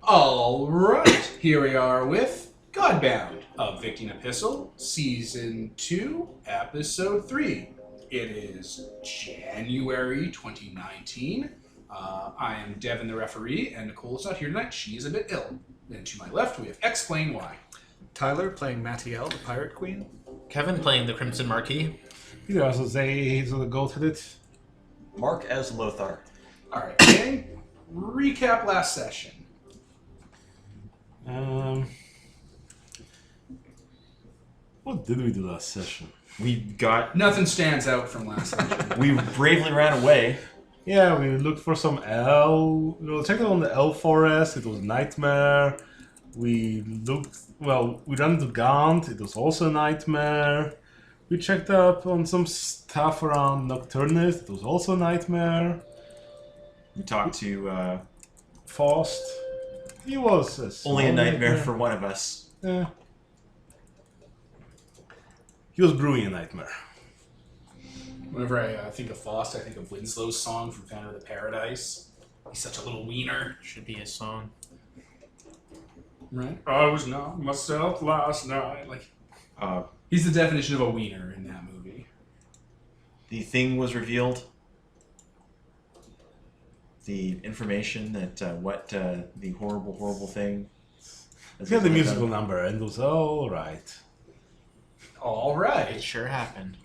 Alright, here we are with Godbound, Evicting Epistle, Season 2, Episode 3. It is January 2019. I am Devin the referee, and Nicole is not here tonight. She is a bit ill. Then to my left, we have Explain Why. Tyler playing Mattiel, the Pirate Queen. Kevin playing the Crimson Marquis. Peter also say he's the goat-headed. Mark as Lothar. Alright, gang, recap last session. What did we do last session? Nothing stands out from last session. We bravely ran away. Yeah, we looked for some L. We checked out on the L forest. It was a nightmare. We ran to Gaunt. It was also a nightmare. We checked up on some stuff around Nocturnus. It was also a nightmare. We talked to Faust. He was only a nightmare for one of us. Yeah. He was brewing a nightmare. Whenever I think of Faust, I think of Winslow's song from Phantom of the Paradise. He's such a little wiener. Should be a song. Right? I was not myself last night. He's the definition of a wiener in that movie. The thing was revealed. The information that the horrible thing. Let's get the musical number, and it was all right. All right. It sure happened.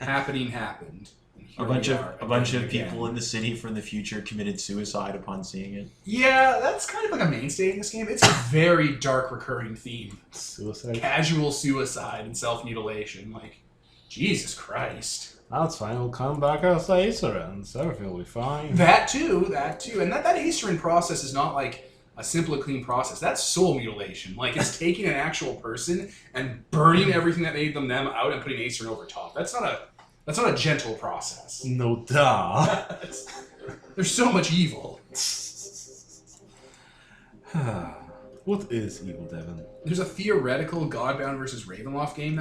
Happened. A bunch of people in the city from the future committed suicide upon seeing it. Yeah, that's kind of like a mainstay in this game. It's a very dark recurring theme. Suicide. Casual suicide and self-mutilation. Like, Jesus Christ. That's fine. We'll come back as Acer, and everything will be fine. That too. And that Acerin process is not like a simple and clean process. That's soul mutilation. Like, it's taking an actual person and burning everything that made them out and putting Acerin over top. That's not a gentle process. No duh. There's so much evil. What is evil, Devin? There's a theoretical Godbound versus Ravenloft game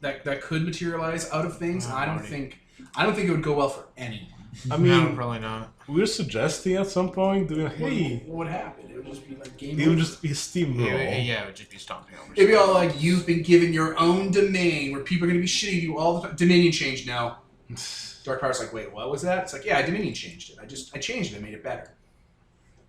that could materialize out of things. I don't think it would go well for anyone. I mean, no, probably not. We're suggesting at some point doing What would happen? It would just be like game. It would just be a steamroll. Yeah, it would just be stomping over. It'd be all like, you've been given your own domain where people are going to be shitting you all the time. Dominion changed now. Dark Power's like, wait, what was that? It's like, yeah, Dominion changed it. I changed it. I made it better.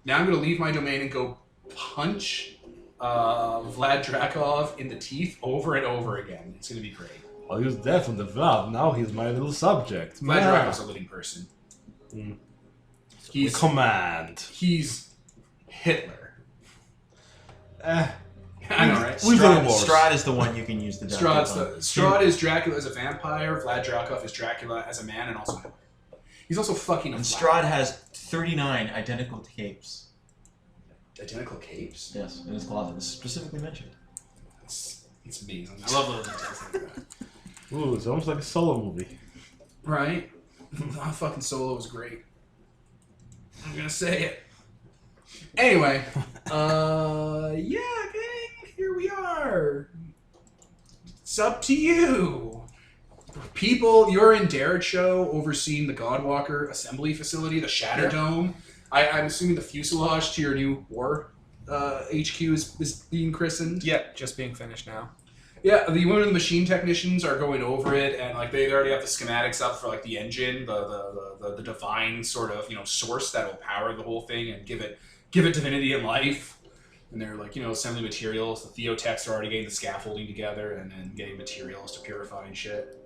Now I'm going to leave my domain and go punch Vlad Drakov in the teeth over and over again. It's going to be great. Well, he was dead from the Vlad. Now he's my little subject. Vlad Drakov's a living person. He's command. He's Hitler. Eh. I know, right? Strahd is the one you can use the Strahd is Dracula as a vampire. Vlad Drakov is Dracula as a man, and also he's also fucking. And Strahd has 39 identical capes. Identical capes? Yes, in his closet. It's specifically mentioned. It's amazing. I love little details like that. Ooh, it's almost like a solo movie. Right? Fucking Solo was great. I'm gonna say it. Anyway, yeah, gang, here we are. It's up to you. People, you're in Derecho overseeing the Godwalker assembly facility, the Shatter Dome. I'm assuming the fuselage to your new war HQ is being christened. Yeah, just being finished now. Yeah, one of the machine technicians are going over it, and like they already have the schematics up for like the engine, the divine sort of source that will power the whole thing and give it divinity and life. And they're like assembling materials. The Theotechs are already getting the scaffolding together and then getting materials to purify and shit.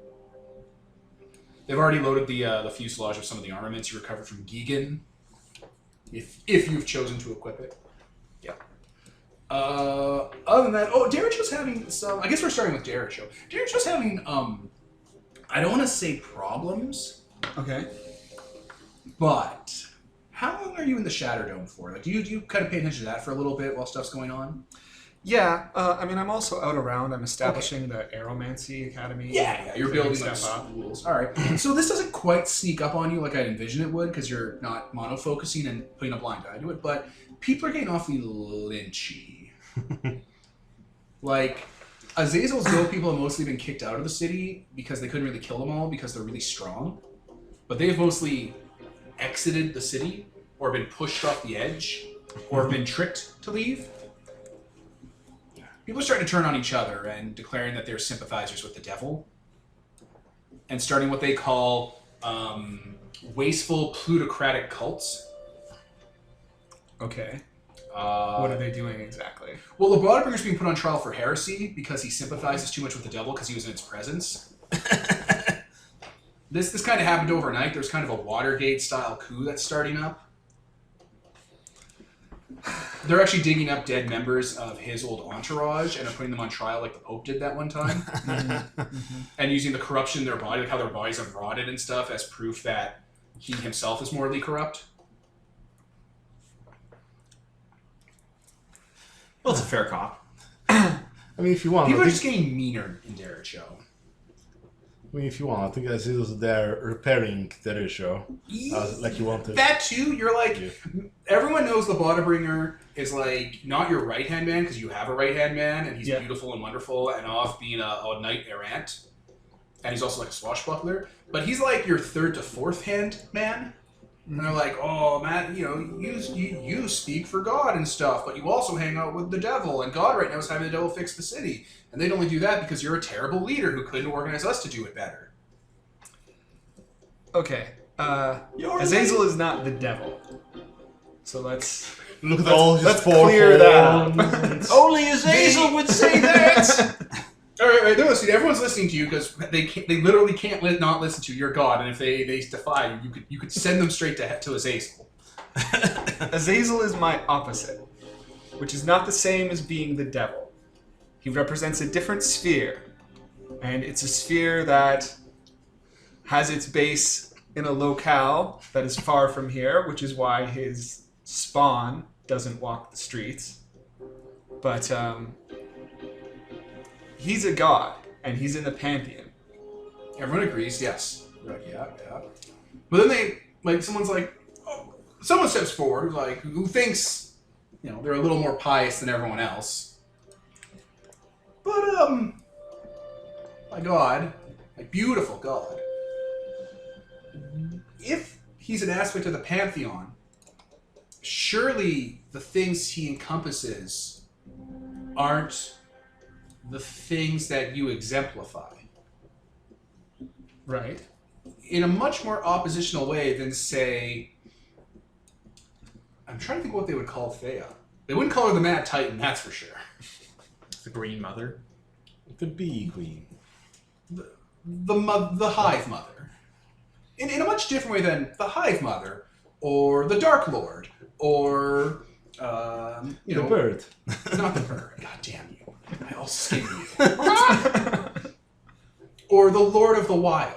They've already loaded the fuselage of some of the armaments you recovered from Gigan, if you've chosen to equip it. Yeah. Other than that, Derecho's having some. I guess we're starting with Derecho. Derecho's having I don't want to say problems. Okay. But how long are you in the Shatter Dome for? Like, do you kind of pay attention to that for a little bit while stuff's going on? Yeah, I mean, I'm also out around. I'm establishing the Aeromancy Academy. Yeah, you're building like schools. All right. So this doesn't quite sneak up on you like I'd envision it would, because you're not monofocusing and putting a blind eye to it. But people are getting awfully lynchy. Like, Azazel's goat people have mostly been kicked out of the city because they couldn't really kill them all because they're really strong. But they've mostly exited the city or been pushed off the edge or been tricked to leave. People are starting to turn on each other and declaring that they're sympathizers with the devil and starting what they call wasteful plutocratic cults. Okay. What are they doing exactly? Well, the Broadbringer's being put on trial for heresy because he sympathizes too much with the devil because he was in its presence. This kind of happened overnight. There's kind of a Watergate-style coup that's starting up. They're actually digging up dead members of his old entourage and are putting them on trial like the Pope did that one time. And using the corruption in their body, like how their bodies have rotted and stuff, as proof that he himself is morally corrupt. Well, it's a fair cop. I mean, if you want, People I are think, just getting meaner in Derek Show. if you want, I think Azazel's there repairing the show, like you wanted. That too, you're like, Yeah. everyone knows the Bodebringer is like not your right-hand man because you have a right-hand man and he's beautiful and wonderful and off being a knight errant. And he's also like a swashbuckler. But he's like your third to fourth hand man. And they're like, oh, man, you speak for God and stuff, but you also hang out with the devil, and God right now is having the devil fix the city. And they'd only do that because you're a terrible leader who couldn't organize us to do it better. Okay. Azazel is not the devil. So let's Look at all his let's clear that up. forearms. Only Azazel would say that! All right, they're listening. Everyone's listening to you because they literally can't not listen to you. You're God, and if they defy you, you could send them straight to Azazel. Azazel is my opposite, which is not the same as being the devil. He represents a different sphere, and it's a sphere that has its base in a locale that is far from here, which is why his spawn doesn't walk the streets. But he's a god, and he's in the pantheon. Everyone agrees, yes. You're like, yeah. But then someone's like, oh, someone steps forward who thinks, they're a little more pious than everyone else. But, my God, beautiful God, if he's an aspect of the pantheon, surely the things he encompasses aren't the things that you exemplify. Right. In a much more oppositional way than, say, I'm trying to think what they would call Thea. They wouldn't call her the Mad Titan, that's for sure. The Green Mother. The Bee Queen. The Hive Mother. In a much different way than the Hive Mother, or the Dark Lord, or, The bird. Not the bird, god damn you. I'll skin you. Or the Lord of the Wild.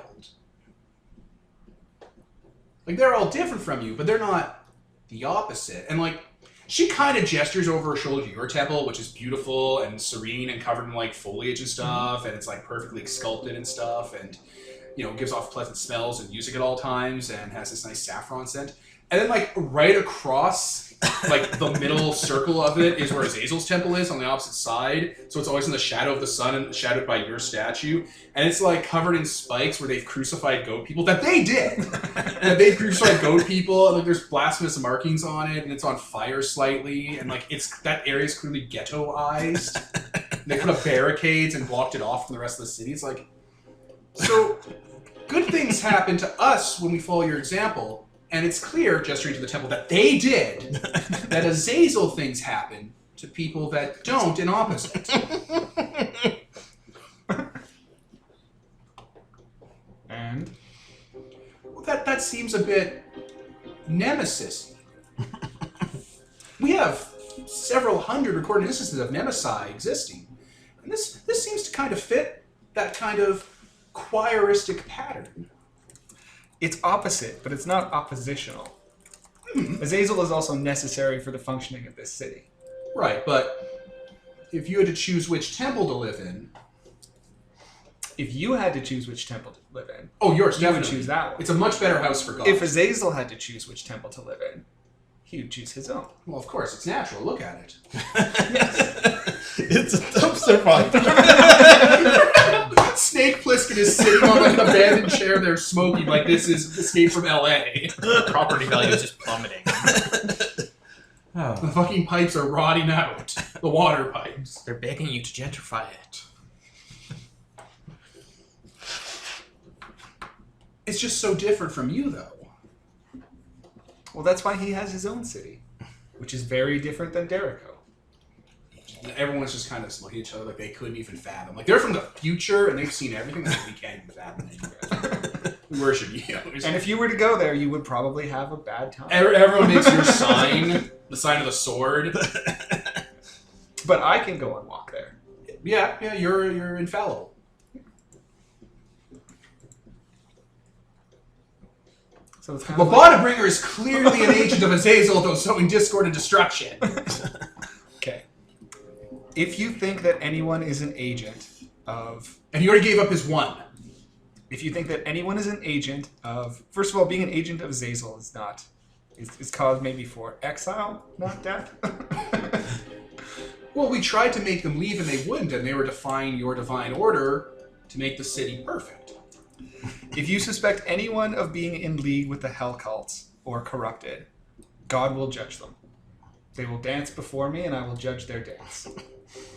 They're all different from you, but they're not the opposite. And, she kind of gestures over her shoulder to your temple, which is beautiful and serene and covered in, foliage and stuff, and it's, perfectly sculpted and stuff, and, gives off pleasant smells and music at all times, and has this nice saffron scent. And then, right across, the middle circle of it is where Azazel's temple is on the opposite side. So it's always in the shadow of the sun and shadowed by your statue. And it's, covered in spikes where they've crucified goat people. That they did! And they've crucified goat people, and, there's blasphemous markings on it, and it's on fire slightly. And, that area's clearly ghettoized. And they put up barricades and blocked it off from the rest of the city. It's so good things happen to us when we follow your example. And it's clear, gesturing to the temple, that they did, that Azazel things happen to people that don't in opposite. And? Well, that seems a bit nemesis. We have several hundred recorded instances of Nemesis existing. And this seems to kind of fit that kind of choiristic pattern. It's opposite, but it's not oppositional. Azazel is also necessary for the functioning of this city. Right, but if you had to choose which temple to live in... If you had to choose which temple to live in, Oh, yours, you would definitely. choose that one. It's a much better house for God. If Azazel had to choose which temple to live in, he would choose his own. Well, of course, it's natural. Look at it. It's a dumpster fire. Snake Plissken is sitting on like an abandoned chair there smoking like this is Escape from L.A. Property value is just plummeting. The fucking pipes are rotting out. The water pipes. They're begging you to gentrify it. It's just so different from you, though. Well, that's why he has his own city, which is very different than Derico. Everyone's just kind of looking at each other like they couldn't even fathom. Like, they're from the future, and they've seen everything that we can't even fathom anymore. We worship you. And if you were to go there, you would probably have a bad time. Everyone makes your sign, the sign of the sword. But I can go and walk there. Yeah, you're infallible. So it's kind Well, of like, Badabringer is clearly an agent of Azazel, though sowing discord and destruction. okay. If you think that anyone is an agent of... And he already gave up his one. If you think that anyone is an agent of... First of all, being an agent of Azazel is not... It's cause maybe for exile, not death. Well, we tried to make them leave and they wouldn't, and they were defying your divine order to make the city perfect. If you suspect anyone of being in league with the Hell cults or corrupted, God will judge them. They will dance before me, and I will judge their dance.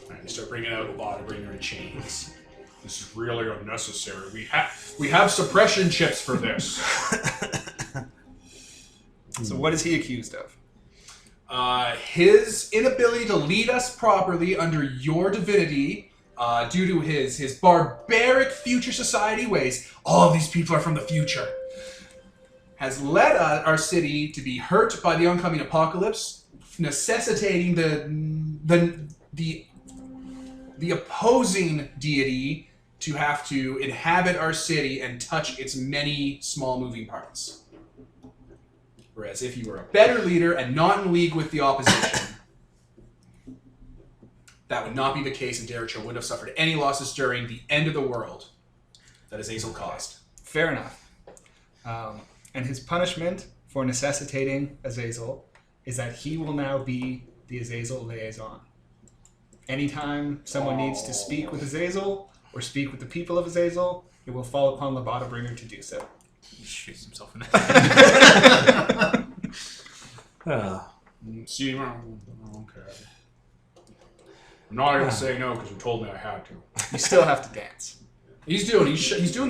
Alright, you start bringing out a Badabringer in chains. This is really unnecessary. We have suppression chips for this. So what is he accused of? His inability to lead us properly under your divinity, due to his barbaric future society ways. All of these people are from the future. Has led our city to be hurt by the oncoming apocalypse, necessitating the opposing deity to have to inhabit our city and touch its many small moving parts. Whereas if you were a better leader and not in league with the opposition, that would not be the case, and Dericho wouldn't have suffered any losses during the end of the world that Azazel caused. Fair enough. And his punishment for necessitating Azazel is that he will now be the Azazel liaison. Anytime someone needs to speak with Azazel or speak with the people of Azazel, it will fall upon the Badabringer to do so. He shoots himself in the head. See, okay. I'm not going to say no because you told me I had to. You still have to dance. He's doing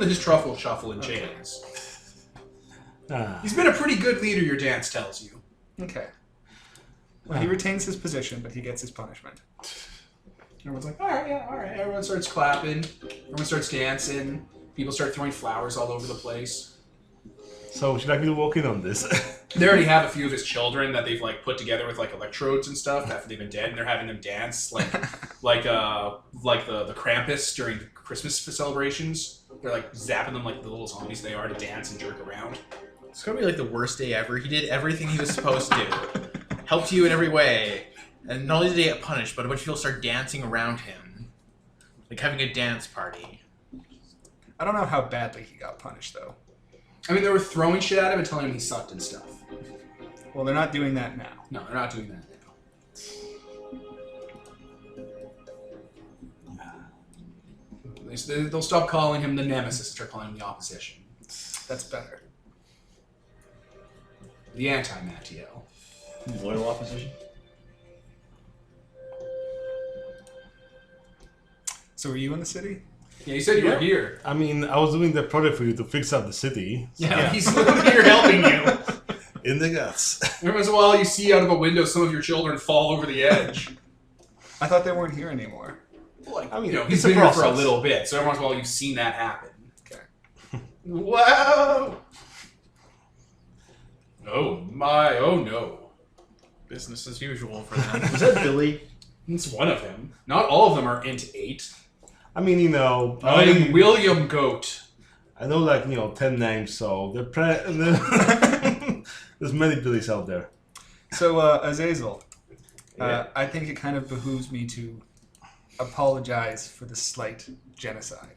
his truffle shuffle in chains. He's been a pretty good leader, your dance tells you. Okay. Well, he retains his position, but he gets his punishment. Everyone's like, all right. Everyone starts clapping. Everyone starts dancing. People start throwing flowers all over the place. So would you like me to walk in on this? They already have a few of his children that they've like put together with like electrodes and stuff after they've been dead, and they're having them dance like the Krampus during Christmas celebrations. They're like zapping them like the little zombies they are to dance and jerk around. It's gonna be like the worst day ever. He did everything he was supposed to do. Helped you in every way. And not only did he get punished, but a bunch of people start dancing around him. Like having a dance party. I don't know how badly he got punished, though. I mean, they were throwing shit at him and telling him he sucked and stuff. Well, they're not doing that now. No, they're not doing that now. They'll stop calling him the nemesis and start calling him the opposition. That's better. The anti-Mattiel. Loyal opposition? So were you in the city? Yeah, you said you were here. I mean, I was doing the project for you to fix up the city. Yeah, he's literally here helping you. In the guts. Every once in a while, you see out of a window some of your children fall over the edge. I thought they weren't here anymore. Like, I mean, you know, it's he's a been here for a process. little bit, so every once in a while you've seen that happen. Okay. Wow! Oh my, oh no. Business as usual for them. Was that Billy? It's one of them. Not all of them are int 8. I mean, you know, I am William Goat. I know, like, 10 names, so there's many Billies out there. So, Azazel, I think it kind of behooves me to apologize for the slight genocide.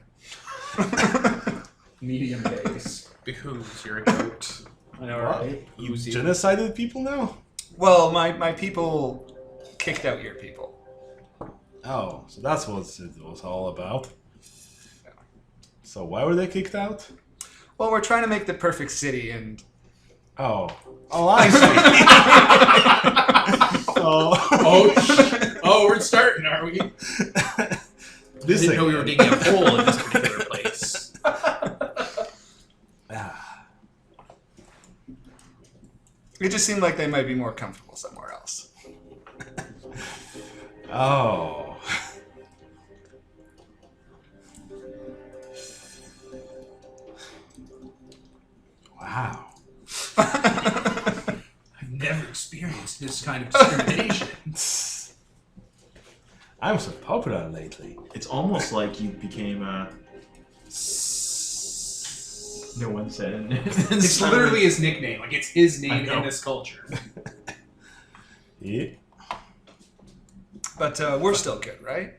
Medium base. Behooves, you're a goat. I know, right? You genocided people now? Well, my people kicked out your people. Oh, so that's what it was all about. So why were they kicked out? Well, we're trying to make the perfect city, and Oh, I see. So, We're starting, are we? this Didn't know we were again. digging a hole in this particular place. Ah, it just seemed like they might be more comfortable somewhere else. oh. Wow. I've never experienced this kind of discrimination. I'm so popular lately. It's almost like you became a. No one said it. It's literally his nickname. Like, it's his I name know. in this culture. Yeah. But we're still good, right?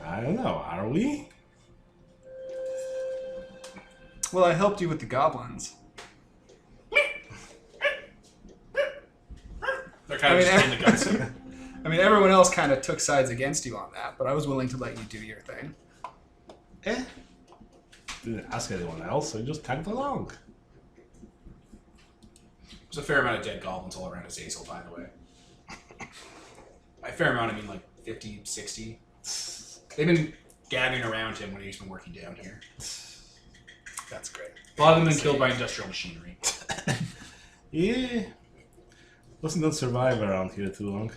I don't know. Are we? Well, I helped you with the goblins. They're kind of just in the guts of it. I mean, everyone else kind of took sides against you on that, but I was willing to let you do your thing. Didn't ask anyone else, so I just tagged along. There's a fair amount of dead goblins all around Azazel, by the way. By fair amount, I mean like 50, 60. They've been gathering around him when he's been working down here. That's great. A lot of them have been killed by industrial machinery. Yeah. Wasn't gonna survive around here too long.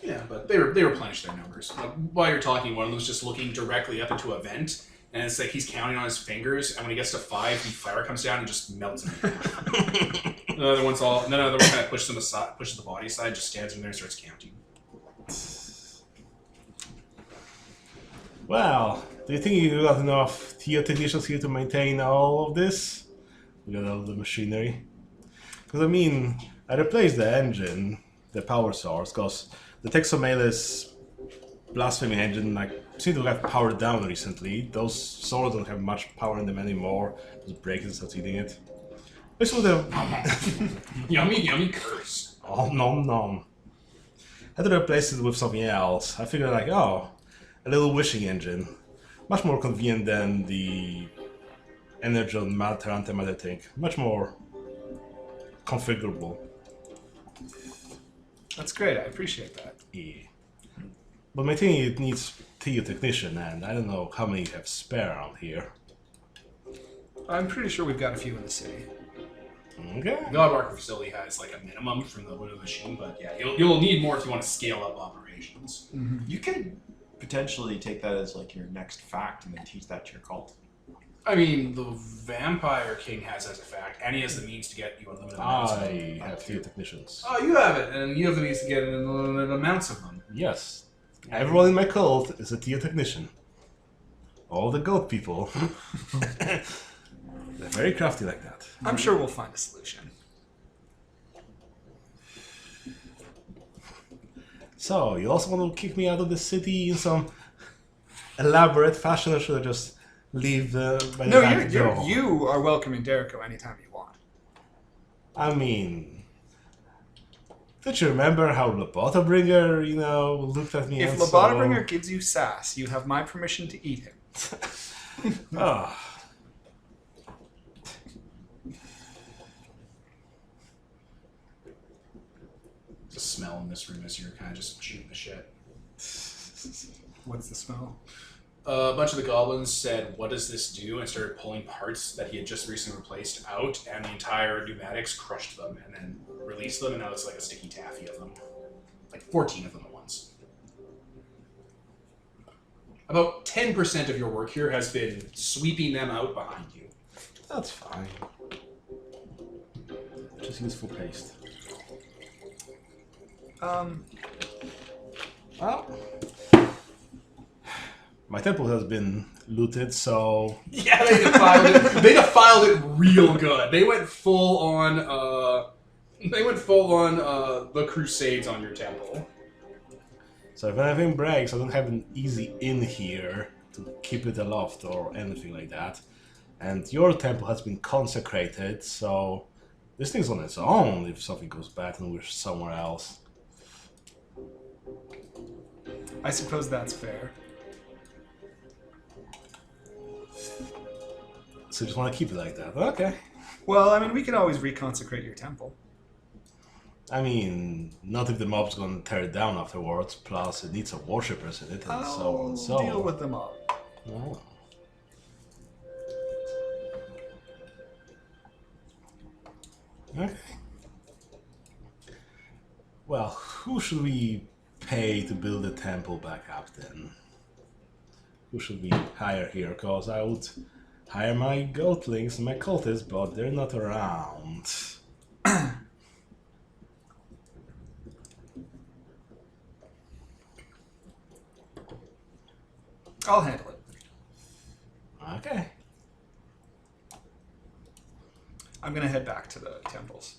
Yeah, but they replenished their numbers. Like, while you're talking, one of them's just looking directly up into a vent, and it's like he's counting on his fingers, and when he gets to 5, the fire comes down and just melts him. Another one kind of pushes him aside, pushes the body aside, just stands in there and starts counting. Well, do you think you got enough TO technicians here to maintain all of this? We got all the machinery. Because I mean, I replaced the engine, the power source, because the Texomelis blasphemy engine seem to have powered down recently. Those swords don't have much power in them anymore. Just break and start eating it. This would have Yummy, yummy curse. oh nom nom. Had to replace it with something else. I figured a little wishing engine. Much more convenient than the Energon Matter Antimatter thing. Much more configurable. That's great. I appreciate that. Yeah. But my thing, it needs TU technician, and I don't know how many you have spare around here. I'm pretty sure we've got a few in the city. Okay. The Godbarker facility has like a minimum from the Widow machine, but yeah, you'll need more if you want to scale up operations. You could potentially take that as like your next fact and then teach that to your cult. I mean, the Vampire King has as a fact, and he has the means to get you unlimited amounts of I them. have TU technicians. Oh, you have it, and you have the means to get unlimited amounts of them. Yes. Everyone in my cult is a TU technician. All the goat people. They're very crafty like that. I'm sure we'll find a solution. So, you also want to kick me out of the city in some elaborate fashion, or should I just leave by the No, back door? you are welcome in Derrico anytime you want. I mean, don't you remember how Lobotobringer, looked at me If and Lobotobringer gives you sass, you have my permission to eat him. Oh. There's a smell in this room as you're kind of just shooting the shit. What's the smell? A bunch of the goblins said, "What does this do?" and started pulling parts that he had just recently replaced out, and the entire pneumatics crushed them and then released them, and now it's like a sticky taffy of them. Like 14 of them at once. About 10% of your work here has been sweeping them out behind you. That's fine. Just useful paste. Well, my temple has been looted, so Yeah, they defiled it. They defiled it real good. They went full on. The Crusades on your temple. if anything breaks, I don't have an easy in here to keep it aloft or anything like that. And your temple has been consecrated, so this thing's on its own if something goes bad and we're somewhere else. I suppose that's fair. So you just want to keep it like that. Okay. Well, I mean, we can always reconsecrate your temple. I mean, not if the mob's gonna tear it down afterwards. Plus, it needs some worshippers in it, and so on and so on. I'll deal with them all. Oh. Okay. Well, who should we pay to build the temple back up then? Who should we hire here? Because I would hire my goatlings and my cultists, but they're not around. I'll handle it. Okay. I'm gonna head back to the temples.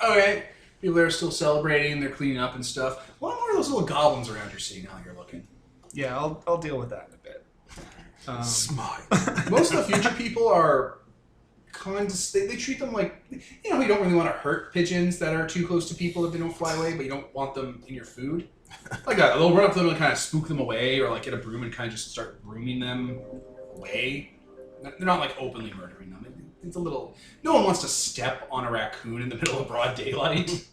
Okay. People there are still celebrating. They're cleaning up and stuff. What more of those little goblins around you're seeing now that you're looking? Yeah, I'll deal with that in a bit. Smart. Most of the future people are kind of... They treat them like... You know, you don't really want to hurt pigeons that are too close to people if they don't fly away, but you don't want them in your food. Like that. They'll run up to them and kind of spook them away, or like get a broom and kind of just start brooming them away. They're not like openly murdering them. It's a little... No one wants to step on a raccoon in the middle of broad daylight.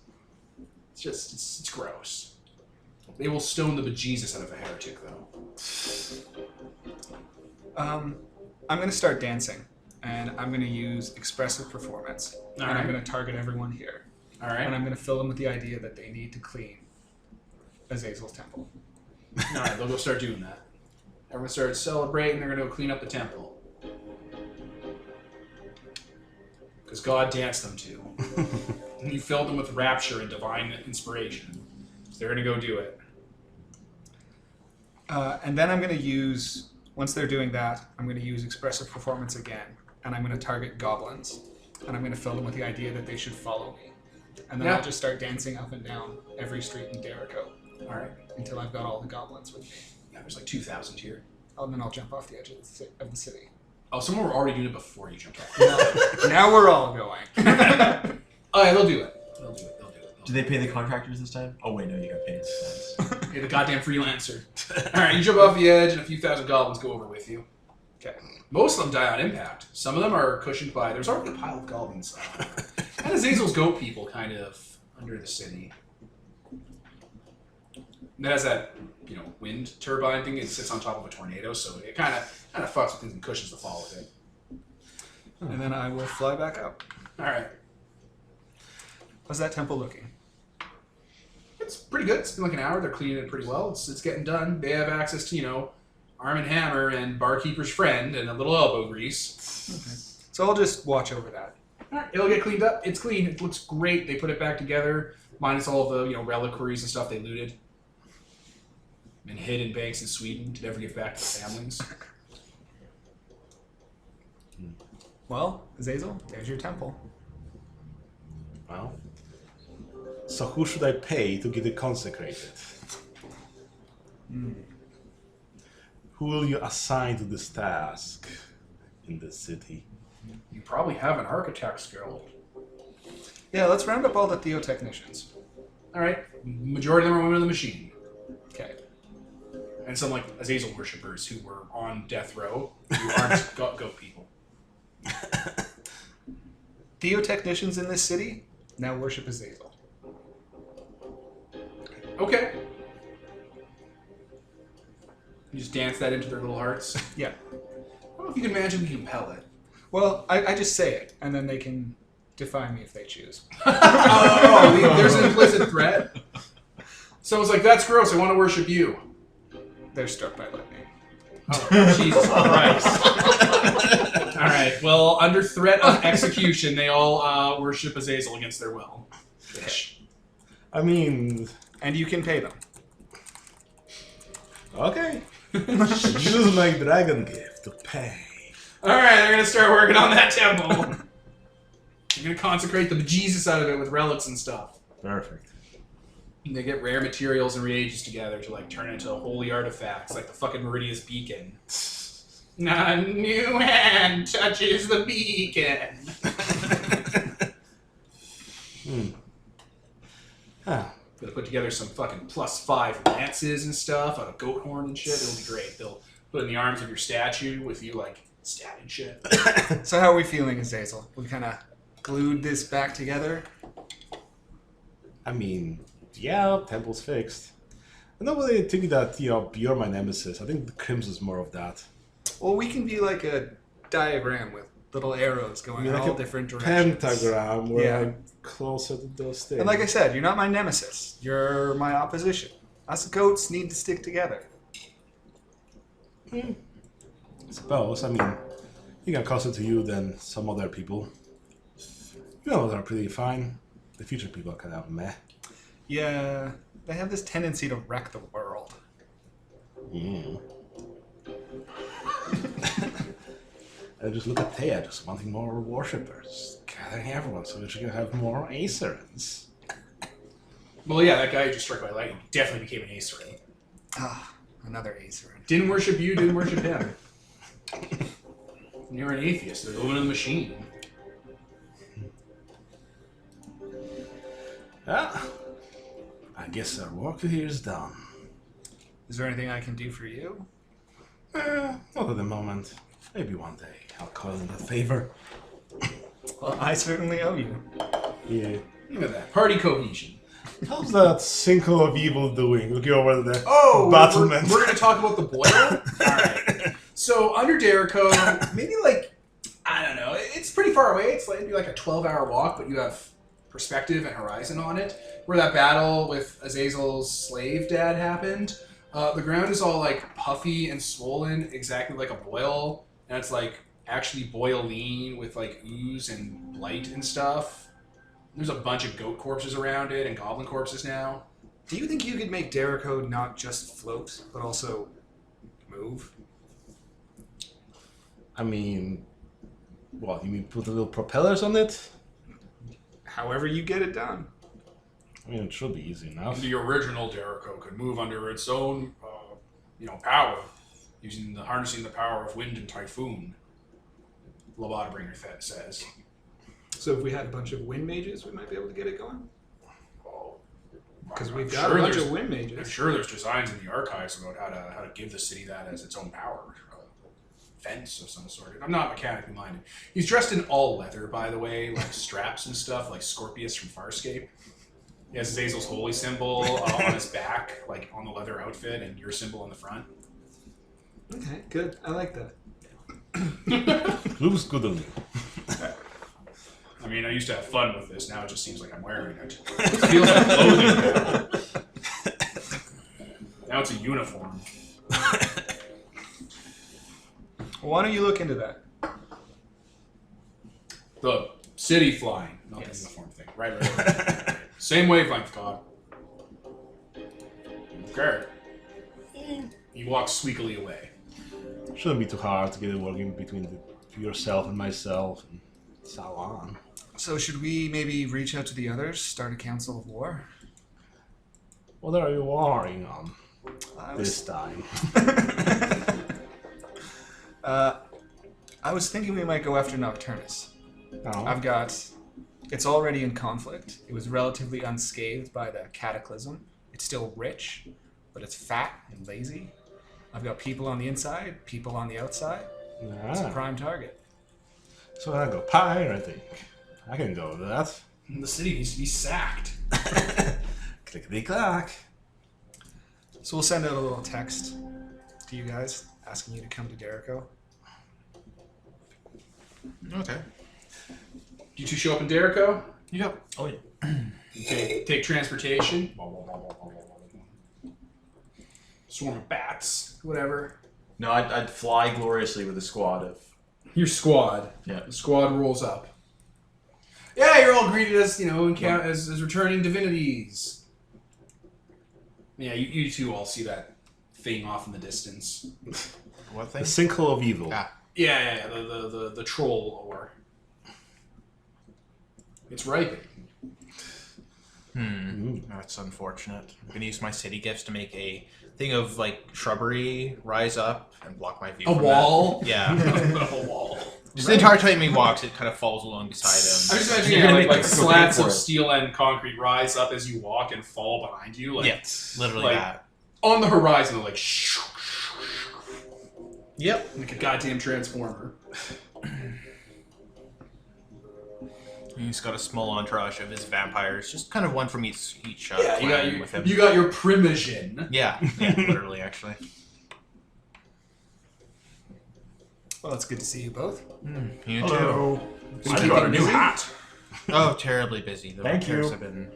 It's just... It's gross. They will stone the bejesus out of a heretic, though. I'm going to start dancing, and I'm going to use expressive performance. All and right. I'm going to target everyone here. All right. And I'm going to fill them with the idea that they need to clean Azazel's temple. All right, they'll go start doing that. Everyone starts celebrating. They're going to go clean up the temple. Because God danced them to. And you filled them with rapture and divine inspiration. So they're going to go do it. And then I'm going to use, once they're doing that, I'm going to use expressive performance again. And I'm going to target goblins. And I'm going to fill them with the idea that they should follow me. And then Yeah. I'll just start dancing up and down every street in Jericho All right. until I've got all the goblins with me. Yeah, there's like 2,000 here. And then I'll jump off the edge of the city. Oh, someone were already doing it before you jumped off. Now we're all going. Oh, yeah, they'll do it. They'll do it. Do they pay the contractors this time? Oh wait, no, you got paid this time. Hey, the goddamn freelancer. All right, you jump off the edge, and a few thousand goblins go over with you. Okay. Most of them die on impact. Some of them are cushioned by... There's already a pile of goblins. And Azazel's goat people kind of under the city. And it has that, you know, wind turbine thing. It sits on top of a tornado, so it kind of fucks with things and cushions the fall with it. And then I will fly back up. All right. How's that temple looking? It's pretty good. It's been like an hour. They're cleaning it pretty well. It's getting done. They have access to, you know, Arm and Hammer and Barkeeper's Friend and a little elbow grease. Okay. So I'll just watch over that. All right, it'll get cleaned up. It's clean. It looks great. They put it back together, minus all of the, you know, reliquaries and stuff they looted and hid in banks in Sweden to never give back to the families. Well, Azazel, there's your temple. Well, so who should I pay to get it consecrated? Who will you assign to this task in this city? You probably have an architect's guild. Yeah, let's round up all the theotechnicians. All right, majority of them are women of the machine, Okay. and some like Azazel worshippers who were on death row who aren't goat people. Theotechnicians in this city now worship Azazel. Okay. You just dance that into their little hearts. Yeah. I don't know if you can magically compel it. Well, I just say it, and then they can defy me if they choose. Oh, there's an implicit threat. Someone's like, that's gross, I want to worship you. They're struck by lightning. Oh, Jesus Christ. Alright, well, under threat of execution, they all worship Azazel against their will. Ish. I mean, And you can pay them. okay. Use my dragon gift to pay. Alright, they're going to start working on that temple. They're going to consecrate the bejesus out of it with relics and stuff. Perfect. And they get rare materials and reagents together to like turn into holy artifacts, like the fucking Meridius beacon. A new hand touches the beacon. They'll put together some fucking +5 lances and stuff out of goat horn and shit. It'll be great. They'll put it in the arms of your statue with you like stabbing shit. So how are we feeling, Azazel? We kind of glued this back together. I mean, yeah, temple's fixed. I don't really think that, you're my nemesis. I think the Crimson's more of that. Well, we can be like a diagram with little arrows going in like all a different directions. Pentagram where Yeah. I'm closer to those things. And like I said, you're not my nemesis. You're my opposition. Us goats need to stick together. I suppose. I mean, I think I'm closer to you than some other people. They're pretty fine. The future people are kind of meh. Yeah, they have this tendency to wreck the world. And just look at Thea, just wanting more worshippers, gathering everyone so that she can have more Acerans. Well, yeah, that guy who just struck by lightning definitely became an Acerin. Ah, another Acerin. Didn't worship you, didn't worship him. You're an atheist. They're living in the machine. Ah, I guess our work here is done. Is there anything I can do for you? Not at the moment. Maybe one day I'll call in that favor. Well, I certainly owe you. Yeah. Look at that. Party cohesion. How's that single of evil doing? Looking over the Oh, battlement. we're going to talk about the boil? Alright. So, under Derico, maybe like, I don't know, it's pretty far away. It's like maybe like a 12-hour walk, but you have perspective and horizon on it. Where that battle with Azazel's slave dad happened, the ground is all like puffy and swollen, exactly like a boil. And it's like actually boiling with like ooze and blight and stuff. There's a bunch of goat corpses around it and goblin corpses now. Do you think you could make Derico not just float, but also move? I mean, what, you mean put the little propellers on it? However you get it done. I mean, it should be easy enough. The original Derico could move under its own, power, harnessing the power of wind and typhoon. Lobotobringer says. So if we had a bunch of wind mages, we might be able to get it going? Because we've got sure a bunch there's- of wind I'm mages. sure there's designs in the archives about how to give the city that as its own power. Fence of some sort. I'm not mechanically minded. He's dressed in all leather, by the way, like straps and stuff, like Scorpius from Farscape. He has Azazel's holy symbol on his back, like on the leather outfit, and your symbol on the front. Okay, good. I like that. Looks good on you. I mean, I used to have fun with this. Now it just seems like I'm wearing it. It feels like clothing now. Now it's a uniform. Why don't you look into that? The city flying, not Yes. the uniform thing. Right. Same wavelength, God. Okay. He walks squeakily away. Shouldn't be too hard to get it working between yourself and myself and so on. So should we maybe reach out to the others, start a council of war? What are you warring on I this was, time? I was thinking we might go after Nocturnus. Oh. I've got... It's already in conflict. It was relatively unscathed by the cataclysm. It's still rich, but it's fat and lazy. I've got people on the inside, people on the outside. It's a prime target. So I go pirating. I can go with that. The city needs to be sacked. Clickety-clack. So we'll send out a little text to you guys asking you to come to Derico. Okay. You two show up in Derico. Yep. Oh yeah. You take transportation. Swarm of bats, whatever. No, I'd fly gloriously with a squad of. Your squad. Yeah. The squad rolls up. Yeah, you're all greeted as, as returning divinities. Yeah, you two all see that thing off in the distance. What The thing? sinkhole of evil. Ah. Yeah, the troll ore. It's ripening. That's unfortunate. I'm gonna use my city gifts to make a thing of like shrubbery rise up and block my view. A from wall? That. Yeah. A wall. Just the entire time he walks, it kind of falls along beside I'm him. just imagining You're gonna like make slats for of it. steel and concrete rise up as you walk and fall behind you. Like, Yeah, literally like- that. on the horizon, they're like, Yep. like a goddamn transformer. He's got a small entourage of his vampires, just kind of one from each Yeah, clan with him. you got your primogen. Yeah, literally, actually. Well, it's good to see you both. You Hello. I got a new hat. Oh, terribly busy. The Thank repairs you. have been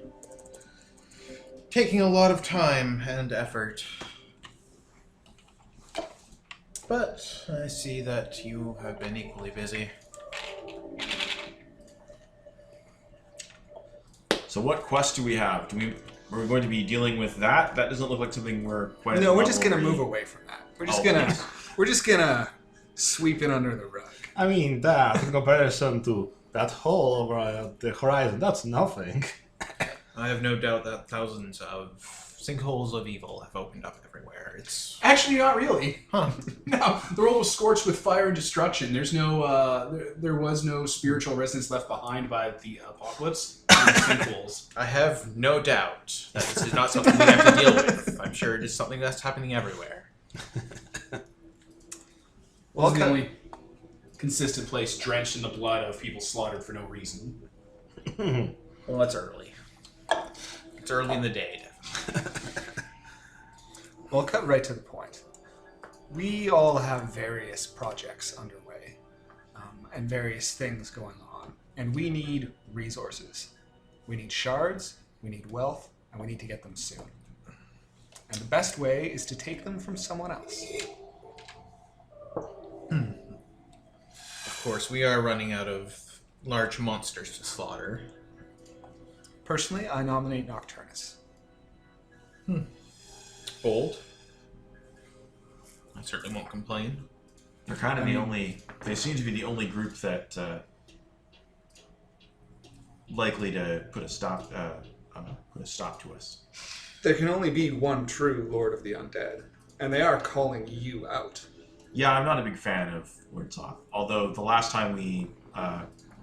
taking a lot of time and effort. But I see that you have been equally busy. So what quest do we have? Are we going to be dealing with that? That doesn't look like something we're quite. No, at we're the just level gonna where move you- away from that. We're just Oh, gonna please. we're just gonna sweep it under the rug. I mean, that in comparison to that hole over the horizon, that's nothing. I have no doubt that thousands of sinkholes of evil have opened up everywhere. It's Actually, not really. huh. No, the world was scorched with fire and destruction. There's no, there was no spiritual residence left behind by the apocalypse. And the sinkholes. I have no doubt that this is not something we have to deal with. I'm sure it is something that's happening everywhere. Well, Okay. the only consistent place drenched in the blood of people slaughtered for no reason. Well, that's early. It's early in the day. Well, cut right to the point. We all have various projects underway, and various things going on, and we need resources. We need shards, we need wealth, and we need to get them soon. And the best way is to take them from someone else. Of course, we are running out of large monsters to slaughter. Personally, I nominate Nocturnus. Bold. I certainly won't complain. They're kind of the only. They seem to be the only group that likely to put a stop to us. There can only be one true Lord of the Undead, and they are calling you out. Yeah, I'm not a big fan of Wordsoft. Although the last time we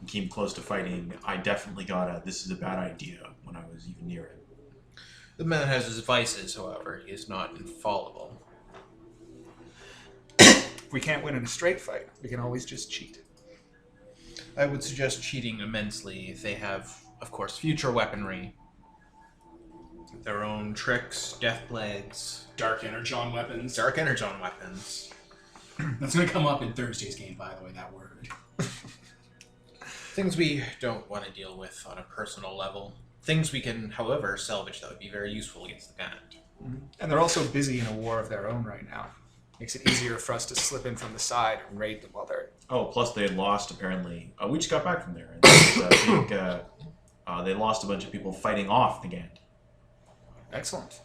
came close to fighting, I definitely got a "this is a bad idea" when I was even near it. The man has his vices, however. He is not infallible. If we can't win in a straight fight, we can always just cheat. I would suggest cheating immensely. They have, of course, future weaponry. Their own tricks, death blades, Dark energon weapons. dark energon weapons. That's going to come up in Thursday's game, by the way, that word. Things we don't want to deal with on a personal level. Things we can, however, salvage that would be very useful against the band. And they're also busy in a war of their own right now. Makes it easier for us to slip in from the side and raid them while they're... Oh, plus they had lost apparently. We just got back from there. And there was a big, they lost a bunch of people fighting off the Gand. Excellent.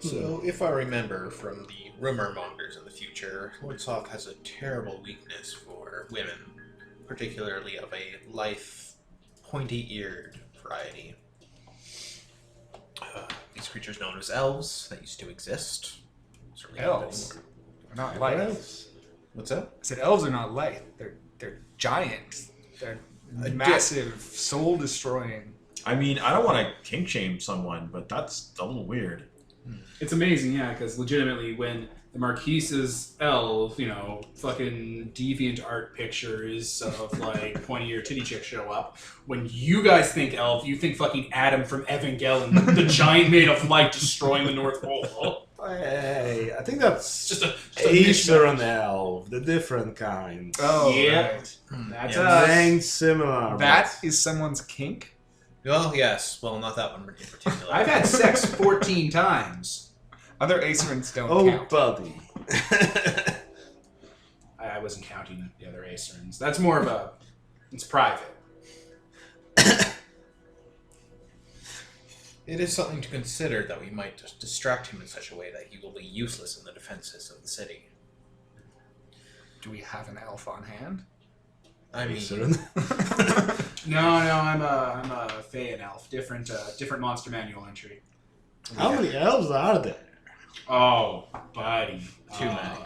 So, if I remember from the rumor mongers in the future, Lord Soth has a terrible weakness for women, particularly of a lithe, pointy-eared variety. These creatures known as elves that used to exist. Certainly don't Elves? anymore. They're not What light. else? What's that? I said elves are not light. They're giant. They're massive, soul-destroying. I mean, I don't want to kink shame someone, but that's a little weird. It's amazing, yeah, because legitimately when the Marquise's elf, fucking deviant art pictures of like pointy-ear titty chicks show up, when you guys think elf, you think fucking Adam from Evangelion, the giant made of light destroying the North Pole. Hey, I think that's Just a Acer mishmash. and Elf, the different kind. Oh, Yeah. right. That's Yeah. us. Ain't similar. That is someone's kink? Well, yes. Well, not that one in particular. I've had sex 14 times. Other Acerins don't Oh, count. buddy. I wasn't counting the other Acerins. That's more of a... It's private. It is something to consider that we might just distract him in such a way that he will be useless in the defenses of the city. Do we have an elf on hand? I mean, Acer. No, I'm a Fey and elf. Different monster manual entry. How many elves are there? Oh, buddy. Too many.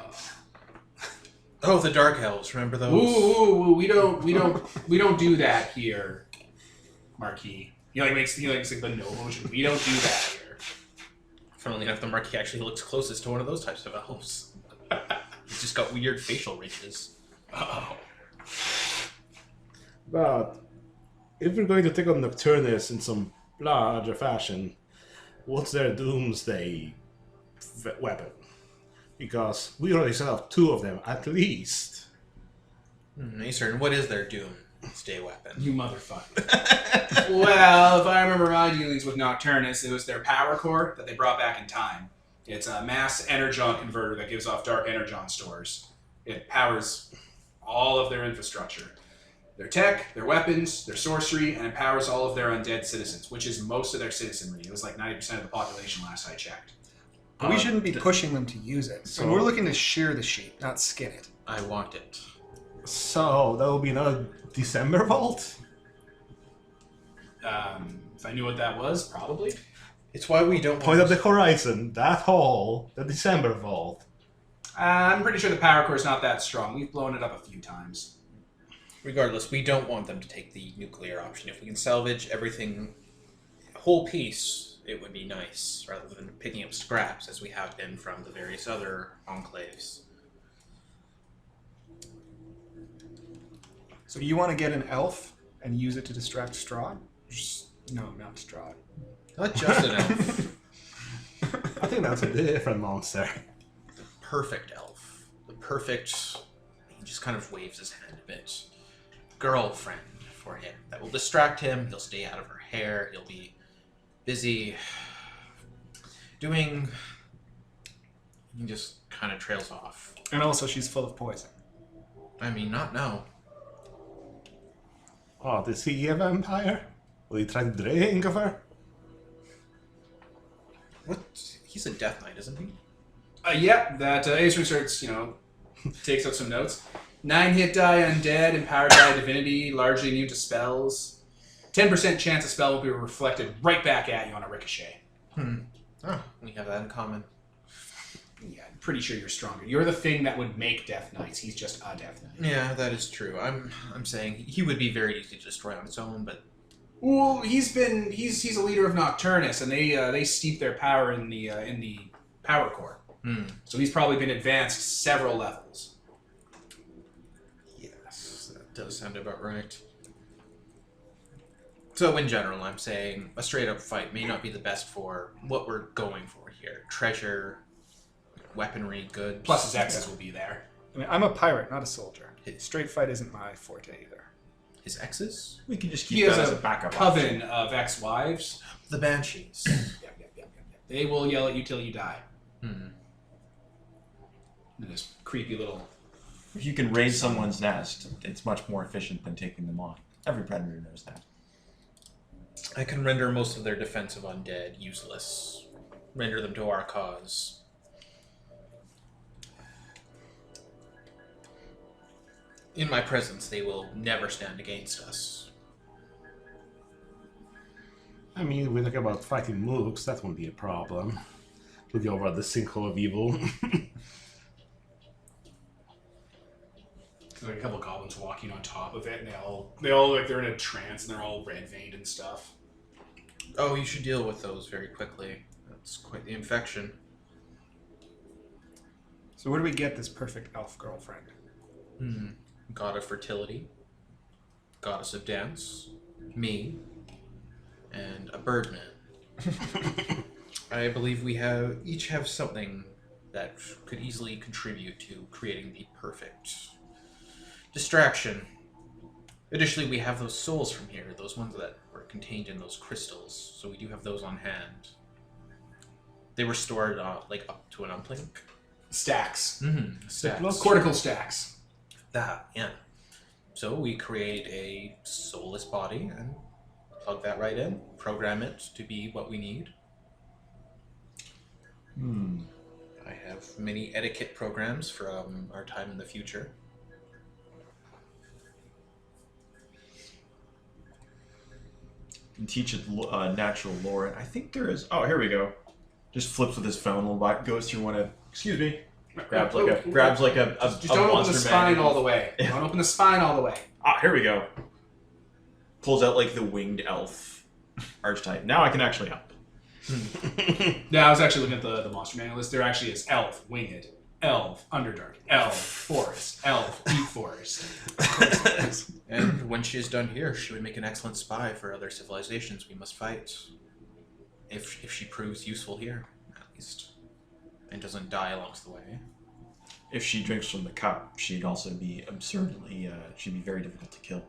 Oh, the Dark Elves. Remember those? Ooh, we don't do that here, Marquis. He makes like the no motion. We don't do that here. Funnily enough, the Marquis actually looks closest to one of those types of elves. He's just got weird facial ridges. Oh. But if we're going to take on Nocturnus in some larger fashion, what's their doomsday weapon? Because we already set up 2 of them, at least. Acer, and what is their doomsday weapon? You motherfucker. Well, if I remember my dealings with Nocturnus, it was their power core that they brought back in time. It's a mass energon converter that gives off dark energon stores. It powers all of their infrastructure. Their tech, their weapons, their sorcery, and empowers all of their undead citizens, which is most of their citizenry. It was like 90% of the population last I checked. But we shouldn't be pushing them to use it. So we're looking to shear the sheep, not skin it. I want it. So that will be another December Vault? If I knew what that was, probably. It's why we don't Point of the horizon, that hole, the December Vault. I'm pretty sure the power core is not that strong. We've blown it up a few times. Regardless, we don't want them to take the nuclear option. If we can salvage everything, whole piece, it would be nice, rather than picking up scraps as we have been from the various other enclaves. So you want to get an elf and use it to distract Strahd? No, not Strahd. Not just an elf. I think that's a different monster. The perfect elf. The perfect... He just kind of waves his hand a bit. Girlfriend for him. That will distract him. He'll stay out of her hair. He'll be busy doing... He just kind of trails off. And also she's full of poison. I mean, not now. Oh, is he a vampire? Will he try to drink of her? What? He's a death knight, isn't he? Yeah, that Acer starts, takes out some notes. 9 hit die undead, empowered by divinity, largely immune to spells. 10% chance a spell will be reflected right back at you on a ricochet. Oh, we have that in common. Yeah, I'm pretty sure you're stronger. You're the thing that would make Death Knights. He's just a Death Knight. Yeah, that is true. I'm saying he would be very easy to destroy on its own, but Well, he's a leader of Nocturnus, and they steep their power in the power core. So he's probably been advanced several levels. yes, that does sound about right. So in general, I'm saying a straight up fight may not be the best for what we're going for here. Treasure, weaponry, goods. Plus his X's will be there. I mean, I'm a pirate, not a soldier. Straight fight isn't my forte either. His exes? We can just He keep that has as a a backup coven option. of ex-wives. The Banshees. Yep. They will yell at you till you die. And this creepy little... If you can raid someone's nest, it's much more efficient than taking them on. Every predator knows that. I can render most of their defensive undead useless. Render them to our cause. In my presence, they will never stand against us. I mean, we're talking about fighting mooks, that won't be a problem. We'll go over the sinkhole of evil. There's like a couple of goblins walking on top of it, and they all like they're in a trance, and they're all red-veined and stuff. Oh, you should deal with those very quickly. That's quite the infection. So where do we get this perfect elf girlfriend? God of fertility, goddess of dance, me, and a birdman. I believe we each have something that could easily contribute to creating the perfect distraction. Additionally, we have those souls from here, those ones that were contained in those crystals, so we do have those on hand. They were stored like up to an uplink. Stacks. Stacks. Cortical stacks. That, yeah. So we create a soulless body and plug that right in, program it to be what we need. I have many etiquette programs from our time in the future. And teach it natural lore. And I think there is... Oh, here we go. Just flips with his phone a little bit, goes through one of, excuse me, grabs Oh, like a Just don't open the monster spine manual. all the way. Don't open the spine all the way. Ah, here we go. Pulls out like the winged elf archetype. Now I can actually help. Yeah, I was actually looking at the monster manual list. There actually is elf, winged, elf, underdark, elf, forest, elf, deep forest. And when she is done here, she would make an excellent spy for other civilizations we must fight. If she proves useful here, at least. And doesn't die along the way. If she drinks from the cup, she'd also be absurdly, she'd be very difficult to kill.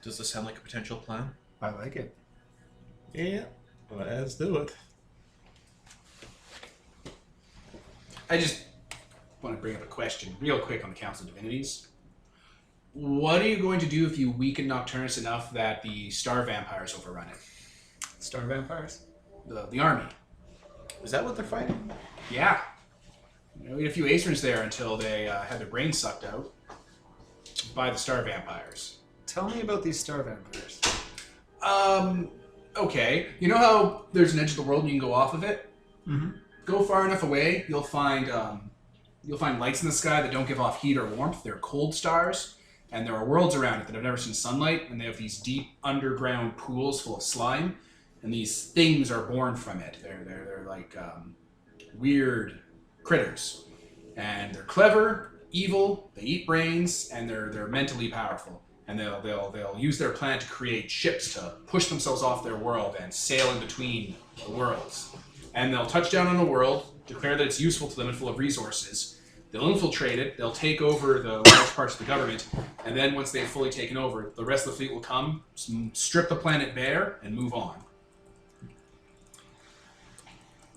Does this sound like a potential plan? I like it. Yeah, let's do it. I just want to bring up a question real quick on the Council of Divinities. What are you going to do if you weaken Nocturnus enough that the star vampires overrun it? Star vampires? The army. Is that what they're fighting? Yeah. You know, we had a few Acerns there until they had their brains sucked out by the star vampires. Tell me about these star vampires. Okay. You know how there's an edge of the world and you can go off of it? Mm-hmm. Go far enough away, you'll find lights in the sky that don't give off heat or warmth. They're cold stars, and there are worlds around it that have never seen sunlight, and they have these deep underground pools full of slime, and these things are born from it. They're like weird critters, and they're clever, evil. They eat brains, and they're mentally powerful. And they'll use their planet to create ships to push themselves off their world and sail in between the worlds. And they'll touch down on a world, declare that it's useful to them and full of resources. They'll infiltrate it, they'll take over the large parts of the government, and then once they've fully taken over, the rest of the fleet will come, strip the planet bare, and move on.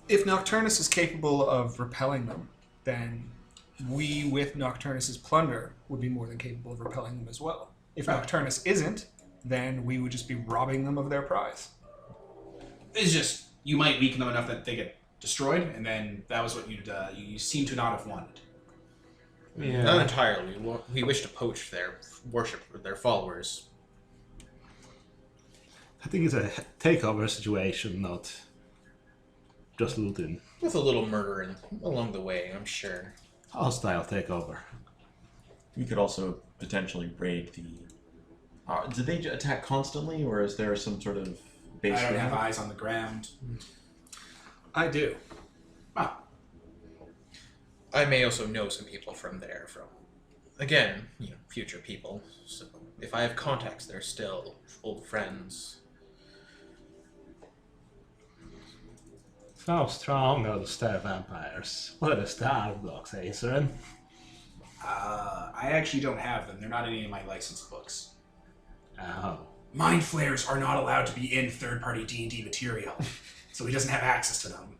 If Nocturnus is capable of repelling them, then we, with Nocturnus's plunder, would be more than capable of repelling them as well. If Nocturnus isn't, then we would just be robbing them of their prize. It's just, you might weaken them enough that they get destroyed, and then that was what you seem to not have wanted. Yeah. Not entirely. We wish to poach their worship, their followers. I think it's a takeover situation, not just looting. With a little murder along the way, I'm sure. Hostile takeover. We could also potentially raid the... did they attack constantly, or is there some sort of base? I don't for have them? eyes on the ground. I do. Ah, I may also know some people from there, again, future people. So if I have contacts, they're still old friends. How strong are the star vampires? What are the star blocks, Aceryn? I actually don't have them. They're not in any of my licensed books. Oh. Mind flayers are not allowed to be in third-party D&D material, so he doesn't have access to them.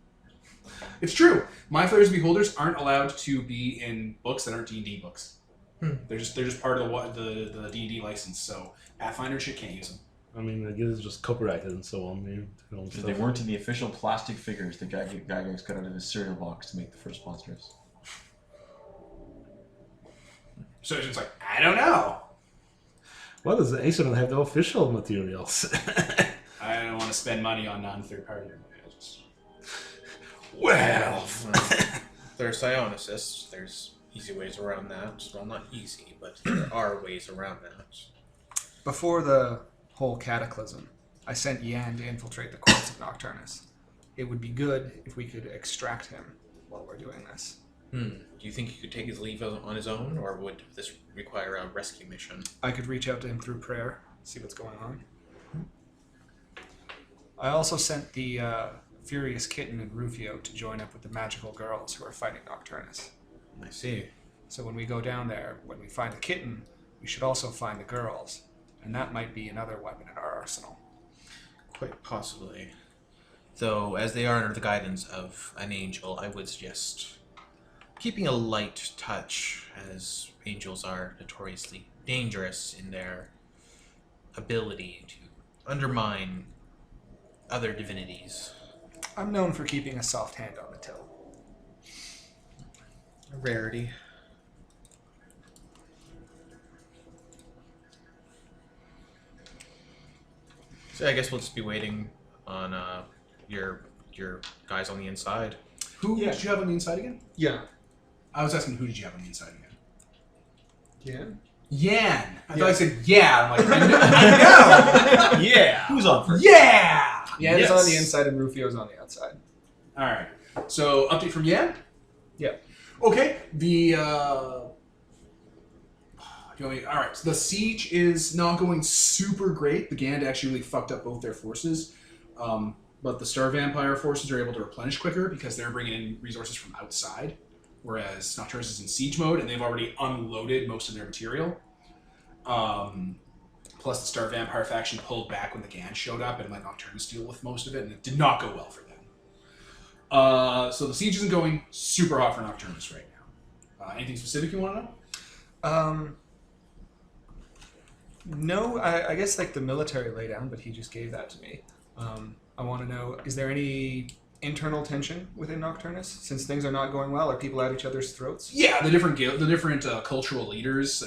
It's true. Mind flayers and beholders aren't allowed to be in books that aren't D&D books. They're just part of the D&D license. So Pathfinder shit can't use them. I mean, I guess it's just copyrighted and so on. Because they weren't in the official plastic figures that Gygax got out of his cereal box to make the first monsters. So it's just like, I don't know. Well, does Aceryn have the official materials? I don't want to spend money on non-third-party. Well, They're psionicists. There's easy ways around that. Well, not easy, but there are ways around that. Before the whole cataclysm, I sent Yan to infiltrate the courts of Nocturnus. It would be good if we could extract him while we're doing this. Do you think he could take his leave on his own, or would this require a rescue mission? I could reach out to him through prayer, see what's going on. I also sent the Furious Kitten and Rufio to join up with the magical girls who are fighting Nocturnus. I see. So when we go down there, when we find the kitten, we should also find the girls. And that might be another weapon in our arsenal. Quite possibly. Though, as they are under the guidance of an angel, I would suggest keeping a light touch, as angels are notoriously dangerous in their ability to undermine other divinities. I'm known for keeping a soft hand on the till. A rarity. So I guess we'll just be waiting on your guys on the inside. Who did you have on the inside again? Yeah. I was asking who did you have on the inside again? Yeah. Yan. I thought I said yeah. I'm like, I know. Yeah. Who's on first? Yeah. Yan Yes. is on the inside and Rufio's on the outside. All right. So update from Yan. Yeah. Okay. All right. So the siege is not going super great. The Gand actually really fucked up both their forces. But the Star Vampire forces are able to replenish quicker because they're bringing in resources from outside, whereas Nocturnus is in siege mode and they've already unloaded most of their material. Plus, the Star Vampire faction pulled back when the Gand showed up and let Nocturnus deal with most of it, and it did not go well for them. So the siege isn't going super hot for Nocturnus right now. Anything specific you want to know? No, I guess like the military laydown, but he just gave that to me. I want to know, is there any internal tension within Nocturnus? Since things are not going well, are people at each other's throats? Yeah, the different cultural leaders,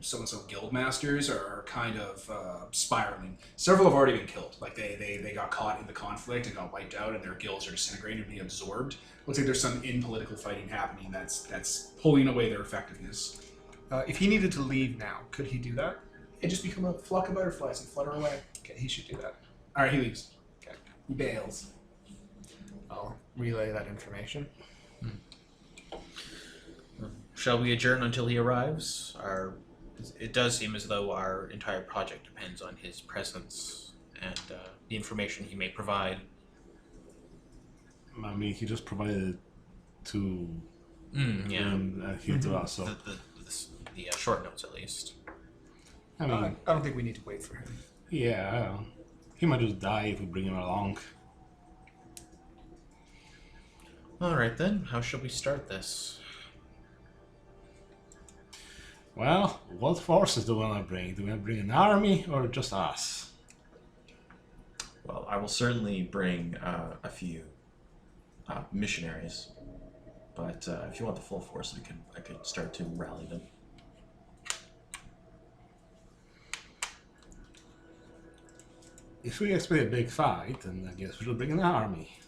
so-and-so guild masters are kind of spiraling. Several have already been killed. Like they got caught in the conflict and got wiped out, and their guilds are disintegrating and being absorbed. Looks like there's some in-political fighting happening that's pulling away their effectiveness. If he needed to leave now, could he do that? It just become a flock of butterflies and flutter away. Okay, he should do that. All right, he leaves. Okay. He bails. I'll relay that information. Shall we adjourn until he arrives? It does seem as though our entire project depends on his presence and the information he may provide. I mean, he just provided to Yeah. him and he to us, so... The short notes, at least. I mean, I don't think we need to wait for him. yeah, he might just die if we bring him along. All right, then. How shall we start this? Well, what forces do we want to bring? Do we want to bring an army or just us? Well, I will certainly bring a few missionaries, but if you want the full force, I could start to rally them. If we expect a big fight, then I guess we should bring an army.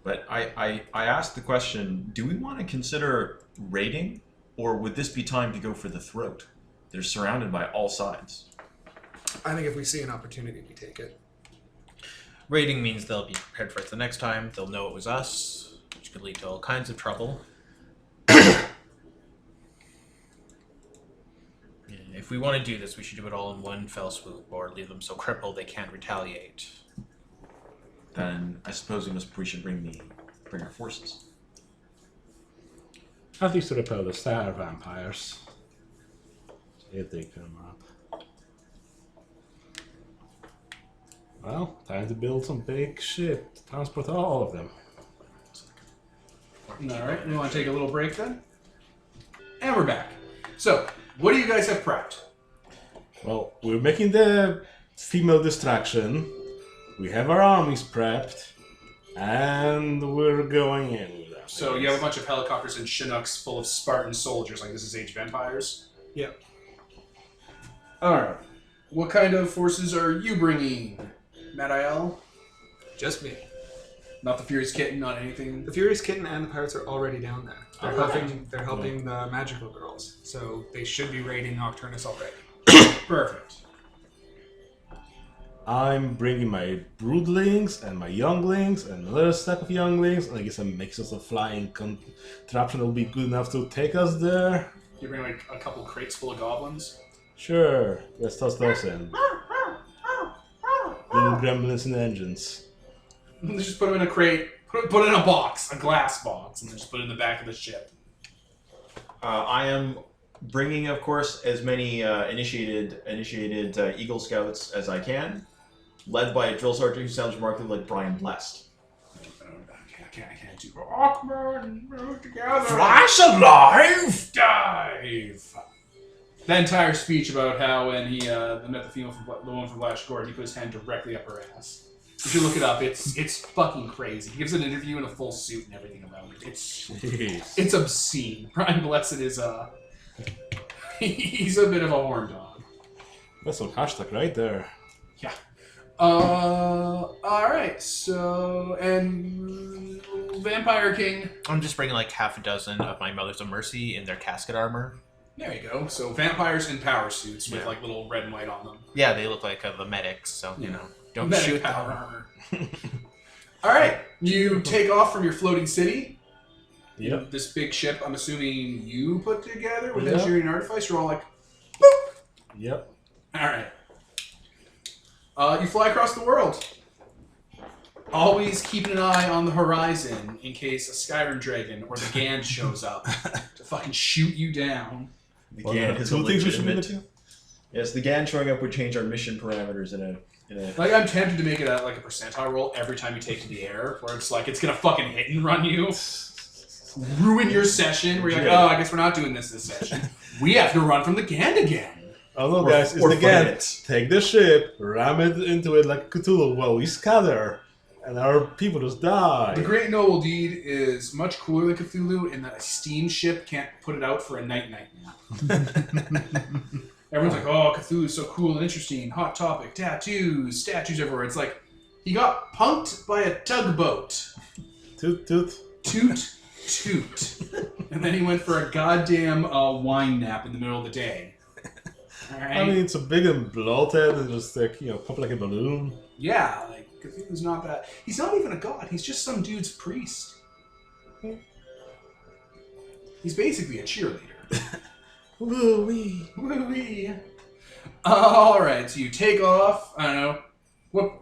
But I asked the question, do we want to consider raiding, or would this be time to go for the throat? They're surrounded by all sides. I think if we see an opportunity, we take it. Raiding means they'll be prepared for it the next time. They'll know it was us, which could lead to all kinds of trouble. If we want to do this, we should do it all in one fell swoop, or leave them so crippled they can't retaliate. Then I suppose we should bring our forces. At least to repel the Star Vampires. If they come up. Well, time to build some big ship to transport all of them. All right, we want to take a little break then? And we're back. So, what do you guys have prepped? Well, we're making the female distraction. We have our armies prepped. And we're going in with them. So you have a bunch of helicopters and Chinooks full of Spartan soldiers, like this is Age of Empires? Yeah. Alright. What kind of forces are you bringing, Madael? Just me. Not the Furious Kitten, not anything? The Furious Kitten and the Pirates are already down there. They're Alright. helping the magical girls. So they should be raiding Nocturnus already. Perfect. I'm bringing my broodlings and my younglings and another stack of younglings. And I guess a mix of a flying contraption that will be good enough to take us there. You bring like a couple crates full of goblins? Sure, let's toss those in. Little gremlins and engines. Let's just put them in a crate, put it in a box, a glass box, and then just put it in the back of the ship. I am bringing, of course, as many initiated Eagle Scouts as I can, led by a drill sergeant who sounds remarkably like Brian Blessed. I can't do Awkward, move together. Flash alive! Dive! That entire speech about how when he met the female from the one from Flash Gordon, he put his hand directly up her ass. If you look it up, it's fucking crazy. He gives an interview in a full suit and everything around it. It's obscene. Brian Blessed is he's a bit of a horn dog. That's some hashtag right there. Yeah. Alright, so, and Vampire King. I'm just bringing like half a dozen of my Mothers of Mercy in their casket armor. There you go. So vampires in power suits with Yeah. like little red and white on them. Yeah, they look like the medics, so, you know, don't Medic shoot power them. armor. Alright, you take off from your floating city. Yep. This big ship, I'm assuming you put together with Yeah. engineering and artifice. You're all like, Yep. alright. You fly across the world. Always keeping an eye on the horizon in case a Skyrim dragon or the Gand shows up to fucking shoot you down. The Well, GAN there are is a two things we should be legitimate. looking. Yes, the GAN showing up would change our mission parameters in a. Like, I'm tempted to make it like a percentile roll every time you take to the air, where it's like, it's gonna fucking hit and run you. Ruin your session, where you're like, oh, I guess we're not doing this session. We have to run from the Gand again. Oh no, Or- guys, it's or the Gant. fight it. Take the ship, ram it into it like Cthulhu while we scatter, and our people just die. The Great Noble Deed is much cooler than Cthulhu in that a steam ship can't put it out for a night nap. Everyone's like, oh, Cthulhu's so cool and interesting, hot topic, tattoos, statues everywhere. It's like, he got punked by a tugboat. Toot toot. Toot, toot. And then he went for a goddamn wine nap in the middle of the day. Alright? I mean, it's a big and bloated and just like, pop like a balloon. Yeah, like, Cthulhu's not that. He's not even a god, he's just some dude's priest. He's basically a cheerleader. Woo-wee. Woo-wee. Alright, so you take off, I don't know, what,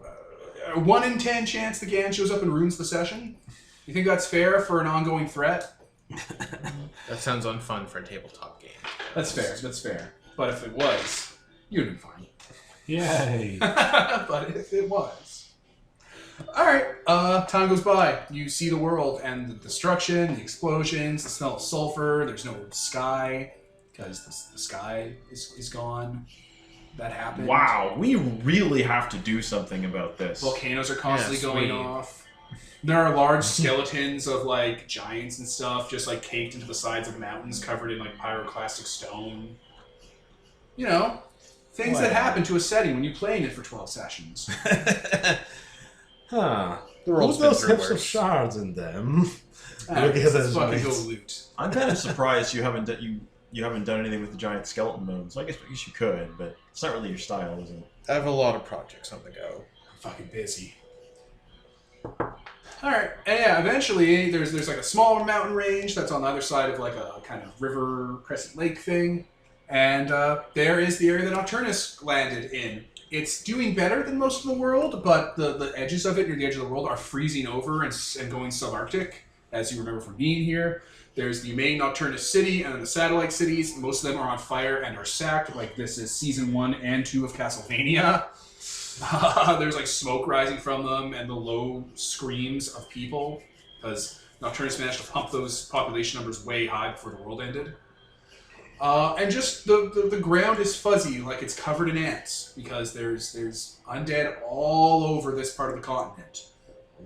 1 in 10 chance the Gand shows up and ruins the session? You think that's fair for an ongoing threat? That sounds unfun for a tabletop game. That's fair. But if it was, you'd have been fine. Yay. But if it was. Alright, time goes by. You see the world and the destruction, the explosions, the smell of sulfur, there's no sky, because the sky is gone. That happened. Wow, we really have to do something about this. Volcanoes are constantly Yes, going we- off. There are large skeletons of like giants and stuff just like caked into the sides of mountains covered in like pyroclastic stone. You know, things that Wow. happen to a setting when you play in it for 12 sessions. Huh. The world's Put been those through hips of worse. shards in them. Alright, Look at let's those fucking go mates. loot. I'm kind of surprised you haven't you haven't done anything with the giant skeleton moons. I guess you could, but it's not really your style, is it? I have a lot of projects on the go. I'm fucking busy. Alright, and yeah, eventually there's like a smaller mountain range that's on the other side of like a kind of river crescent lake thing. And there is the area that Nocturnus landed in. It's doing better than most of the world, but the edges of it near the edge of the world are freezing over and going subarctic, as you remember from being here. There's the main Nocturnus city and then the satellite cities. Most of them are on fire and are sacked, like this is season 1 and 2 of Castlevania. There's like smoke rising from them and the low screams of people, because Nocturnus managed to pump those population numbers way high before the world ended. And just the ground is fuzzy, like it's covered in ants, because there's undead all over this part of the continent.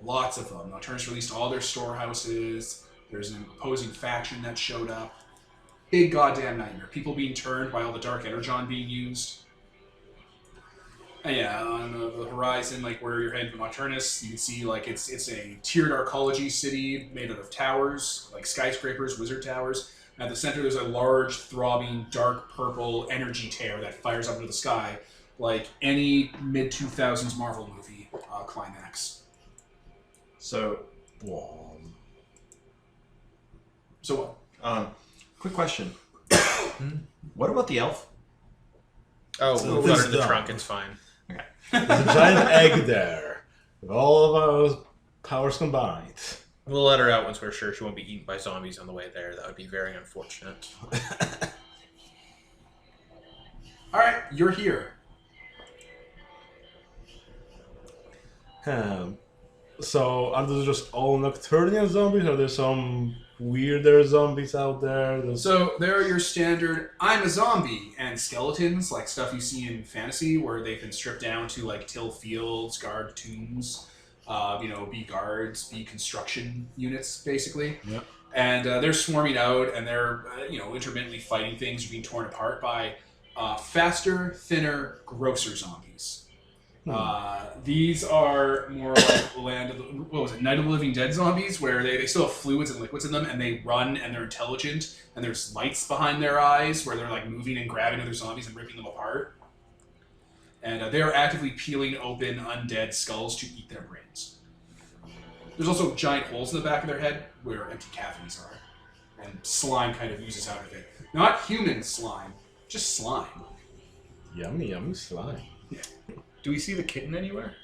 Lots of them. Nocturnus released all their storehouses. There's an opposing faction that showed up. Big goddamn nightmare. People being turned by all the dark energon being used. And yeah, on the horizon, like where you're heading to Nocturnus, you can see like it's a tiered arcology city made out of towers, like skyscrapers, wizard towers. At the center, there's a large, throbbing, dark purple energy tear that fires up into the sky, like any mid-2000s Marvel movie climax. So, So what? quick question. What about the elf? Oh, So we'll this put it in the done. trunk, it's fine. There's a giant egg there. With all of our powers combined. We'll let her out once we're sure she won't be eaten by zombies on the way there. That would be very unfortunate. Alright, you're here. So, are those just all Nocturnian zombies? Are there some weirder zombies out there? So there are your standard I'm a zombie and skeletons, like stuff you see in fantasy where they've been stripped down to like till fields, guard tombs, be guards, be construction units basically. Yep. And they're swarming out and they're intermittently fighting things or being torn apart by faster, thinner, grosser zombies. These are more like Night of the Living Dead zombies, where they still have fluids and liquids in them, and they run and they're intelligent, and there's lights behind their eyes where they're like moving and grabbing other zombies and ripping them apart. And they are actively peeling open undead skulls to eat their brains. There's also giant holes in the back of their head where empty cavities are, and slime kind of oozes out of it. Not human slime, just slime. Yummy, yummy slime. Do we see the kitten anywhere?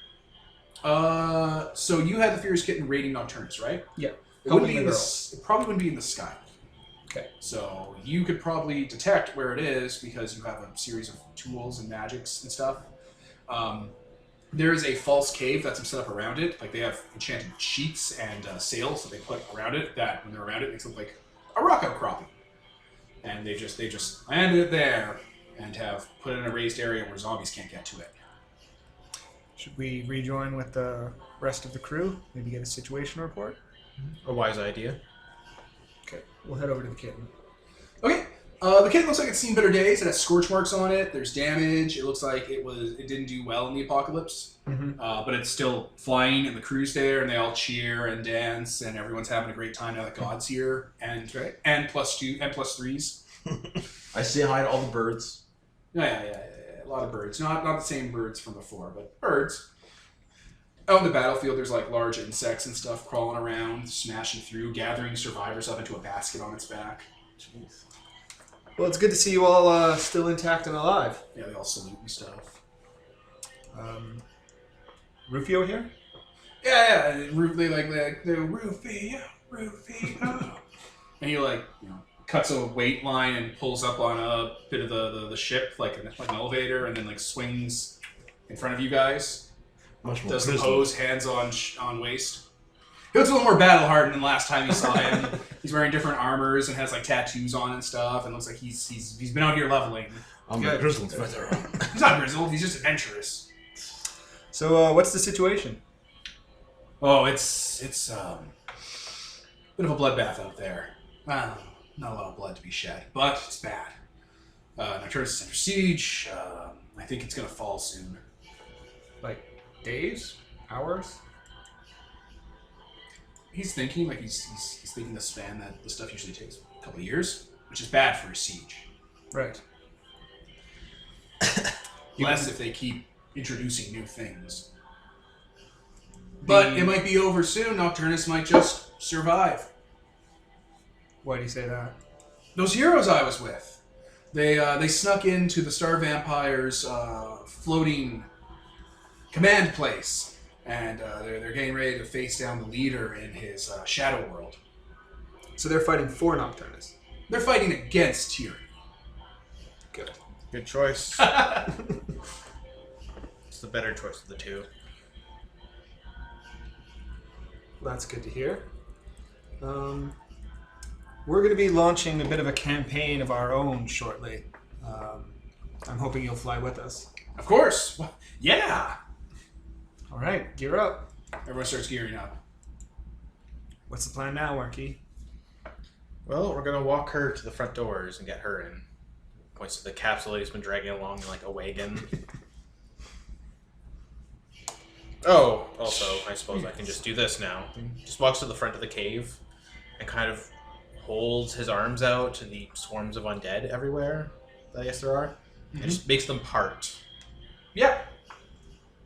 So you had the Fierce Kitten raiding Nocturnus, right? Yeah. It wouldn't be in it probably wouldn't be in the sky. Okay. So you could probably detect where it is because you have a series of tools and magics and stuff. There is a false cave that's set up around it. Like they have enchanted sheets and sails that they put around it. That when they're around it, makes it look like a rock outcropping. And they just landed it there and have put it in a raised area where zombies can't get to it. Should we rejoin with the rest of the crew? Maybe get a situation report? A wise idea. Okay, we'll head over to the kitten. Okay. The kitten looks like it's seen better days. It has scorch marks on it. There's damage. It looks like it didn't do well in the apocalypse. Mm-hmm. But it's still flying, and the crew's there, and they all cheer and dance, and everyone's having a great time now that God's here. And Right. and +2 and +3s. I say hi to all the birds. Yeah. A lot of birds. Not the same birds from before, but birds. Out on the battlefield, there's like large insects and stuff crawling around, smashing through, gathering survivors up into a basket on its back. Jeez. Well, it's good to see you all still intact and alive. Yeah, they all salute and stuff. Rufio here? Yeah. They Rufio. And he cuts a weight line and pulls up on a bit of the ship like an elevator, and then swings in front of you guys. Much more Does the grizzly. pose, hands on waist. He looks a little more battle hardened than last time you saw him. He's wearing different armors and has tattoos on and stuff, and looks like he's been out here leveling. I'm a grizzled veteran. He's not grizzled. He's just adventurous. So, what's the situation? Oh, it's a bit of a bloodbath out there. Not a lot of blood to be shed, but it's bad. Nocturnus is under siege. I think it's gonna fall soon. Like, days? Hours? He's thinking he's thinking the span that the stuff usually takes a couple of years, which is bad for a siege. Right. Less if they keep introducing new things. But it might be over soon. Nocturnus might just survive. Why do you say that? Those heroes I was with, they snuck into the Star Vampire's floating command place, and they're getting ready to face down the leader in his shadow world. So they're fighting for Nocturnus. They're fighting against tyranny. Good. Good choice. It's the better choice of the two. Well, that's good to hear. We're going to be launching a bit of a campaign of our own shortly. I'm hoping you'll fly with us. Of course. Well, yeah. All right, gear up. Everyone starts gearing up. What's the plan now, Marquis? Well, we're gonna walk her to the front doors and get her in. Points to the capsule he's been dragging along like a wagon. Oh, also, I suppose I can just do this now. Just walks to the front of the cave and kind of holds his arms out to the swarms of undead everywhere. I guess there are. And just makes them part. Yep.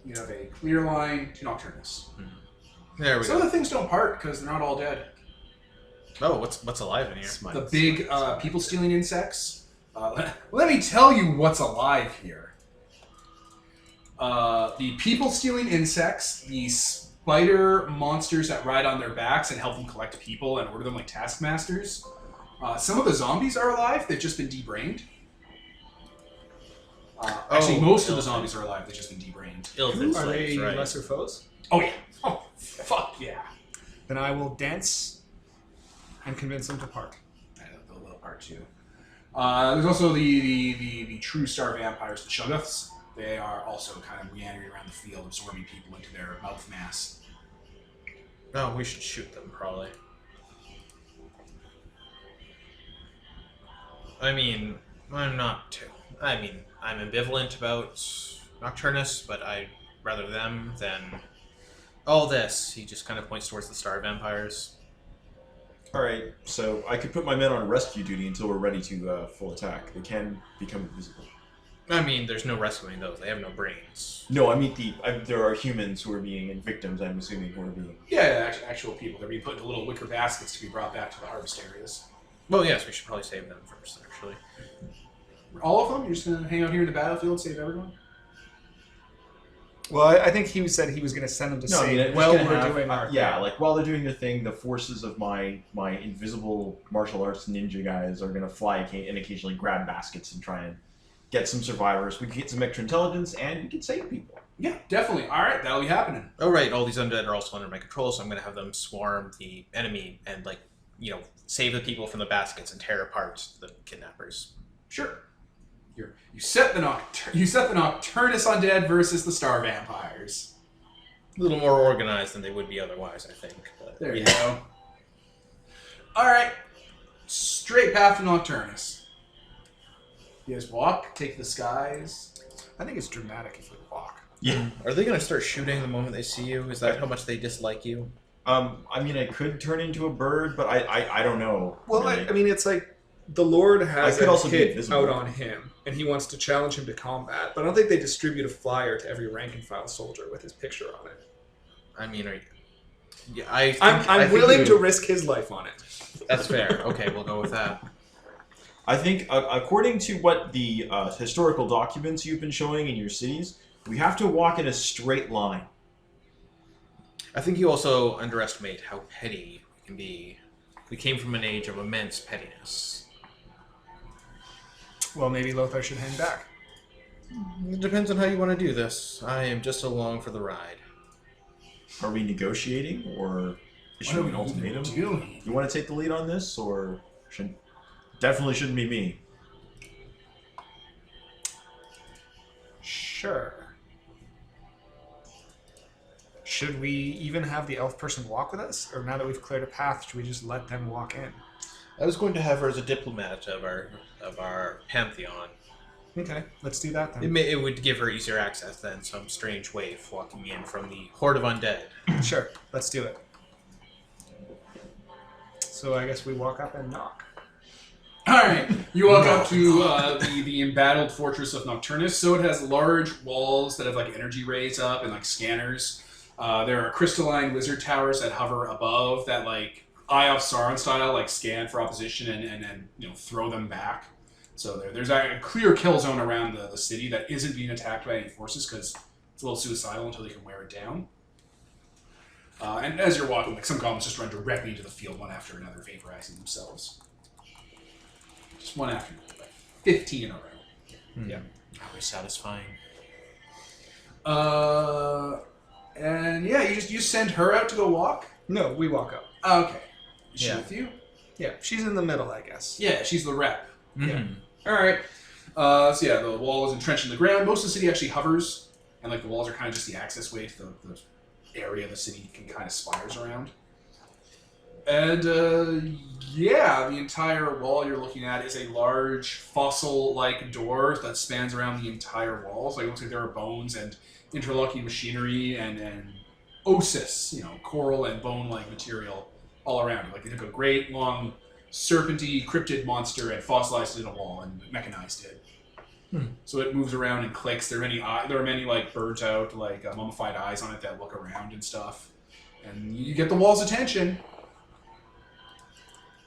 You have a clear line to Nocturnus. There we Some of go. the things don't part because they're not all dead. Oh, what's alive in here? The big people-stealing insects. Let me tell you what's alive here. The people-stealing insects, the spider monsters that ride on their backs and help them collect people and order them like taskmasters. Some of the zombies are alive. They've just been debrained. Actually, most of the zombies are alive. They've just been debrained. Ill-fitted Are they slaves, right? lesser foes? Oh, yeah. Oh, fuck yeah. Then I will dance and convince them to part. The little part too. There's also the true star vampires, the Shoggoths. They are also kind of meandering around the field, absorbing people into their mouth mass. No, we should shoot them, probably. I mean, I'm not too... I mean, I'm ambivalent about Nocturnus, but I rather them than all this. He just kind of points towards the star vampires. Alright, so I could put my men on rescue duty until we're ready to full attack. They can become invisible. I mean, there's no rescuing those. They have no brains. No, I mean there are humans who are being, and victims, I'm assuming, who are being... Yeah, actual people. They're being put into little wicker baskets to be brought back to the harvest areas. Well, yes, we should probably save them first, actually. All of them? You're just going to hang out here in the battlefield and save everyone? Well, I think he said he was going to send them to save while we're doing our yeah, like while they're doing their thing, the forces of my invisible martial arts ninja guys are going to fly and occasionally grab baskets and try and get some survivors. We can get some extra intelligence and we can save people. Yeah, definitely. All right, that'll be happening. Oh, right. All these undead are also under my control, so I'm going to have them swarm the enemy and, like, you know, save the people from the baskets and tear apart the kidnappers. Sure. You set the Nocturnus undead versus the Star Vampires. A little more organized than they would be otherwise, I think. But, There you go. All right, straight path to Nocturnus. You guys walk, take the skies. I think it's dramatic if we walk. Yeah. Are they going to start shooting the moment they see you? Is that how much they dislike you? I mean, I could turn into a bird, but I don't know. Well, really. I mean, it's like the Lord has I could a also be hit invisible. out on him, and he wants to challenge him to combat. But I don't think they distribute a flyer to every rank and file soldier with his picture on it. I mean, are you... Yeah, I'm willing to risk his life on it. That's fair. Okay, we'll go with that. I think, according to what the historical documents you've been showing in your cities, we have to walk in a straight line. I think you also underestimate how petty we can be. We came from an age of immense pettiness. Well, maybe Lothar should hang back. It depends on how you want to do this. I am just along for the ride. Are we negotiating, or issuing an ultimatum? Doing? You want to take the lead on this, or definitely shouldn't be me? Sure. Should we even have the elf person walk with us? Or now that we've cleared a path, should we just let them walk in? I was going to have her as a diplomat of our pantheon. Okay, let's do that then. It would give her easier access than some strange waif walking in from the horde of undead. Sure, let's do it. So I guess we walk up and knock. All right, you walk up to the embattled fortress of Nocturnus. So it has large walls that have like energy rays up and like scanners. There are crystalline wizard towers that hover above that like Eye of Sauron style like scan for opposition and you know throw them back. So there's a clear kill zone around the city that isn't being attacked by any forces because it's a little suicidal until they can wear it down. And as you're walking, like some goblins just run directly into the field one after another, vaporizing themselves. Just one after another, like 15 in a row. Yeah. Always satisfying. And yeah, you send her out to go walk? No, we walk up. Okay. Is she Yeah. with you? Yeah, she's in the middle, I guess. Yeah, she's the rep. Yeah. Alright. So yeah, the wall is entrenched in the ground. Most of the city actually hovers, and like the walls are kind of just the access way to the area the city can kind of spires around. And yeah, the entire wall you're looking at is a large fossil-like door that spans around the entire wall. So it looks like there are bones and interlocking machinery and osis, you know, coral and bone-like material all around it. Like they took a great long serpenty cryptid monster and fossilized it in a wall and mechanized it. So it moves around and clicks. There are many like birds out, like mummified eyes on it that look around and stuff. And you get the wall's attention.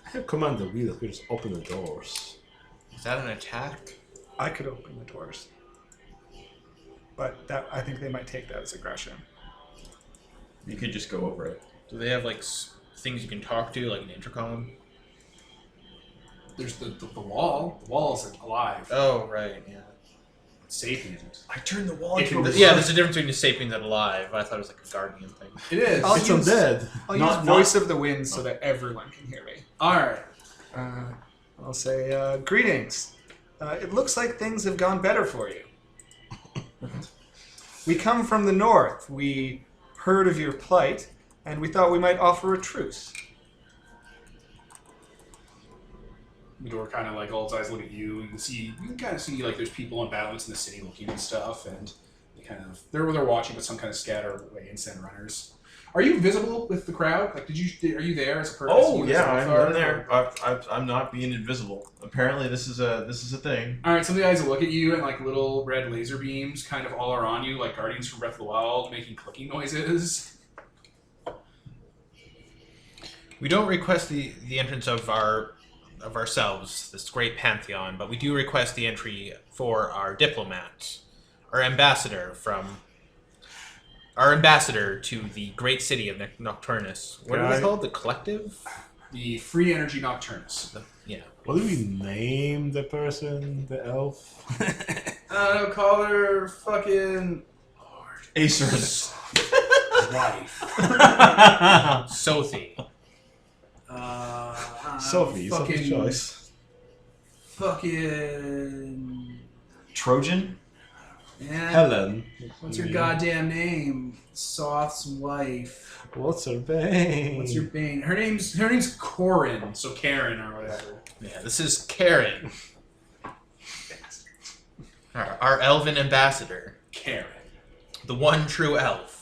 I have Commander we that we just open the doors. Is that an attack? I could open the doors. But that I think they might take that as aggression. You could just go over it. Do they have like things you can talk to, like an intercom? There's the wall. The wall is alive. Oh, right, yeah. It's sapient. I turned the wall It into can- a Yeah, there's a difference between a sapient and alive. I thought it was like a guardian thing. It is. I'll It's use- undead. I'll Not- use Voice of the Wind so that everyone can hear me. Alright. I'll say, greetings. It looks like things have gone better for you. We come from the north. We heard of your plight, and we thought we might offer a truce. Midor kind of like all his eyes look at you. You can kind of see like there's people on battlements in the city looking and stuff, and they kind of they're watching, but some kind of scatter away instant runners. Are you visible with the crowd? Like, are you there as a person? Oh yeah, I'm there. I'm not being invisible. Apparently, this is a thing. All right, some of the guys look at you, and like little red laser beams kind of all are on you, like Guardians from Breath of the Wild, making clicking noises. We don't request the entrance of ourselves, this great pantheon, but we do request the entry for our diplomat, our ambassador to the great city of Nocturnus. What are they called? The Collective? The Free Energy Nocturnus. Yeah. What do we name the person, the elf? Call her fucking Acer's wife. Sophie. Sophie's choice. Fucking Trojan? man. Helen. What's your goddamn name? Soth's wife. What's her bane? What's your bane? Her name's Corin, so Karen or whatever. Yeah, this is Karen. Our elven ambassador. Karen. The one true elf.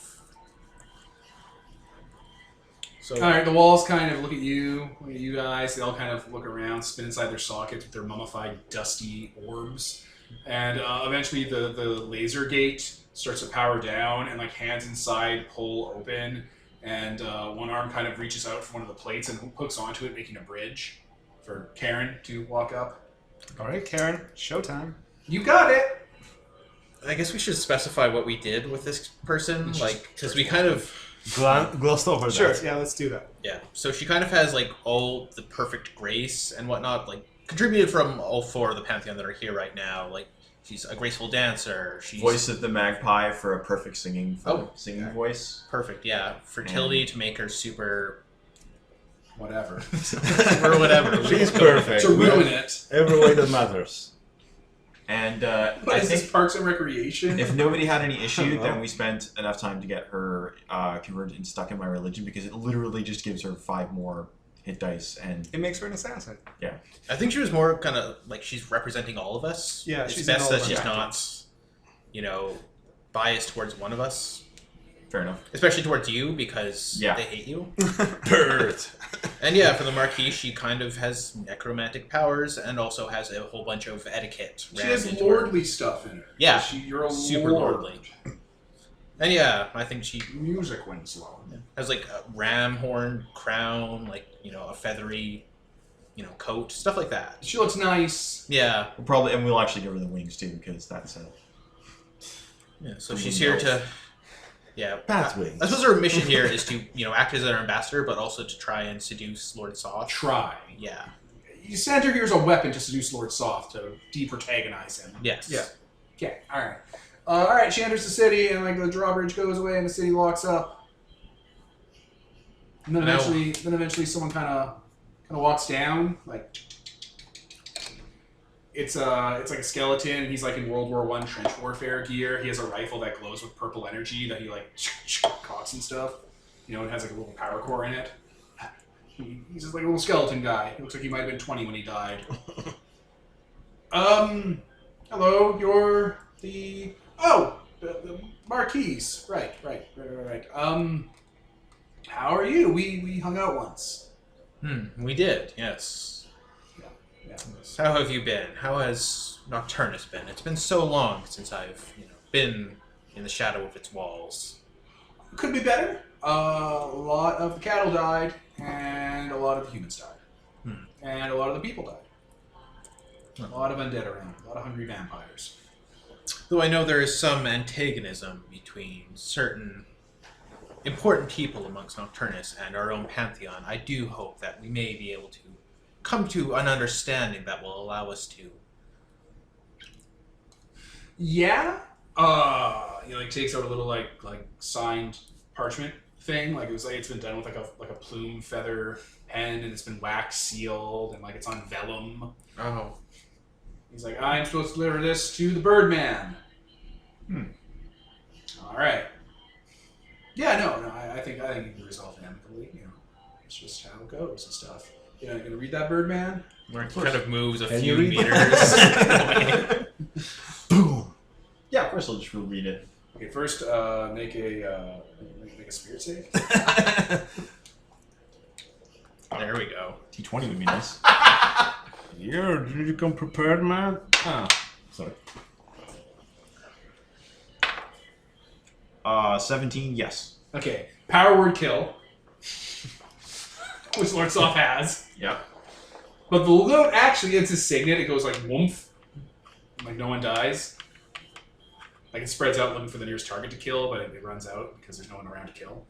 So, All right, the walls kind of look at you guys. They all kind of look around, spin inside their sockets with their mummified, dusty orbs. And eventually the laser gate starts to power down, and like hands inside pull open, and one arm kind of reaches out from one of the plates and hooks onto it, making a bridge for Karen to walk up. All right, Karen, showtime. You got it! I guess we should specify what we did with this person, like, because we kind of... Glossed over Sure, that. yeah, let's do that. Yeah, so she kind of has, like, all the perfect grace and whatnot, like, contributed from all four of the Pantheon that are here right now. Like, she's a graceful dancer. She's Voice of the magpie for a perfect singing voice. perfect, yeah. Fertility to make her super... Whatever. Super whatever. She's perfect. To ruin it. Every way that matters. And What I is this, think Parks and Recreation? If nobody had any issue, then we spent enough time to get her converted and stuck in my religion, because it literally just gives her 5 more hit dice, and It makes her an assassin. I think she was more kind of like she's representing all of us. Yeah, it's she's best in all that of she's our not, biased towards one of us, fair enough. especially towards you because Yeah. they hate you. Bird. And yeah, for the Marquis, she kind of has necromantic powers and also has a whole bunch of etiquette. She rammed has into her. lordly stuff in her. Yeah, You're a super lord. lordly. And yeah, I think she Music wins low. has like a ram horn crown, like a feathery, coat, stuff like that. She looks nice. Yeah, We'll actually give her the wings too, because that's yeah. So The she's wing here elf. to, yeah. Bat wings. I suppose her mission here is to, act as our ambassador, but also to try and seduce Lord Soth. Try. Yeah. You sent her here as a weapon to seduce Lord Soth to de-protagonize him. Yes. Yeah. Okay, alright. Alright, she enters the city, and like the drawbridge goes away, and the city locks up. And then Now- eventually someone kind of walks down, like... It's like a skeleton, and he's like in World War I trench warfare gear. He has a rifle that glows with purple energy that he like cocks and stuff. It has like a little power core in it. He's just like a little skeleton guy. He looks like he might have been 20 when he died. Hello, you're the Marquise. Right. How are you? We hung out once. We did, yes. Yeah. How have you been? How has Nocturnus been? It's been so long since I've, been in the shadow of its walls. Could be better. A lot of the cattle died, and a lot of the humans died. And a lot of the people died. A lot of undead around. A lot of hungry vampires. Though I know there is some antagonism between certain important people amongst Nocturnus and our own pantheon, I do hope that we may be able to come to an understanding that will allow us to. Yeah. He like takes out a little like signed parchment thing. Like it's been done with like a plume feather pen, and it's been wax sealed, and like it's on vellum. Oh. He's like, I'm supposed to deliver this to the Birdman. All right. Yeah, no, I think you can resolve it amicably. It's just how it goes and stuff. You gonna read that, Birdman? Mark kind of moves a Can few you read meters. Boom. Yeah, of course I'll just read it. Okay, first make a spirit save. There we go. T20 would be nice. Yeah, did you come prepared, man? Ah, sorry. 17, yes. Okay, power word kill, which Lord Soft has. Yep. But the loot actually, it's a signet. It goes like woomph, like no one dies. Like it spreads out looking for the nearest target to kill, but it runs out because there's no one around to kill.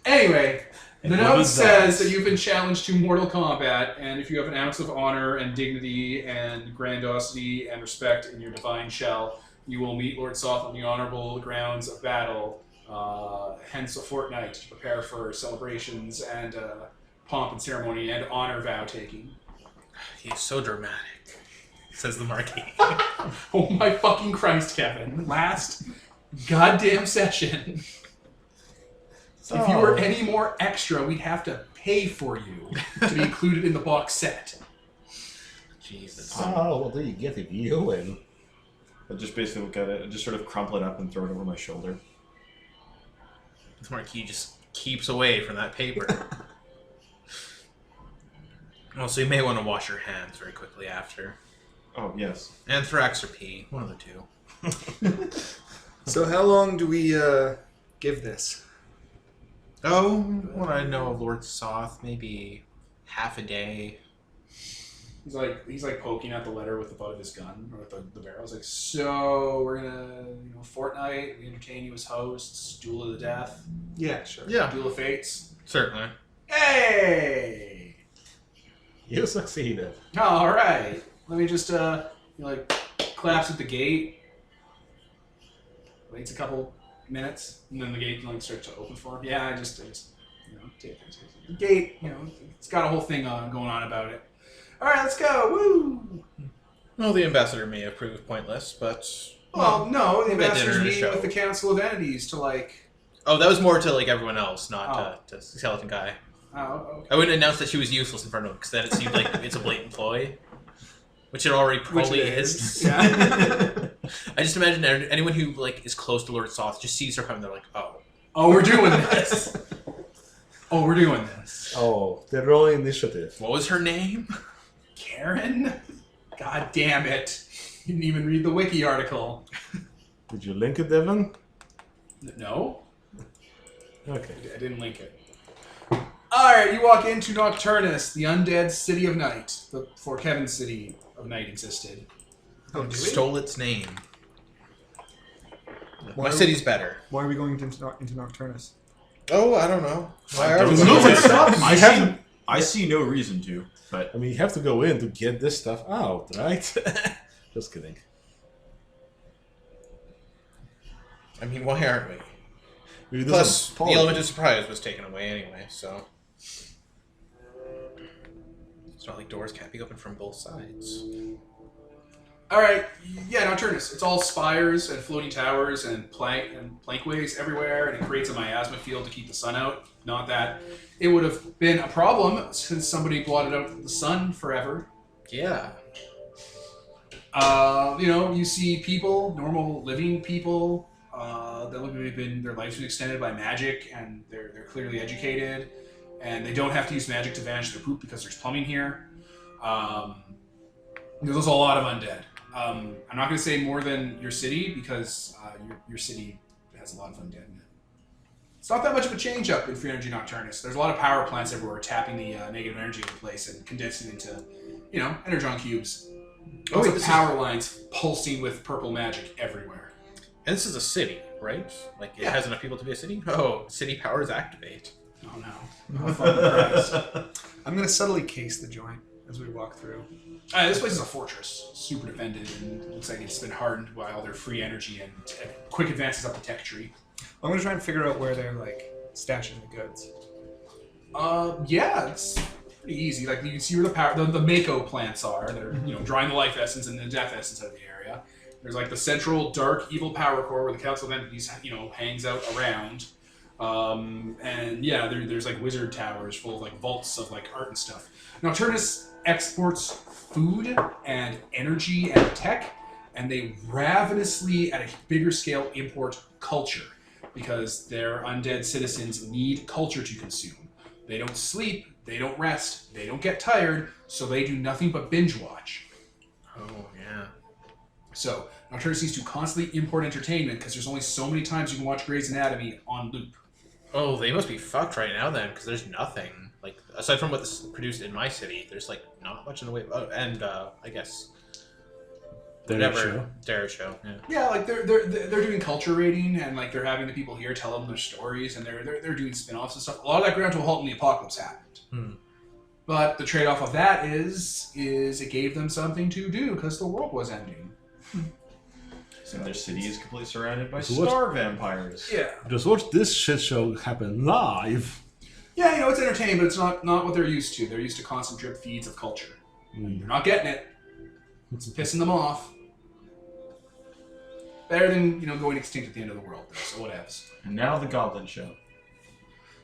Anyway, the note says that you've been challenged to mortal combat, and if you have an ounce of honor and dignity and grandiosity and respect in your divine shell, you will meet Lord Soth on the honorable grounds of battle, hence a fortnight to prepare for celebrations and pomp and ceremony and honor vow taking. He's so dramatic, says the Marquis. Oh my fucking Christ, Kevin. Last goddamn session. If you were any more extra, we'd have to pay for you to be included in the box set. Jesus. Oh, what do you get if you win? I just basically look at it and just sort of crumple it up and throw it over my shoulder. The Marquis just keeps away from that paper. Well, so you may want to wash your hands very quickly after. Oh, yes. Anthrax or pee, one of the two. So how long do we give this? Oh, what I know of Lord Soth, maybe half a day. He's like poking at the letter with the butt of his gun, or with the barrel. He's like, so we're gonna, fortnight, we entertain you as hosts, duel of the death, Yeah, sure. Yeah, duel of fates. certainly. Hey! You succeeded. Alright. Let me just, claps at the gate. Waits a couple minutes, and then the gate starts to open for him. Yeah, I just take the gate, it's got a whole thing going on about it. Alright, let's go, woo! Well, the ambassador may have proved pointless, but... Well, no, the we'll get dinner ambassador's and a meeting show. with the Council of Entities to, Oh, that was more to, everyone else, not to Skeleton Guy. oh, okay. I wouldn't announce that she was useless in front of him, because then it seemed like it's a blatant ploy. Which it already probably Which it is. Yeah. I just imagine anyone who, is close to Lord Soth just sees her coming, they're like, oh. Oh, we're doing this. Oh, we're doing this. Oh, the roll initiative. What was her name? Karen? God damn it. You didn't even read the wiki article. Did you link it, Devin? No? Okay. I didn't link it. Alright, you walk into Nocturnus, the undead city of night. Before Kevin's city of night existed. Oh, do we? Stole its name. Why My are city's better. Why are we going into Nocturnus? Oh, I don't know. Why don't are we know. going to- I see no reason to, but... I mean, you have to go in to get this stuff out, right? Just kidding. I mean, why aren't we? We do Plus, some the politics. element of surprise was taken away anyway, so... It's not like doors can't be opened from both sides. Alright, yeah, Nocturnus. It's all spires and floating towers and plankways everywhere, and it creates a miasma field to keep the sun out. Not that it would have been a problem since somebody blotted out the sun forever. Yeah. You see people, normal living people, that look to have been their lives been extended by magic, and they're clearly educated, and they don't have to use magic to vanish their poop because there's plumbing here. There's also a lot of undead. I'm not going to say more than your city because your city has a lot of undead in it. It's not that much of a change up in Free Energy Nocturnus. There's a lot of power plants everywhere tapping the negative energy in place and condensing it into, energon cubes. Lots of power lines pulsing with purple magic everywhere. And this is a city, right? It Yeah. has enough people to be a city? Oh, city powers activate. Oh no. Oh, fucking Christ. I'm going to subtly case the joint as we walk through. This place is a fortress, super defended, and it looks like it's been hardened by all their free energy and quick advances up the tech tree. I'm going to try and figure out where they're, stashing the goods. Yeah, it's pretty easy. You can see where the Mako plants are. They're drawing the life essence and the death essence out of the area. There's the central dark evil power core where the Council of Entities hangs out around. And yeah, there's wizard towers full of vaults of art and stuff. Nocturnus exports food and energy and tech and they ravenously, at a bigger scale, import culture because their undead citizens need culture to consume. They don't sleep, they don't rest, they don't get tired, so they do nothing but binge watch. Oh, yeah. So, Nocturnus needs to constantly import entertainment because there's only so many times you can watch Grey's Anatomy on loop. Oh, they must be fucked right now then, because there's nothing. Like, aside from what's produced in my city, there's, like, not much in the way of... Oh, and, I guess... Derek show. Yeah. Yeah, like they're doing culture rating and like they're having the people here tell them their stories and they're doing spin-offs and stuff. A lot of that ground to a halt when the apocalypse happened. But the trade-off of that is it gave them something to do because the world was ending. So their city is completely surrounded by So star vampires. Yeah. Just watch this shit show happen live. Yeah, you know, it's entertaining, but it's not what they're used to. They're used to constant drip feeds of culture. They're not getting it. It's pissing them off. Better than, you know, going extinct at the end of the world, though, so whatevs. And now the Goblin Show.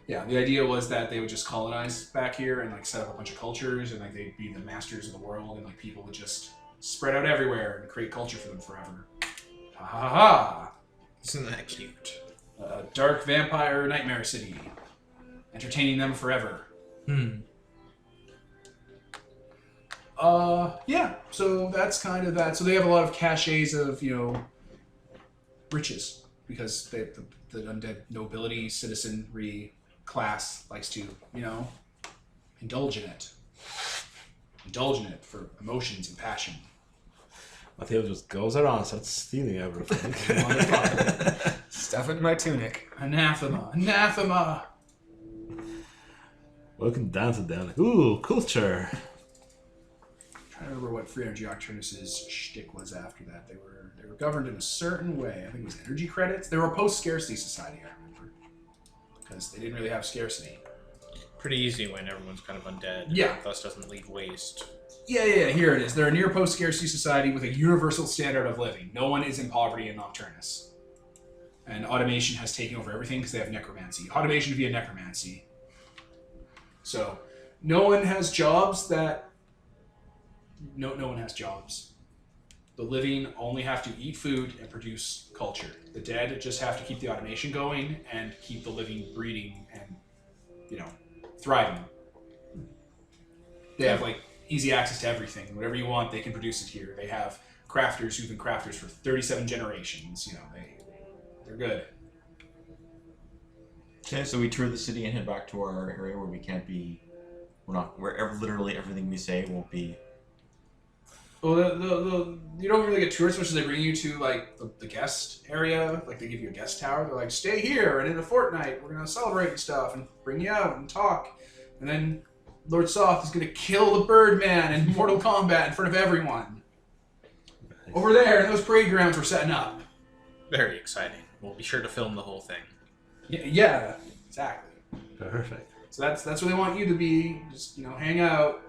Yeah, the idea was that they would just colonize back here and like set up a bunch of cultures and like they'd be the masters of the world and like people would just spread out everywhere and create culture for them forever. Ha ha ha! Isn't that cute? Dark vampire nightmare city. Entertaining them forever. Yeah, so that's kind of that. So they have a lot of caches of, you know, riches because the undead nobility, citizenry class likes to, you know, indulge in it for emotions and passion. Matteo just goes around and starts stealing everything. Stuff in my tunic. Anathema, anathema. Welcome down to them. Ooh, culture. Trying to remember what Free Energy Nocturnus' shtick was after that. They were governed in a certain way. I think it was energy credits. They were a post-scarcity society, I remember. Because they didn't really have scarcity. Pretty easy when everyone's kind of undead. Yeah. Thus doesn't lead waste. Yeah, here it is. They're a near post-scarcity society with a universal standard of living. No one is in poverty in Nocturnus. And automation has taken over everything because they have necromancy. Automation via necromancy. So, no one has jobs that... No one has jobs. The living only have to eat food and produce culture. The dead just have to keep the automation going and keep the living breeding and, you know, thriving. They have, like, easy access to everything. Whatever you want, they can produce it here. They have crafters who've been crafters for 37 generations. You know, they're good. Okay, so we tour the city and head back to our area where we can't be... where literally everything we say won't be... Well, you don't really get tours as much as they bring you to, like, the guest area. Like, they give you a guest tower. They're like, stay here, and in a fortnight, we're going to celebrate and stuff, and bring you out and talk. And then Lord Soth is going to kill the Birdman in Mortal Kombat in front of everyone. Over there, in those parade grounds we're setting up. Very exciting. We'll be sure to film the whole thing. Yeah, exactly. Perfect. So that's where they want you to be. Just, you know, hang out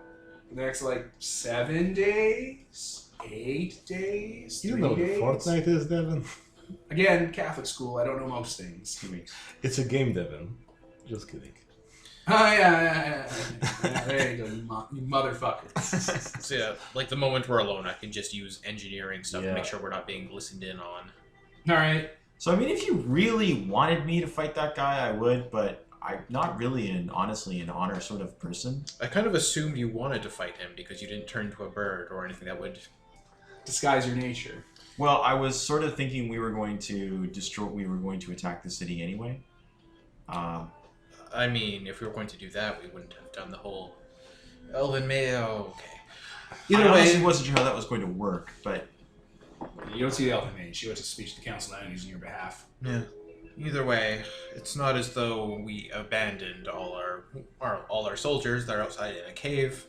for the next, like, 7 days, 8 days, You 3 know what days. Fortnite is, Devin? Again, Catholic school. I don't know most things. 2 weeks. It's a game, Devin. Just kidding. Oh, yeah, there you go, you motherfucker. So yeah, like the moment we're alone, I can just use engineering stuff to Yeah. make sure we're not being listened in on. All right. So, I mean, if you really wanted me to fight that guy, I would, but I'm not really, honestly, an honor sort of person. I kind of assumed you wanted to fight him because you didn't turn into a bird or anything that would... Disguise your nature. Well, I was sort of thinking we were going to attack the city anyway. I mean, if we were going to do that, we wouldn't have done the whole Elven Mayo. Okay. I honestly wasn't sure how that was going to work, but... You don't see the Elfin Mage. She went to speech to the Council of Enemies on your behalf. Yeah. Either way, it's not as though we abandoned all our soldiers that are outside in a cave.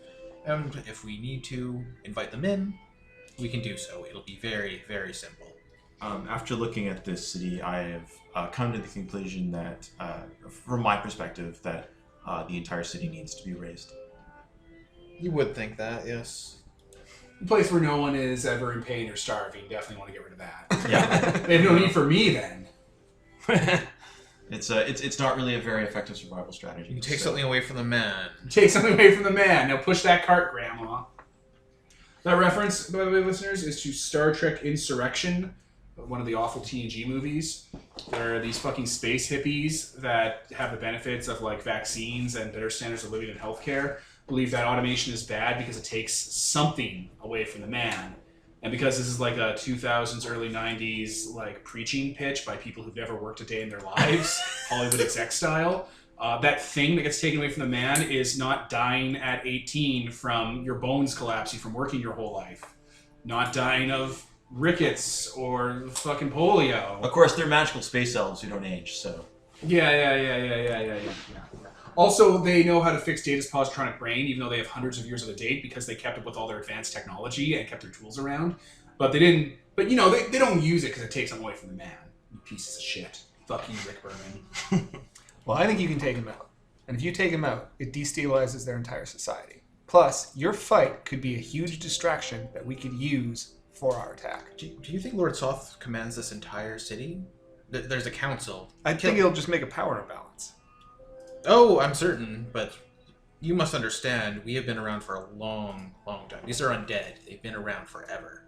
And if we need to invite them in, we can do so. It'll be very, very simple. After looking at this city, I have come to the conclusion that, from my perspective, that the entire city needs to be razed. You would think that, yes. A place where no one is ever in pain or starving. Definitely want to get rid of that. Yeah. They have no need for me then. It's not really a very effective survival strategy. You can take something away from the man. Take something away from the man. Now push that cart, Grandma. That reference, by the way, listeners, is to Star Trek Insurrection, one of the awful TNG movies. There are these fucking space hippies that have the benefits of like vaccines and better standards of living and healthcare, believe that automation is bad because it takes something away from the man. And because this is like a 2000s, early 90s like preaching pitch by people who've never worked a day in their lives, Hollywood exec style, that thing that gets taken away from the man is not dying at 18 from your bones collapsing from working your whole life. Not dying of rickets or fucking polio. Of course, they're magical space elves who don't age, so... Yeah. Also, they know how to fix Data's positronic brain, even though they have hundreds of years of a date, because they kept up with all their advanced technology and kept their tools around. But they didn't... But, you know, they don't use it because it takes them away from the man. You pieces of shit. Fuck you, Rick Berman. Well, I think you can take him out. And if you take him out, it destabilizes their entire society. Plus, your fight could be a huge distraction that we could use for our attack. Do you think Lord Soth commands this entire city? There's a council. I think it'll just make a power imbalance. Oh, I'm certain, but you must understand, we have been around for a long, long time. These are undead. They've been around forever.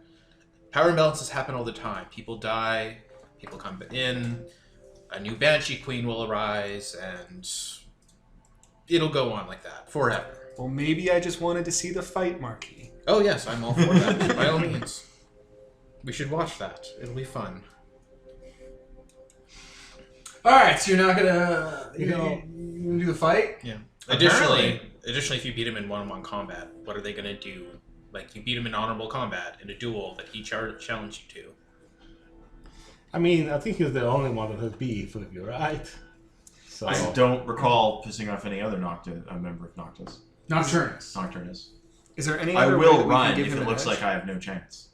Power imbalances happen all the time. People die, people come in, a new Banshee Queen will arise, and it'll go on like that forever. Well, maybe I just wanted to see the fight, Marquis. Oh yes, I'm all for that, by all means. We should watch that. It'll be fun. Alright, so you're not gonna... You gonna do the fight? Yeah. Additionally, if you beat him in one-on-one combat, what are they gonna do? Like, you beat him in honorable combat in a duel that he challenged you to. I mean, I think he's the only one that has beef with you, right? So I don't recall pissing off any other member of Noctis. Nocturnus. Is there any I other way will that we run can give if him it an looks edge? like I have no chance.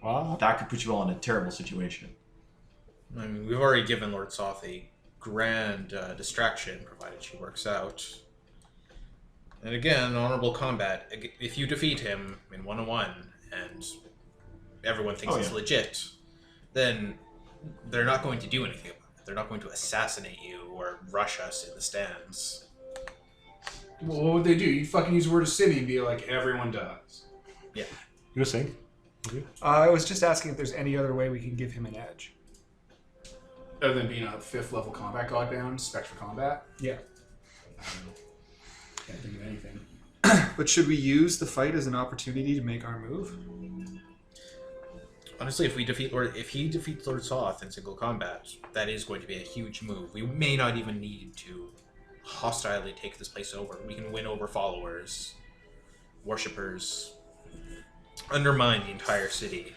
What? That could put you all in a terrible situation. I mean, we've already given Lord Soth a grand distraction, provided she works out. And again, honorable combat. If you defeat him in one-on-one, and everyone thinks it's legit, then they're not going to do anything about it. They're not going to assassinate you or rush us in the stands. Well, what would they do? You'd fucking use the word of Simi and be like, everyone does. Yeah. You were saying? I was just asking if there's any other way we can give him an edge. Other than being a 5th level combat Godbound, Spectre combat? Yeah. Can't think of anything. But should we use the fight as an opportunity to make our move? Honestly, if he defeats Lord Soth in single combat, that is going to be a huge move. We may not even need to hostilely take this place over. We can win over followers, worshippers, undermine the entire city.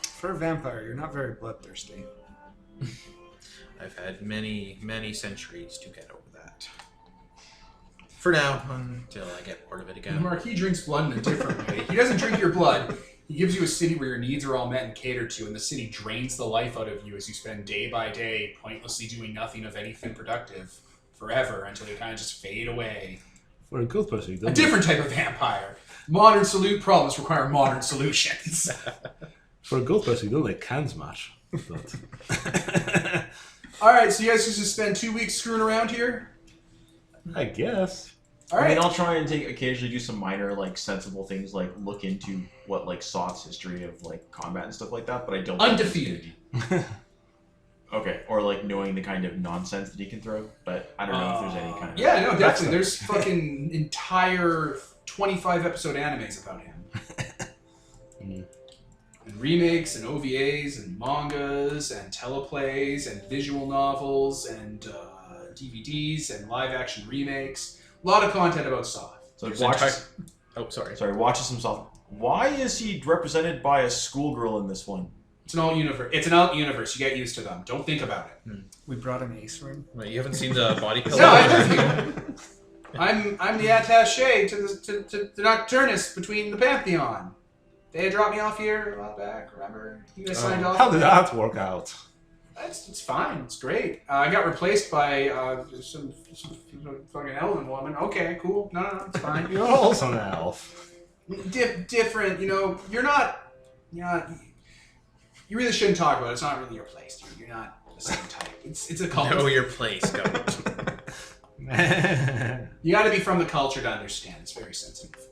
For a vampire, you're not very bloodthirsty. I've had many, many centuries to get over that. For now, until I get bored of it The again. Marquis drinks blood in a different way. He doesn't drink your blood. He gives you a city where your needs are all met and catered to, and the city drains the life out of you as you spend day by day pointlessly doing nothing of anything productive forever until you kind of just fade away. For a good person, you A don't different type of vampire. Modern problems require modern solutions. For a good person, you don't like cans match. But... Alright, so you guys just spend 2 weeks screwing around here? I guess. I Alright. mean, I'll try and occasionally do some minor, like, sensible things, like look into what, like, Soth's history of, like, combat and stuff like that, but I don't... Undefeated. Okay, or, like, knowing the kind of nonsense that he can throw, but I don't know if there's any kind of... Yeah, no, backstory. definitely. There's fucking entire 25-episode animes about him. And remakes and OVAs and mangas and teleplays and visual novels and DVDs and live-action remakes. A lot of content about Soth. So There's watches... Oh, sorry. Sorry, watches himself. Why is he represented by a schoolgirl in this one? It's an alt universe. It's an alt universe. You get used to them. Don't think about it. We brought an ace ring. Wait, you haven't seen the body pillow? No, I do. I'm the attaché to the Nocturnus between the Pantheon. They had dropped me off here a while back. Remember? You guys signed off. How did that work out? It's fine. It's great. I got replaced by some fucking elven woman. Okay, cool. No, it's fine. You're also an elf. Different. You know, you're not. You really shouldn't talk about it. It's not really your place. You're not the same type. It's a culture. Know your place, don't. You got to be from the culture to understand. It's very sensitive.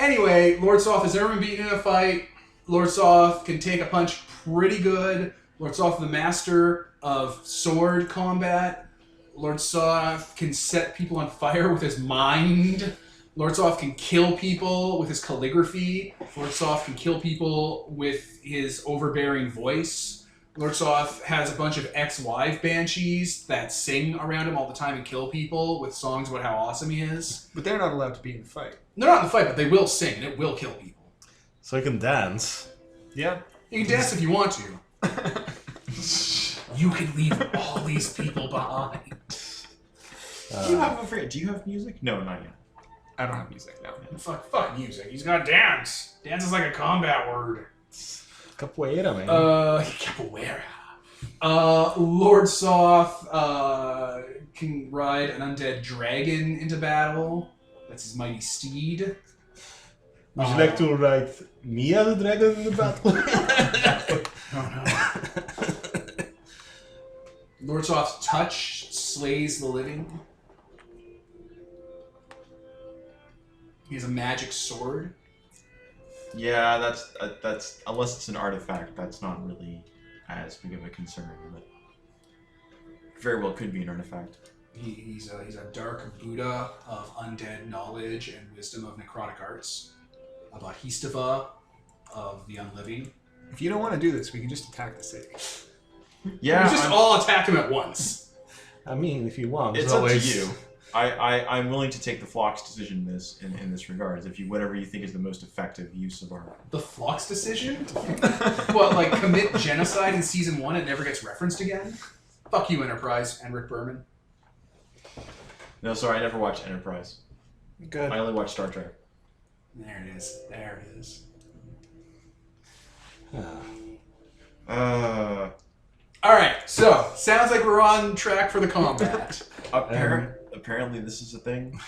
Anyway, Lord Soth has never been beaten in a fight. Lord Soth can take a punch pretty good. Lord Soth is the master of sword combat. Lord Soth can set people on fire with his mind. Lord Soth can kill people with his calligraphy. Lord Soth can kill people with his overbearing voice. Lord Soth has a bunch of ex-wife banshees that sing around him all the time and kill people with songs about how awesome he is. But they're not allowed to be in the fight. They're not in the fight, but they will sing, and it will kill people. So I can dance. Yeah. You can dance if you want to. You can leave all these people behind. Do you have music? No, not yet. I don't have music now. Fuck music. He's got dance. Dance is like a combat word. Capoeira, man. Capoeira. Lord Soth can ride an undead dragon into battle. That's his mighty steed. Would you like to ride me as a dragon in the battle? Oh no. Lord Soth's touch slays the living. He has a magic sword. Yeah, that's unless it's an artifact, that's not really as big of a concern. But very well could be an artifact. He's a dark Buddha of undead knowledge and wisdom of necrotic arts. A Bahistava of the unliving. If you don't want to do this, we can just attack the city. Yeah, We just all attack him at once. I mean, if you want, it's there's up always... to you. I'm willing to take the Flock's decision in this regard. If you whatever you think is the most effective use of our The Flock's decision? What, like commit genocide in season 1 and never gets referenced again? Fuck you, Enterprise and Rick Berman. No, sorry, I never watched Enterprise. Good. I only watched Star Trek. There it is. There it is. Alright, so, sounds like we're on track for the combat. Apparently this is a thing.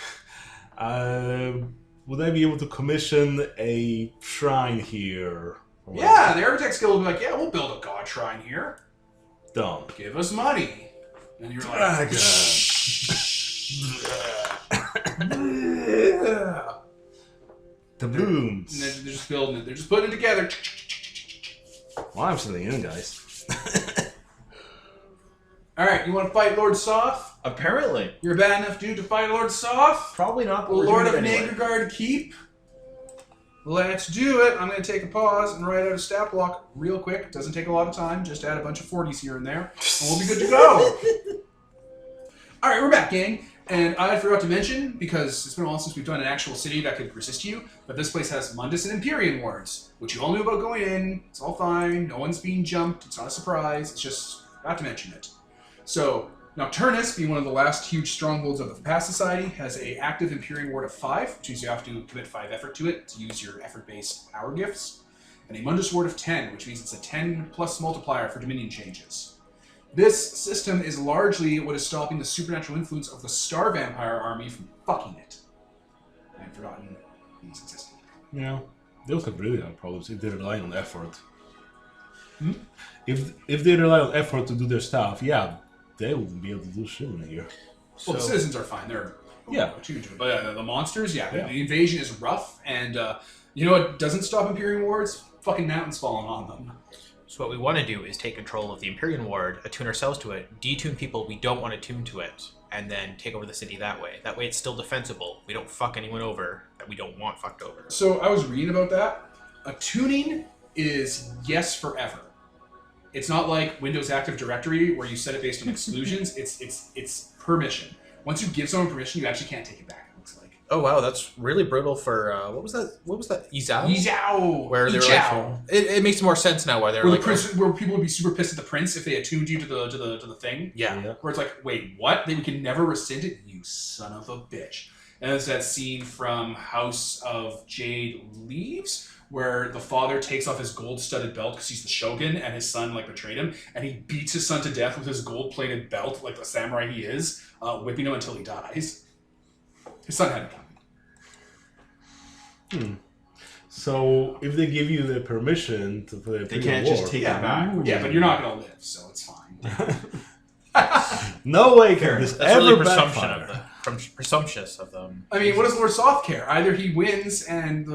Would I be able to commission a shrine here? Yeah, the Architects Guild will be like, yeah, we'll build a god shrine here. Done. Give us money. And you're like, The booms. and they're just building it. They're just putting it together. Well, I'm sitting in, guys. Alright, you want to fight Lord Soth? Apparently. You're a bad enough dude to fight Lord Soth? Probably not, but The we're Lord of doing it anyway. Nagergard Keep? Let's do it. I'm going to take a pause and write out a stat block real quick. Doesn't take a lot of time. Just add a bunch of 40s here and there. And we'll be good to go. Alright, we're back, gang. And I forgot to mention, because it's been a while since we've done an actual city that could resist you, but this place has Mundus and Empyrean wards, which you all knew about going in. It's all fine. No one's being jumped. It's not a surprise. It's just, forgot to mention it. So, Nocturnus, being one of the last huge strongholds of the Past Society, has an active Empyrean Ward of 5, which means you have to commit 5 effort to it to use your effort-based power gifts, and a Mundus Ward of 10, which means it's a 10 plus multiplier for Dominion changes. This system is largely what is stopping the supernatural influence of the Star Vampire army from fucking it. I had forgotten these existed. Yeah, they also have really hard problems if they rely on effort. If they rely on effort to do their stuff, yeah, they wouldn't be able to do shit in here. Well, the citizens are fine. They're attuned to it. But the monsters, the invasion is rough, and you know what doesn't stop Empyrean wards? Fucking mountains falling on them. So what we want to do is take control of the Empyrean Ward, attune ourselves to it, detune people we don't want to tune to it, and then take over the city that way. That way it's still defensible. We don't fuck anyone over that we don't want fucked over. So I was reading about that. Attuning is yes forever. It's not like Windows Active Directory where you set it based on exclusions. It's permission. Once you give someone permission, you actually can't take it back. It looks like. Oh wow, that's really brutal for what was that? Izao? Izao! Where they were like, it makes more sense now why they're where like, the prince, where people would be super pissed at the prince if they attuned you to the thing. yeah. Where it's like, wait, what? They can never rescind it? You son of a bitch. And it's that scene from House of Jade Leaves, where the father takes off his gold-studded belt because he's the shogun, and his son betrayed him, and he beats his son to death with his gold-plated belt, like the samurai he is, whipping him until he dies. His son had it coming. So if they give you the permission to play, They can't just take it back. Yeah, but you're not gonna live, so it's fine. No way can this That's really ever presumption backfire. of the. presumptuous of them. I mean, what does Lord Soth care? Either he wins and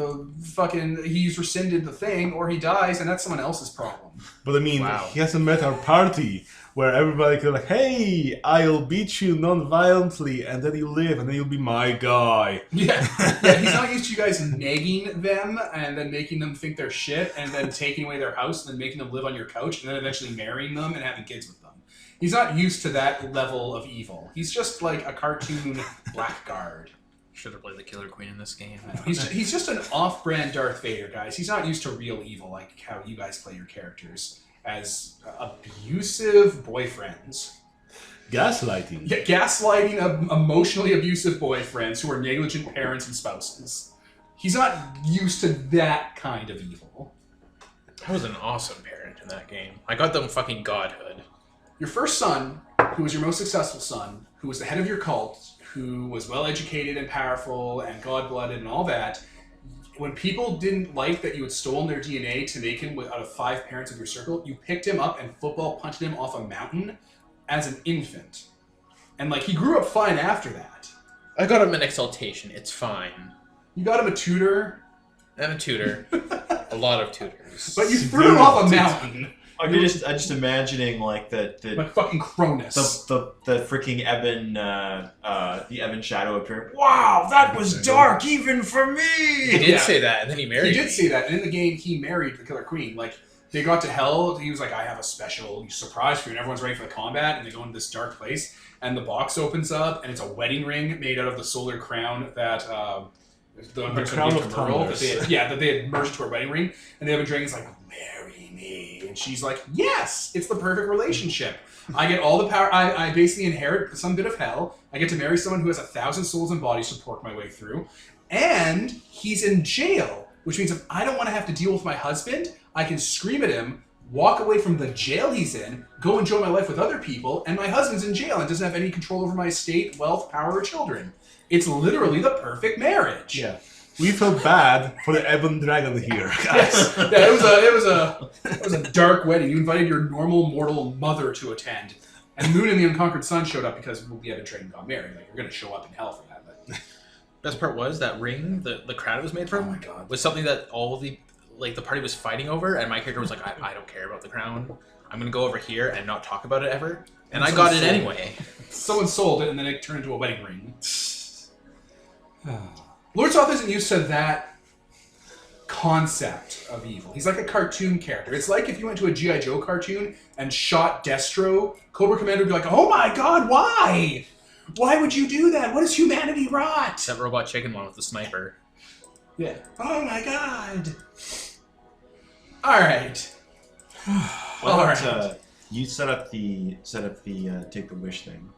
he's rescinded the thing, or he dies and that's someone else's problem. But I mean, Wow. he hasn't met our party where everybody can like, hey, I'll beat you non-violently, and then you live, and then you'll be my guy. Yeah, he's not used to you guys nagging them and then making them think they're shit, and then taking away their house, and then making them live on your couch, and then eventually marrying them and having kids with them. He's not used to that level of evil. He's just like a cartoon blackguard. Should have played the Killer Queen in this game. He's just an off-brand Darth Vader, guys. He's not used to real evil like how you guys play your characters as abusive boyfriends. Gaslighting. Yeah, gaslighting emotionally abusive boyfriends who are negligent parents and spouses. He's not used to that kind of evil. I was an awesome parent in that game. I got them fucking godhood. Your first son, who was your most successful son, who was the head of your cult, who was well-educated and powerful and god-blooded and all that, when people didn't like that you had stolen their DNA to make him out of 5 parents of your circle, you picked him up and football punched him off a mountain as an infant. And, like, he grew up fine after that. I got him an exaltation. It's fine. You got him a tutor. And a tutor. A lot of tutors. But you threw him off a mountain. I'm just imagining like Like fucking Cronus. the freaking Eben the Eben shadow appearing. Wow, that was dark even for me. He did say that, and then he married He did me. say that, and in the game, he married the Killer Queen. Like, they got to hell, he was like, I have a special surprise for you, and everyone's ready for the combat, and they go into this dark place, and the box opens up, and it's a wedding ring made out of the solar crown that, the Crown of Thunders. that they had merged to her wedding ring, and the other dragon's like, marry me, and she's like, yes, it's the perfect relationship. I get all the power, I basically inherit some bit of hell, I get to marry someone who has 1,000 souls and bodies to pork my way through, and he's in jail, which means if I don't want to have to deal with my husband, I can scream at him, walk away from the jail he's in, go enjoy my life with other people, and my husband's in jail and doesn't have any control over my estate, wealth, power, or children. It's literally the perfect marriage. Yeah. We felt bad for the Ebon Dragon here, guys. Yes. Yeah, it was a dark wedding. You invited your normal mortal mother to attend, and Moon and the Unconquered Sun showed up because we had a train got married. Like, you're gonna show up in hell for that. But Best part was that ring, the crown it was made from, Oh my God. was something that all of the party was fighting over, and my character was like, I don't care about the crown. I'm gonna go over here and not talk about it ever. And I got it anyway. someone sold it, and then it turned into a wedding ring. Lord Soth isn't used to that concept of evil. He's like a cartoon character. It's like if you went to a G.I. Joe cartoon and shot Destro, Cobra Commander would be like, oh my god, why? Why would you do that? What does humanity rot? That robot chicken one with the sniper. Yeah. Oh my god. Alright. Alright. You set up the take the wish thing.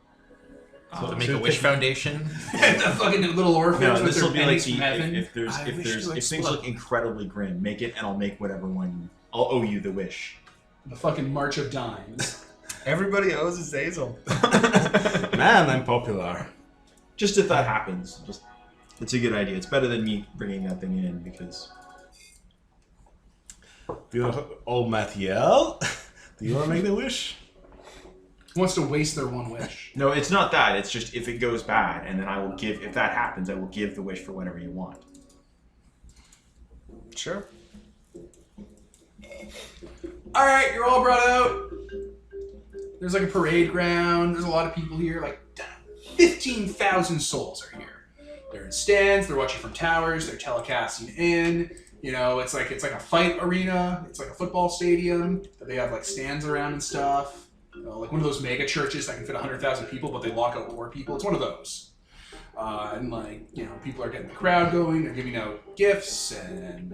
The Make-A-Wish Foundation. The fucking little orphans No, with this their will be like pennies from the heaven. if things look incredibly grim, make it and I'll make whatever one. I'll owe you the wish. The fucking March of Dimes. Everybody owes Azazel. Man, I'm popular. Just if that happens, it's a good idea. It's better than me bringing that thing in because. Old Mathiel, do you want to make the wish? Wants to waste their one wish. No, it's not that. It's just if it goes bad, and then I will give. If that happens, I will give the wish for whatever you want. Sure. Alright, you're all brought out. There's like a parade ground. There's a lot of people here. Like 15,000 souls are here. They're in stands. They're watching from towers. They're telecasting in. You know, it's like a fight arena. It's like a football stadium that they have like stands around and stuff. You know, like one of those mega churches that can fit 100,000 people, but they lock out poor people. It's one of those. And like, you know, people are getting the crowd going. They're giving out gifts and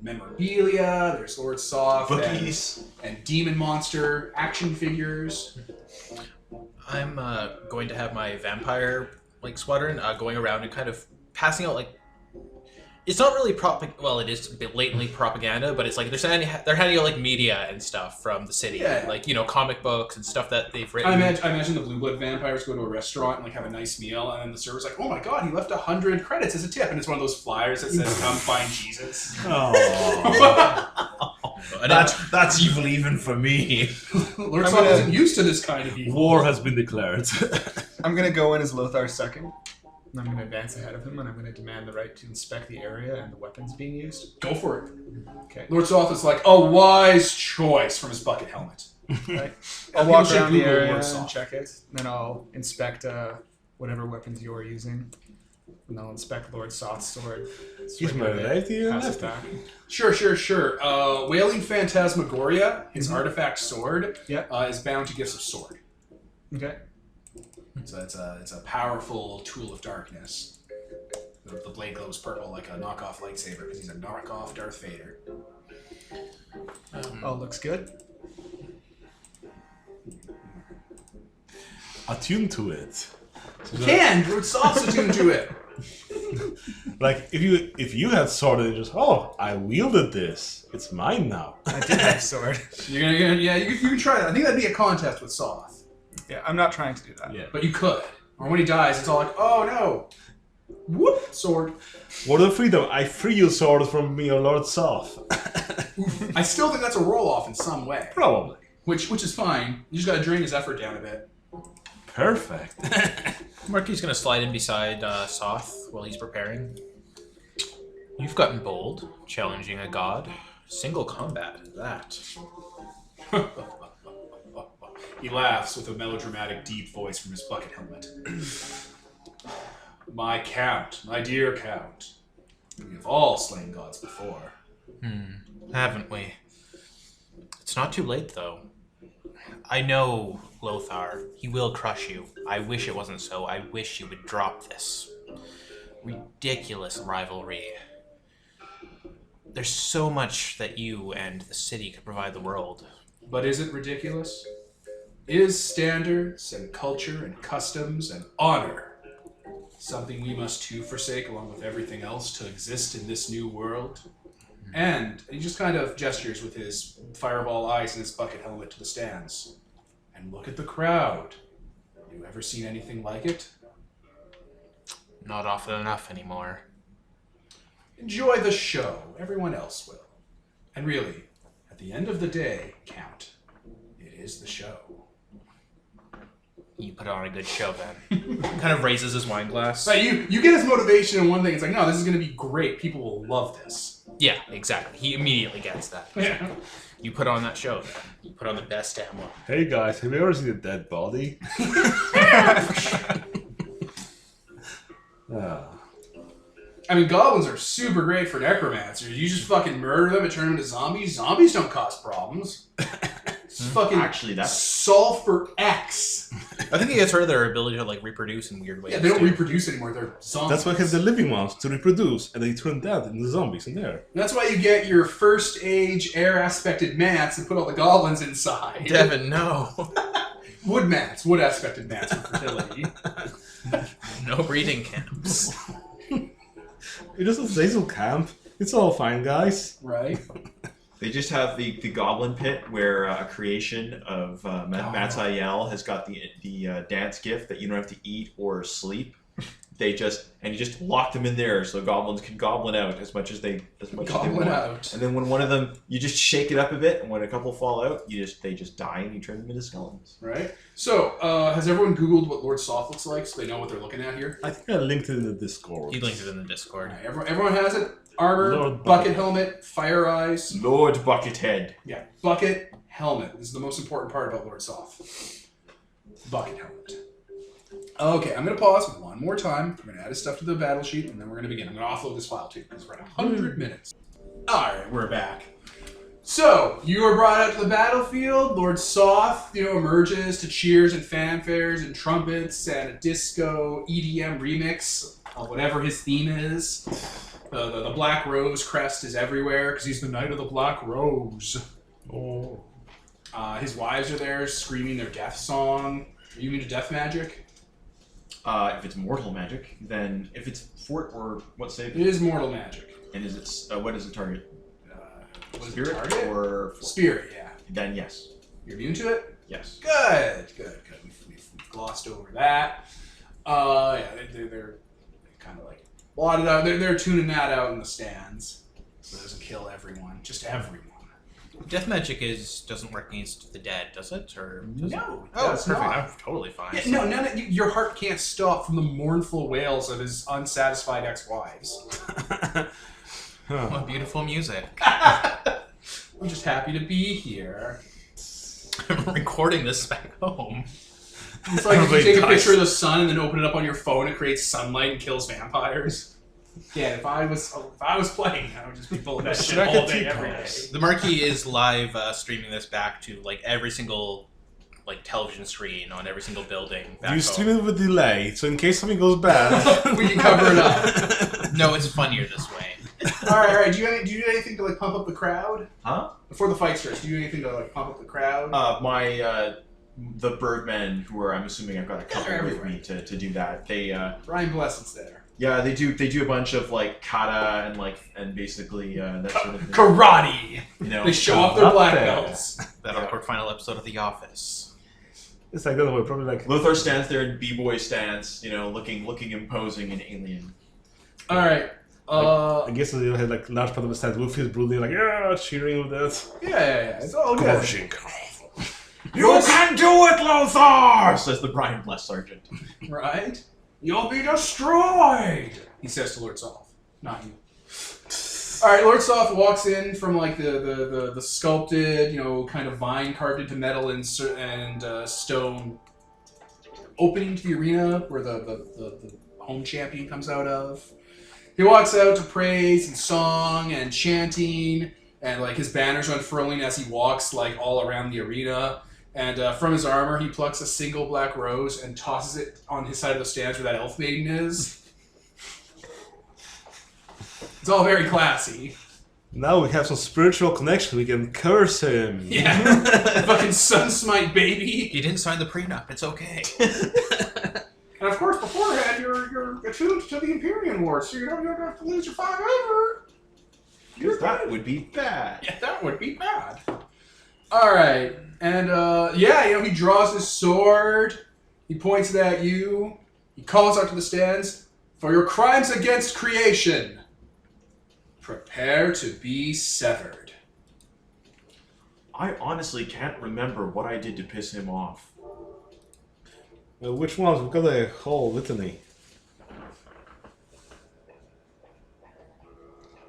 memorabilia. There's Lord Soth and Demon Monster action figures. I'm going to have my vampire squadron going around and kind of passing out it's not really well, it is blatantly propaganda, but it's like they're handing out media and stuff from the city, Yeah. Comic books and stuff that they've written. I imagine the Blue Blood vampires go to a restaurant and have a nice meal, and then the server's like, "Oh my god, he left 100 credits as a tip," and it's one of those flyers that says, "Come find Jesus." Oh. That's evil even for me. Lord Soth isn't used to this kind of evil. War has been declared. I'm gonna go in as Lothar second. And I'm gonna advance ahead of him, and I'm gonna demand the right to inspect the area and the weapons being used. Go for it. Okay. Lord Soth is like, a wise choice from his bucket helmet. Right. I'll People walk should around the Google area Lord and Soth. check it. Then I'll inspect whatever weapons you're using. And I'll inspect Lord Soth's sword. He's my lefty and Pass it lefty. back. Sure. Wailing Phantasmagoria, his artifact sword, Yeah. is bound to gifts of sword. Okay. So it's a powerful tool of darkness. The blade glows purple like a knockoff lightsaber because he's a knockoff Darth Vader. All looks good. Attune to it. So that- Can! Lord Soth's attuned to it! like if you had sword and just I wielded this. It's mine now. I did have a sword. Yeah, you can try that. I think that'd be a contest with Soth. Yeah, I'm not trying to do that. Yeah. But you could. Or when he dies, it's all like, oh no! Whoop! Sword. Word of freedom, I free your sword from me, O Lord Soth. I still think that's a roll-off in some way. Probably. Which is fine. You just gotta drain his effort down a bit. Perfect. Marky's gonna slide in beside Soth while he's preparing. You've gotten bold, challenging a god. Single combat, that. He laughs with a melodramatic, deep voice from his bucket helmet. My Count, my dear Count, we have all slain gods before. Haven't we? It's not too late, though. I know, Lothar. He will crush you. I wish it wasn't so. I wish you would drop this ridiculous rivalry. There's so much that you and the city could provide the world. But is it ridiculous? Is standards and culture and customs and honor something we must too forsake along with everything else to exist in this new world? And he just kind of gestures with his fireball eyes and his bucket helmet to the stands. And look at the crowd. Have you ever seen anything like it? Not often enough anymore. Enjoy the show. Everyone else will. And really, at the end of the day, Count, it is the show. You put on a good show, then. Kind of raises his wine glass. So you get his motivation in one thing. It's like, no, this is going to be great. People will love this. Yeah, exactly. He immediately gets that. Yeah. You put on that show. You put on the best ammo. Hey guys, have you ever seen a dead body? I mean, goblins are super great for necromancers. You just fucking murder them and turn them into zombies. Zombies don't cause problems. It's fucking Actually, that's solve for X. I think he gets rid of their ability to like reproduce in weird ways. Yeah, they don't too. reproduce anymore. They're zombies. That's why I have the living ones to reproduce, and they turn that into zombies in there. That's why you get your first age air aspected mats and put all the goblins inside. Devin, no. Wood mats, wood aspected mats for fertility. No breeding camps. It just a Zazel camp. It's all fine, guys. Right? They just have the Goblin Pit where a creation of Matayel has got the dance gift that you don't have to eat or sleep. You just lock them in there so goblins can goblin out as much as they Goblin want. out. And then when one of them, you just shake it up a bit, and when a couple fall out, they just die and you turn them into skeletons. Right? So, has everyone Googled what Lord Soth looks like so they know what they're looking at here? I think I linked it in the Discord. He linked it in the Discord. Alright, everyone has it? Armor, Lord bucket helmet, fire eyes. Lord Buckethead. Yeah, bucket helmet. This is the most important part about Lord Soth. Bucket helmet. Okay, I'm going to pause one more time. We're going to add his stuff to the battle sheet, and then we're going to begin. I'm going to offload this file, too, because we're at 100 minutes. Alright, we're back. So, you are brought out to the battlefield. Lord Soth, emerges to cheers and fanfares and trumpets and a disco EDM remix of whatever his theme is. The Black Rose crest is everywhere because he's the Knight of the Black Rose. Oh. His wives are there screaming their death song. Are you into death magic? If it's mortal magic, then if it's fort or what save? It is mortal magic. And is it what is the target? What is Spirit the target? or fort? Spirit, yeah. Then yes, You're immune to it? yes. Good. We've glossed over that. Yeah, they're kind of like blotted out. They're tuning that out in the stands so it doesn't kill everyone, just everyone. Death magic doesn't work against the dead, does it? Or does it? No, Oh, that's perfect. not. I'm totally fine. Yeah, no, none of, your heart can't stop from the mournful wails of his unsatisfied ex-wives. What beautiful music. I'm just happy to be here. I'm recording this back home. It's like if you Everybody take a dies. picture of the sun and then open it up on your phone, it creates sunlight and kills vampires. Yeah, if I was playing, I would just be pulling that shit all day, every day. The Marquee is live streaming this back to like every single like television screen on every single building. Do you stream it with delay, so in case something goes bad... We can cover it up. No, it's funnier this way. All right. Do you do anything to like pump up the crowd Huh? before the fight starts? Do you do anything to like pump up the crowd? The Birdmen, who are, I'm assuming I've got a couple They're with everywhere. me to do that. They Brian Blessed's there. yeah, they do a bunch of like kata and basically that sort of thing. Karate. You know, They show off their black there. belts. That awkward final episode of The Office. It's like that way, probably like... Lothar stands there in b-boy stance, you know, looking imposing and alien. All right. I guess they had like large part of the stand with his brooding, like, yeah, cheering with that. Yeah. It's all good. Crushing. You can do it, Lothar! Says the Brian Bless Sergeant. Right? You'll be destroyed, he says to Lord Soth. Not you. Alright, Lord Soth walks in from like the sculpted, you know, kind of vine carved into metal and stone opening to the arena where the home champion comes out of. He walks out to praise and song and chanting, and like his banners unfurling as he walks like all around the arena. And from his armor, he plucks a single black rose and tosses it on his side of the stands where that elf maiden is. It's all very classy. Now we have some spiritual connection, we can curse him. Yeah. Fucking sun smite baby. You didn't sign the prenup. It's okay. And of course, beforehand, you're attuned to the Imperium Ward, so you don't have to lose your 5 ever. You're That good. would be bad. Yeah, that would be bad. Alright. And, yeah, you know, he draws his sword. He points it at you. He calls out to the stands, "For your crimes against creation, prepare to be severed." I honestly can't remember what I did to piss him off. Which ones? We've got a whole litany.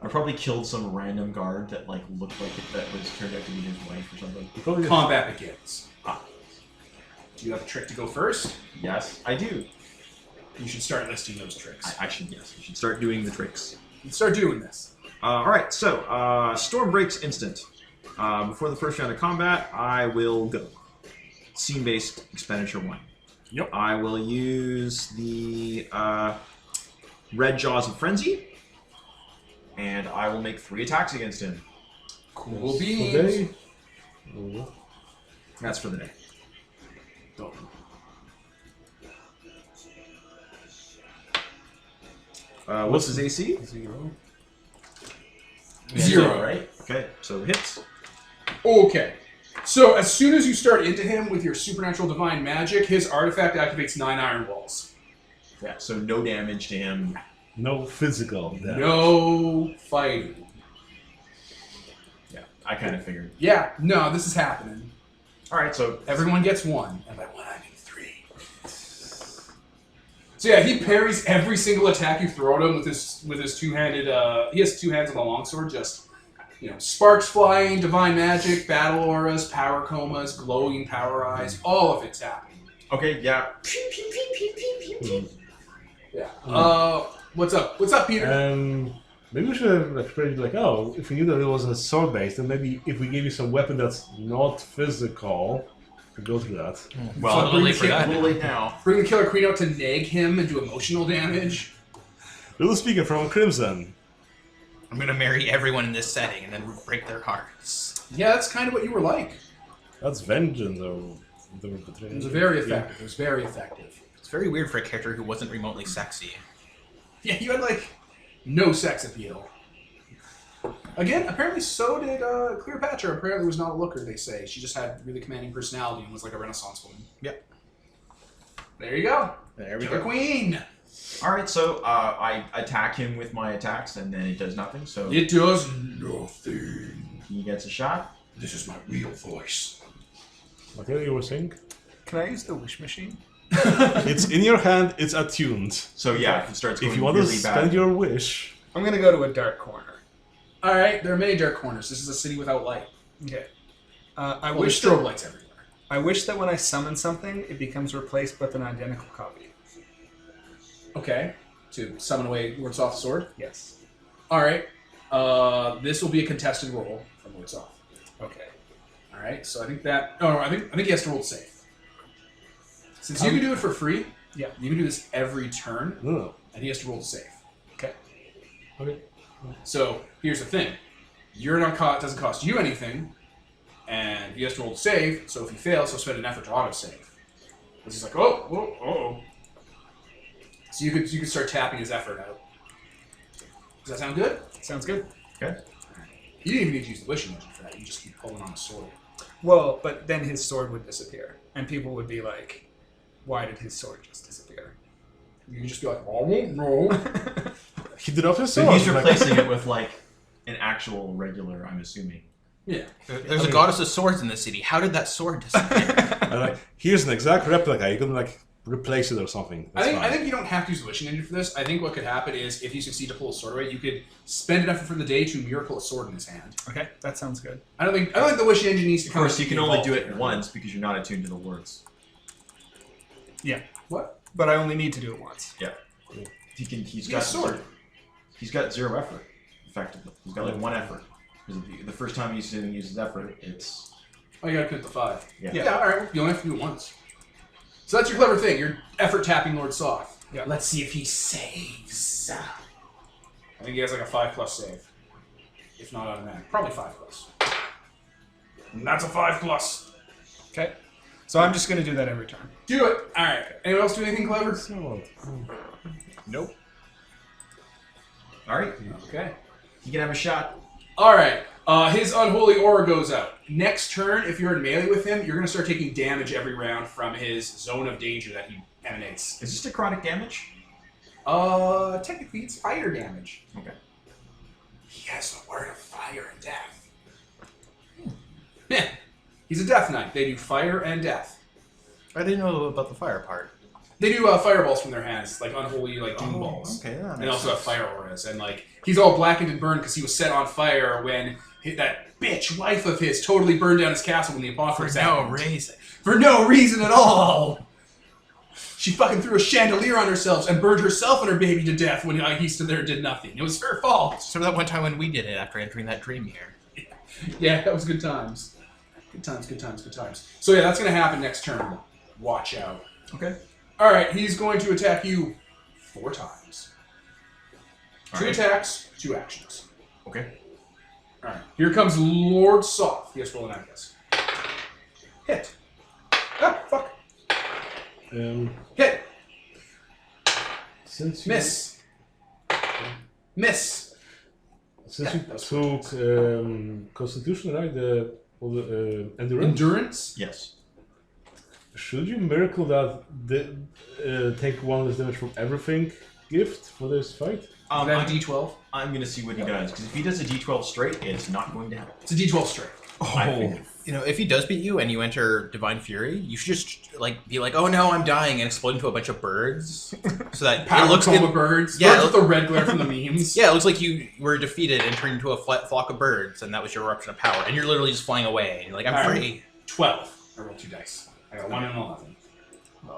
I probably killed some random guard that like looked like that was turned out to be his wife or something. You probably Combat begins. Ah. Do you have a trick to go first? Yes, I do. You should start listing those tricks. I should start doing the tricks. You start doing this. Alright, so, Storm Breaks instant. Before the first round of combat, I will go. Scene-based expenditure 1. Yep. I will use the Red Jaws of Frenzy, and I will make 3 attacks against him. Cool beans. Today. That's for the day. What's his AC? 0. 0. Right? Okay, so hits. Okay. So as soon as you start into him with your supernatural divine magic, his artifact activates 9 iron walls. Yeah, so no damage to him. No physical damage. No fighting. Yeah, I kind of figured. Yeah, no, this is happening. Alright, so Everyone gets 1, and by 1 I mean 3. So yeah, he parries every single attack you throw at him with his two-handed. He has 2 hands on the longsword, just sparks flying, divine magic, battle auras, power comas, glowing power eyes. All of it's happening. okay, yeah. Yeah. What's up? What's up, Peter? Maybe we should have explained like, oh, if we knew that it was a sword based, then maybe if we gave you some weapon that's not physical, we could go through that. Well, a little late for a that. little late now. Bring the Killer Queen out to nag him and do emotional damage. Little speaker from Crimson. I'm gonna marry everyone in this setting and then break their hearts. Yeah, that's kind of what you were like. That's vengeance or It was very effective. It was very effective. It's very weird for a character who wasn't remotely sexy. Yeah, you had like no sex appeal. Again, apparently so did Cleopatra. Apparently was not a looker, they say. She just had really commanding personality and was like a Renaissance woman. Yep. There you go. There we Killer go. Queen. Alright, so I attack him with my attacks, and then it does nothing, so It does nothing. he gets a shot. This is my real voice. Whatever you were saying. Can I use the wish machine? It's in your hand. It's attuned. So yeah, if it starts going If you want to really spend bad, your wish, I'm gonna go to a dark corner. All right, there are many dark corners. This is a city without light. Okay. I Well, wish there's strobe that, lights everywhere. I wish that when I summon something, it becomes replaced with an identical copy. Okay, to summon away Lord Soft's sword. Yes. All right, this will be a contested roll from Lord Soft. Okay. All right, so I think that. Oh, no, I think he has to roll it safe. Since you can do it for free, Yeah. you can do this every turn, no. and he has to roll it safe. Okay. Okay. So here's the thing: you're not doesn't cost you anything, and he has to roll to save. So if he fails, he'll spend an effort to auto save. Because he's like, oh. So you could start tapping his effort out. Does that sound good? Sounds good. okay. You didn't even need to use the wishing engine for that. You just keep pulling on the sword. Well, but then his sword would disappear, and people would be like, "Why did his sword just disappear?" You can just be like, I won't know. He did off his So sword. he's replacing it with like an actual regular, I'm assuming. Yeah. There's a goddess of swords in the city. How did that sword disappear? And like, here's an exact replica. You can like replace it or something. That's I fine. think you don't have to use the wishing engine for this. I think what could happen is if you succeed to pull a sword away, you could spend an effort for the day to miracle a sword in his hand. Okay, that sounds good. I don't think the wishing engine needs to Of come. course, you can only do it involved. once because you're not attuned to the words. Yeah, What? but I only need to do it once. Yeah. He can. He's He got has a sword. He's got 0 effort, effectively. He's got like 1 effort. Because the first time he's going to use his effort, it's Oh, you gotta commit the 5. Yeah. Yeah, alright, well, you only have to do it once. So that's your clever thing. You're effort tapping Lord Soth. Yeah. Let's see if he saves. I think he has like a 5+ save. If not automatic. Probably 5+. And that's a 5+. Okay, so I'm just gonna do that every turn. Do it! Alright. Anyone else do anything clever? Nope. all right. Okay. You can have a shot. Alright. His unholy aura goes out. Next turn, if you're in melee with him, you're gonna start taking damage every round from his zone of danger that he emanates. Is this necrotic damage? Technically it's fire damage. Okay. He has the word of fire and death. Yeah. He's a death knight. They do fire and death. I didn't know about the fire part. They do fireballs from their hands, like unholy, like doom balls. Okay, that And they also have fire auras, and like he's all blackened and burned because he was set on fire when that bitch wife of his totally burned down his castle when the apocalypse happened. reason. For no reason at all. She fucking threw a chandelier on herself and burned herself and her baby to death when he stood there and did nothing. It was her fault. So that one time when we did it after entering that dream here. Yeah, that was good times. Good times, good times, good times. So yeah, that's gonna happen next turn. Watch out. Okay. Alright, he's going to attack you 4 times. 2 Alright. attacks, 2 actions. Okay. Alright, here comes Lord Soft. Yes, roll an guess. Hit. Ah, fuck. Hit. Since you, Miss. Miss. Since Yeah, you that's took Constitution, right? The endurance. Endurance? Yes. Should you miracle that take 1 less damage from everything gift for this fight? I'm, Can I have a D12? I'm going to see what he does. Because if he does a D12 straight, it's not going to happen. It's a D12 straight. I figured. You know, if he does beat you and you enter Divine Fury, you should just like be like, "Oh no, I'm dying," and explode into a bunch of birds, so that Power it looks coma birds. Yeah, Birds with the red glare from the memes. Yeah, it looks like you were defeated and turned into a flock of birds, and that was your eruption of power, and you're literally just flying away. And you're like, "I'm Alright. free." 12. I rolled 2 dice. I got 1 and 11.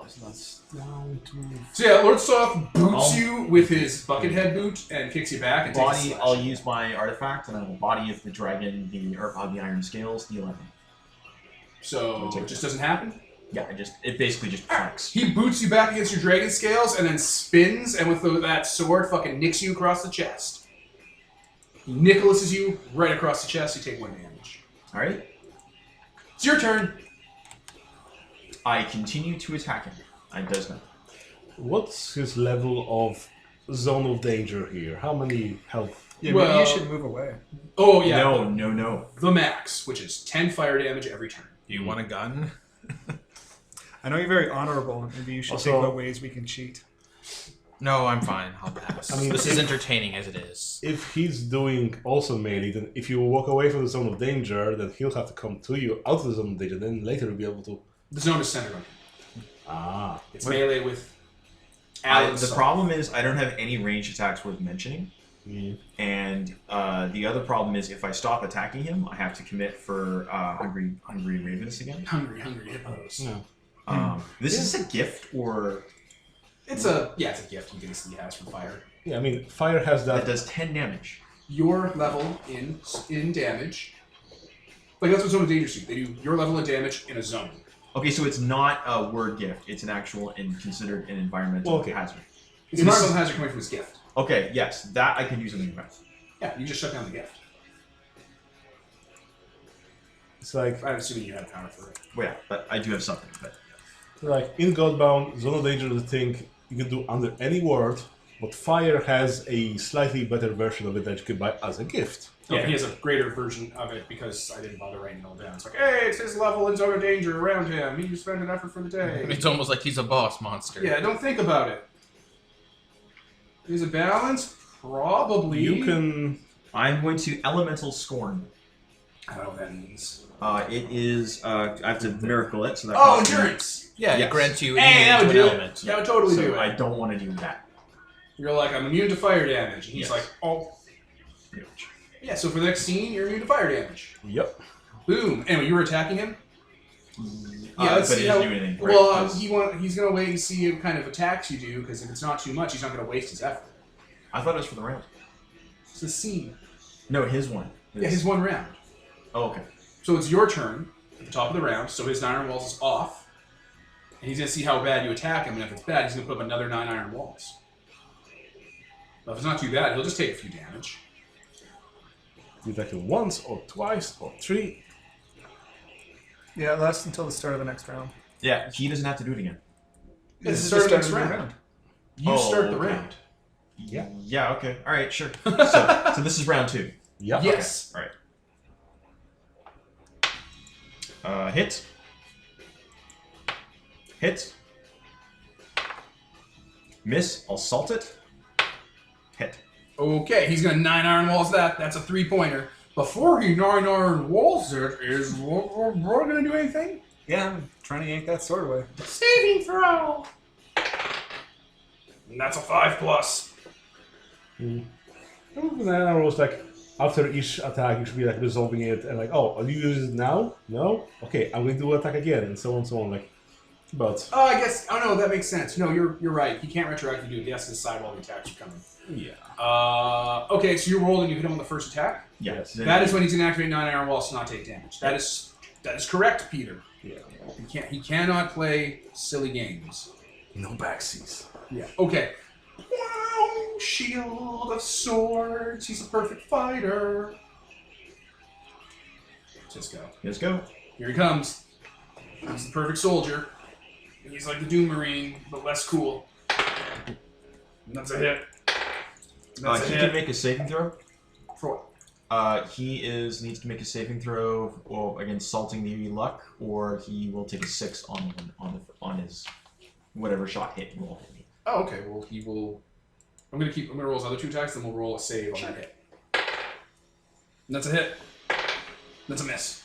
So that's down to So yeah, Lord Soft boots you with his bucket head boot and kicks you back and takes a Body, slash. I'll use my artifact, and I will body of the dragon, the iron scales, the 11. So it just doesn't happen. Yeah, it basically just planks. He boots you back against your dragon scales and then spins and with that sword fucking nicks you across the chest. He Nicholases you right across the chest. You take 1 damage. All right. It's your turn. I continue to attack him. It does nothing. what's his level of zone of danger here? How many health? Yeah, maybe Well- you should move away. Oh yeah, No. the max, which is 10 fire damage every turn. Do you want a gun? I know you're very honorable. Maybe you should Also- think about ways we can cheat. No, I'm fine. I'll pass. I mean, this is if- entertaining as it is. If he's doing also melee, then if you walk away from the zone of danger, then he'll have to come to you out of the zone of danger. Then later you'll be able to. The zone is centered on him. Ah. It's melee with. The Alan's problem is I don't have any ranged attacks worth mentioning. Yeah. And the other problem is if I stop attacking him, I have to commit for hungry ravens again. hungry hippos. Yeah. This is a gift, or It's a gift he basically has from fire. Yeah, I mean, fire has that that. does 10 damage. Your level in damage. Like that's what zone of danger do. They do your level of damage in a zone. Okay, so it's not a word gift; it's an actual and considered an environmental Okay. hazard. It's an environmental hazard coming from his gift. Okay, yes, that I can do something about. Yeah, you just shut down the gift. It's like I'm assuming you have power for it. Well, yeah, but I do have something. But in Godbound, zone of danger is a thing you can do under any word, but fire has a slightly better version of it that you can buy as a gift. Yeah, Okay. he has a greater version of it because I didn't bother writing it all down. It's like, hey, it's his level in zone of danger around him. He spent an effort for the day. It's almost like he's a boss monster. Yeah, don't think about it. Is it balanced? Probably. You can. I'm going to elemental scorn. I don't know what that means. It is. I have to miracle it, so that. Oh, costs me- endurance! Yeah, Yes. it grants you Hey, that immunity would to do an it. element. That would totally do So it. I don't want to do that. You're like, I'm immune to fire damage. And he's Yes. like, oh. Yeah, so for the next scene, you're immune to fire damage. Yep. Boom. Anyway, you were attacking him? let's but see it how. doesn't do anything. Well, right? 'Cause he's gonna wait and see what kind of attacks you do, because if it's not too much, he's not gonna waste his effort. I thought it was for the round. It's a scene. No, his one. Yeah, his one round. Oh, okay. So it's your turn at the top of the round. So his 9 iron walls is off, and he's gonna see how bad you attack him. And if it's bad, he's gonna put up another 9 iron walls. But if it's not too bad, he'll just take a few damage. You attack him once or twice or 3. Yeah, it lasts until the start of the next round. Yeah, he doesn't have to do it again. This is the the start of the start next of the round. You Oh, start the okay. round. Yeah. Yeah. Okay. All right. Sure. So this is round 2. Yeah. Yes. All right. Hit. Hit. Miss. I'll salt it. Hit. Okay, he's gonna 9 iron walls that. That's a 3-pointer. Before he 9 iron walls it, is we're gonna do anything? Yeah, I'm trying to yank that sword away. Saving throw. And that's a 5+. And then I was like, after each attack, you should be like resolving it and like, oh, do you use it now? No? Okay, I'm going to attack again, and so on, so on. Like, but Oh, I guess. Oh no, that makes sense. No, you're right. He can't retroactively do it. He has to decide while the attacks are coming. yeah. Okay, so you rolled and you hit him on the first attack. Yes. That is when he's gonna activate 9 iron walls to not take damage. That is correct, Peter. Yeah. He cannot play silly games. No backsies. Yeah. Okay. Wow, shield of swords. He's a perfect fighter. Just go. Let's go. Here he comes. He's the perfect soldier. He's like the Doom Marine, but less cool. And that's a hit. That's a He hit. can make a saving throw. For what? He needs to make a saving throw against salting the luck, or he will take a 6 on his whatever shot hit roll. Oh, okay. Well, he will. I'm gonna roll his other 2 attacks, then we'll roll a save on that hit. And that's a hit. That's a miss.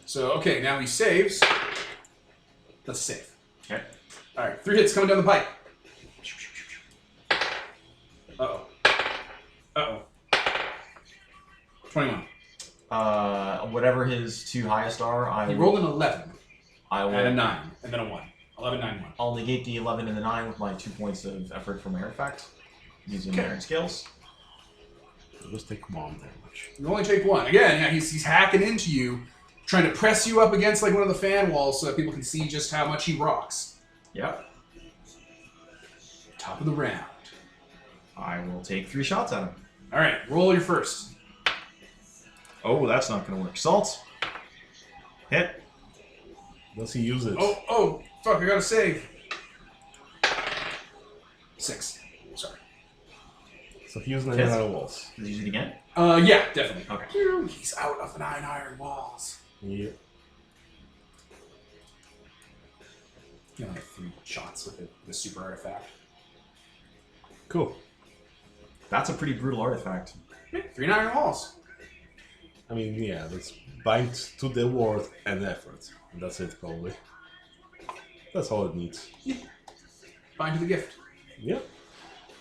So okay, now he saves. That's a save. Okay. All right, 3 hits coming down the pipe. Uh-oh. Uh-oh. 21. Whatever his 2 highest are, He rolled an 11 I will. and a 9, and then a 1. 11, 9, 1. I'll negate the 11 and the 9 with my 2 points of effort from artifact using Okay. iron scales. So just take 1 damage. You only take 1. Again, yeah, he's hacking into you, trying to press you up against like one of the fan walls so that people can see just how much he rocks. Yep. Top of the round. I will take 3 shots at him. All right, roll your first. Oh, that's not going to work. Salt. Hit. Does he use it? Oh, fuck! I gotta save. 6. Sorry. So he used 9 Yes. iron walls. Does he use it again? Yeah, definitely. Okay. He's out of the 9 iron walls. Yeah. You only have 3 shots with it, the super artifact. Cool. That's a pretty brutal artifact. 3 iron walls. I mean, yeah, that's bind to the word and effort. And that's it, probably. That's all it needs. Bind to the gift. Yep.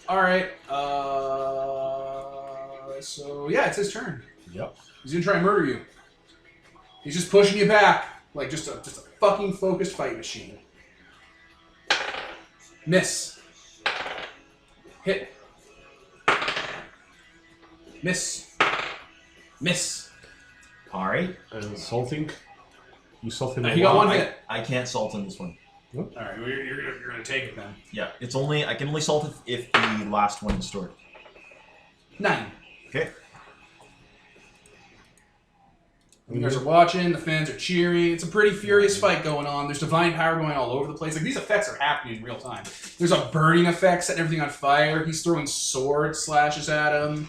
Alright, so yeah, it's his turn. Yep. He's gonna try and murder you. He's just pushing you back, like just a fucking focused fight machine. Miss. Hit. Miss. Miss. Alright. And salting. You salt him. He got one hit. I can't salt on this one. Alright, well, you're gonna take it then. Yeah, it's only I can only salt if the last one is stored. 9. Okay. You guys are watching, the fans are cheering. It's a pretty furious fight going on. There's divine power going all over the place. Like, these effects are happening in real time. There's a burning effect setting everything on fire. He's throwing sword slashes at him.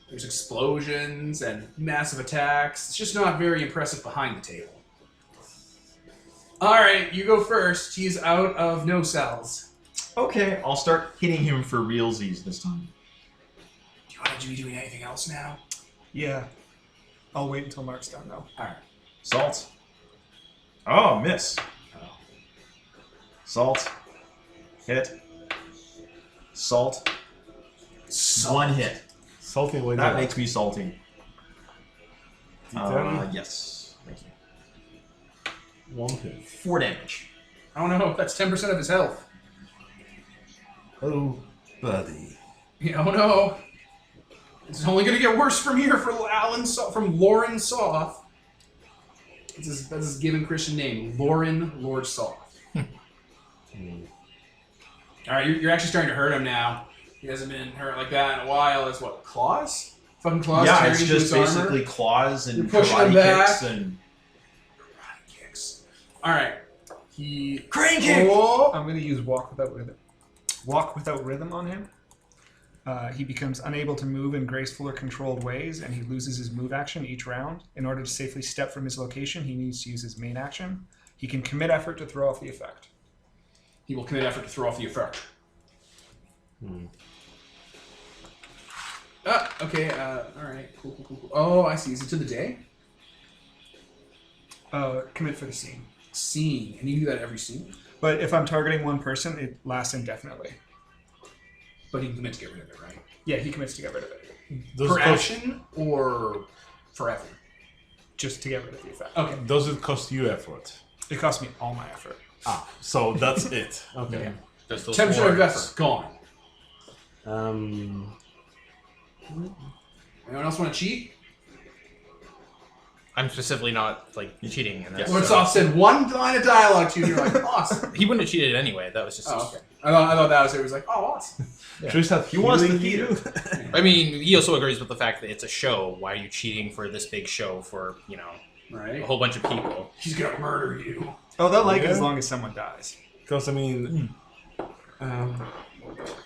There's explosions and massive attacks. It's just not very impressive behind the table. Alright, you go first. He's out of no cells. Okay, I'll start hitting him for realsies this time. Do you want to be doing anything else now? Yeah. I'll wait until Mark's done, though. Alright. Salt. Oh, miss. Salt. Hit. Salt. One hit. Salting away. That makes me salty. D10. Yes. Thank you. 1 hit. 4 damage. I don't know. That's 10% of his health. Oh, buddy. Yeah, oh no. It's only going to get worse from here from Lauren Soth. That's his given Christian name, Lauren Lord Soth. Alright, you're actually starting to hurt him now. He hasn't been hurt like that in a while. That's what, claws? Fucking claws Yeah, tearing it's into just his basically armor? claws and You're pushing him karate back. kicks and... Karate kicks. Alright. He... Crane kick! Oh! I'm going to use Walk Without Rhythm. Walk Without Rhythm on him. He becomes unable to move in graceful or controlled ways, and he loses his move action each round. In order to safely step from his location, he needs to use his main action. He can commit effort to throw off the effect. He will commit effort to throw off the effect. Ah, okay, alright. Cool. Oh, I see. Is it to the day? Commit for the scene. Scene. And you do that every scene? But if I'm targeting one person, it lasts indefinitely. But he commits to get rid of it, right? Yeah, he commits to get rid of it. Does Per it cost, action or forever? Just to get rid of the effect. Okay. does it cost you effort? It cost me all my effort. Ah, so that's it. Okay. Yeah. There's those 10% of words. effort. Gone. Anyone else want to cheat? I'm specifically not like cheating in this. Lord so- Soft said one line of dialogue to you, and you're like, awesome. He wouldn't have cheated anyway. That was just. Oh, okay. I thought that was it. He was like, oh, awesome. Trish had He wants the healing theater. I mean, he also agrees with the fact that it's a show. Why are you cheating for this big show for a Right? whole bunch of people? He's going to murder you. Oh, they'll like it Yeah. as long as someone dies. Because, I mean, you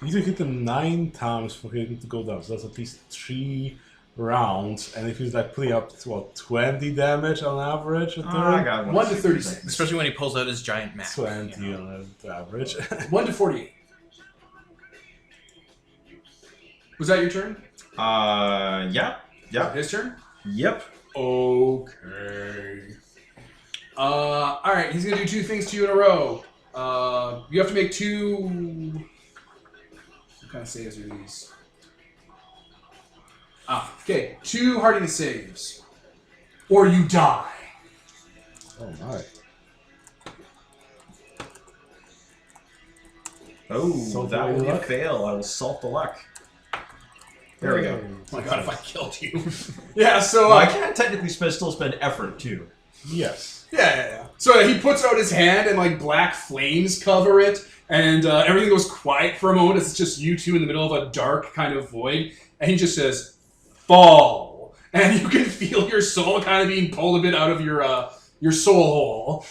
need to hit him 9 times for him to go down. So that's at least 3 rounds. And if he's like putting up, 20 damage on average a turn? I got 1 to 36. Especially when he pulls out his giant map. 20 you know. on average. 1 to 48. Was that your turn? Yeah. His turn? Yep. Okay. Alright, he's going to do 2 things to you in a row. You have to make 2... What kind of saves are these? Okay. 2 hardiness saves. Or you die. Oh my. Oh, Salt that away will be a luck? fail. I will salt the luck. There we go. Oh my god, if I killed you. Yeah, so... Well, I can technically still spend effort, too. Yes. Yeah. So he puts out his hand and like black flames cover it, and everything goes quiet for a moment. It's just you two in the middle of a dark kind of void, and he just says, "Fall," and you can feel your soul kind of being pulled a bit out of your soul hole,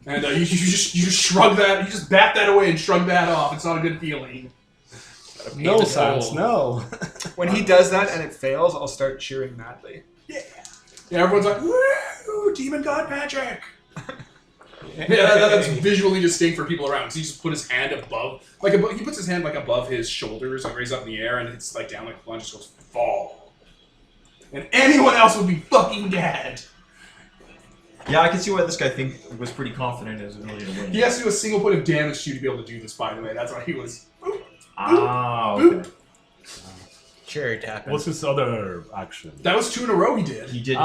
and you just shrug that, you just bat that away and shrug that off. It's not a good feeling. No, Sans, no. When he does that and it fails, I'll start cheering madly. Yeah, everyone's like, "Woo, Demon God Patrick!" Yeah, that's visually distinct for people around. So he just put his hand above, he puts his hand like above his shoulders, like raised up in the air, and it's like down like a plunge, just goes fall. And anyone else would be fucking dead. Yeah, I can see why this guy was pretty confident in his ability to win. He has to do a single point of damage to you to be able to do this. By the way, that's why he was. Boop, Okay. Cherry tapping. What's his other action? That was 2 in a row. He did. He did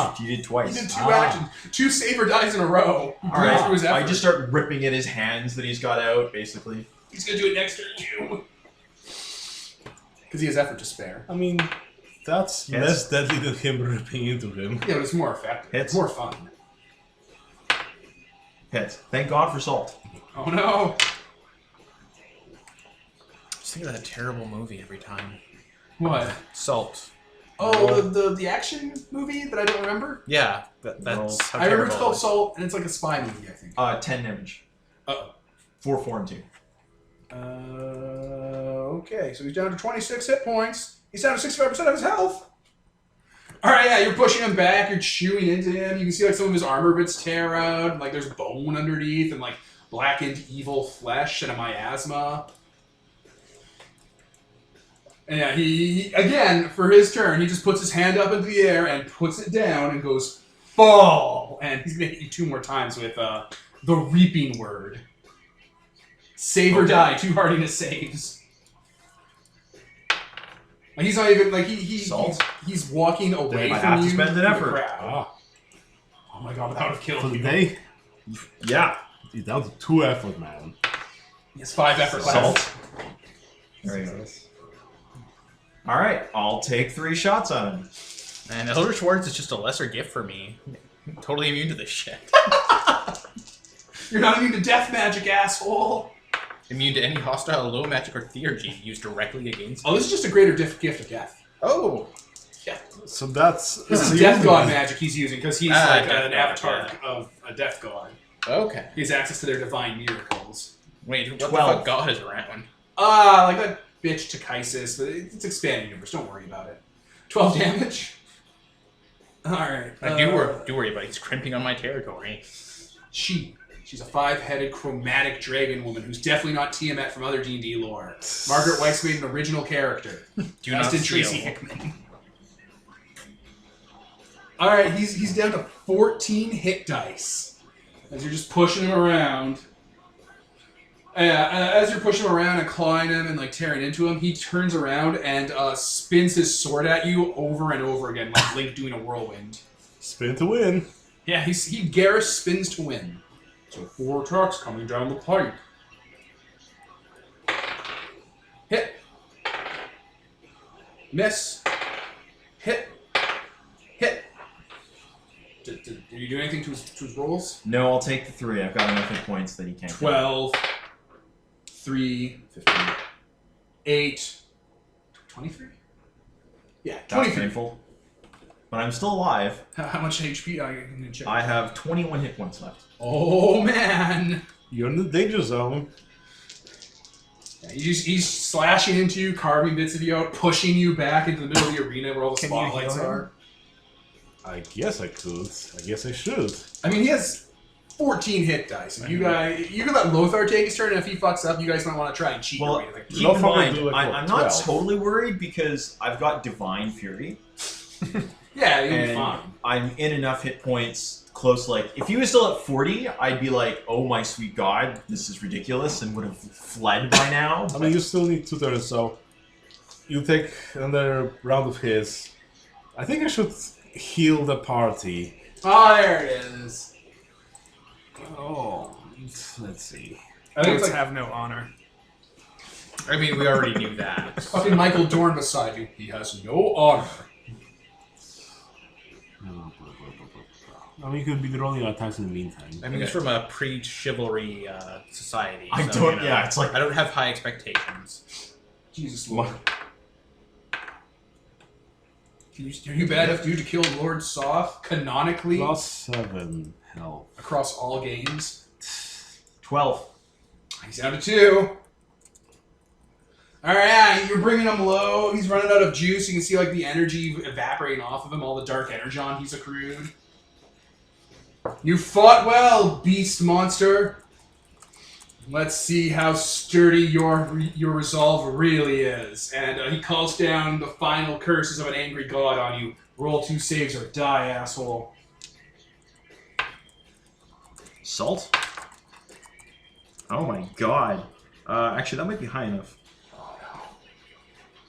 twice. He did 2 actions, 2 saver dies in a row. He All blew right. through his effort. I just start ripping at his hands that he's got out, basically. He's gonna do it next turn too. Because he has effort to spare. I mean, that's less deadly than him ripping into him. Yeah, but it's more effective. Hits. It's more fun. Hits. Thank God for salt. Oh no! Just think of that terrible movie every time. What? Salt. Oh, the action movie that I don't remember? Yeah, that's how I remember terrible it's it called was. Salt, and it's like a spy movie, I think. 10 damage. Uh-oh. 4, 4, and 2. Okay, so he's down to 26 hit points. He's down to 65% of his health. Alright, yeah, you're pushing him back, you're chewing into him. You can see like some of his armor bits tear out, and, like there's bone underneath, and like blackened evil flesh and a miasma. And yeah, he again, for his turn, he just puts his hand up into the air and puts it down and goes, fall! And he's gonna hit you 2 more times with the reaping word. Save or die, 2 hardiness saves. Like he's not even like he's walking away Then I from have to you. spend an to the effort. crowd. Ah, Oh my god, that would have killed for the you. day, Yeah. that was 2 effort, man. He has 5 effort left. Salt. There he goes. Alright, I'll take 3 shots on him. And Eldritch Words is just a lesser gift for me. I'm totally immune to this shit. You're not immune to death magic, asshole. Immune to any hostile low magic or theurgy used directly against me. Oh, this is just a greater gift of death. Oh! Yeah. So that's This so is you death only- god magic he's using because he's like Death an god, avatar yeah. of a death god. Okay. He has access to their divine miracles. Wait, what 12. the fuck god is around? Like that bitch Takaisis, but it's expanding universe. Don't worry about it. 12 damage. All right. I do worry about it. He's crimping on my territory. She's a 5-headed chromatic dragon woman who's definitely not Tiamat from other D&D lore. Margaret Weiss made an original character. Do As not did steal. Tracy Hickman. All right, he's down to 14 hit dice as you're just pushing him around. As you're pushing him around and clawing him and like tearing into him, he turns around and spins his sword at you over and over again, like Link doing a whirlwind. Spin to win. Yeah, he Garrus spins to win. So 4 attacks coming down the pipe. Hit. Miss. Hit. Hit. Did you do anything to his rolls? No, I'll take the 3. I've got enough hit points that he can't. 12, 3, 15, 8, 23? Yeah, That's 23. painful. But I'm still alive. How much HP are you going to check? I have 21 hit points left. Oh, man. You're in the danger zone. Yeah, he's slashing into you, carving bits of you out, pushing you back into the middle of the arena where all the Can you spotlights heal him? are. I guess I could. I guess I should. I mean, he has 14 hit dice. If you can let Lothar take his turn, and if he fucks up, you guys might want to try and cheat Well, your way to victory. keep Not in probably mind, do like, what, I'm not 12? totally worried because I've got Divine Fury. Yeah, you'll be And fine. I'm in enough hit points close. Like, if he was still at 40, I'd be like, oh my sweet god, this is ridiculous, and would have fled by now. I mean, you still need 2 turns, so you take another round of his. I think I should heal the party. Oh, there it is. Oh, let's see. I think it's Lords like have no honor. I mean, we already knew that. fucking Michael Dorn beside you. He has no honor. I mean, you could be rolling attacks in the meantime. I mean, it's from a pre-chivalry society. I so, don't- you know, yeah, it's like- I don't have high expectations. Jesus Lord. Are you bad enough, dude, to kill Lord Soth canonically Plus 7 health. across all games? 12. He's down to 2. Alright, you're bringing him low. He's running out of juice. You can see like the energy evaporating off of him, all the dark energon he's accrued. You fought well, beast monster. Let's see how sturdy your resolve really is. And he calls down the final curses of an angry god on you. Roll 2 saves or die, asshole. Salt? Oh my god. Actually, that might be high enough. Oh no.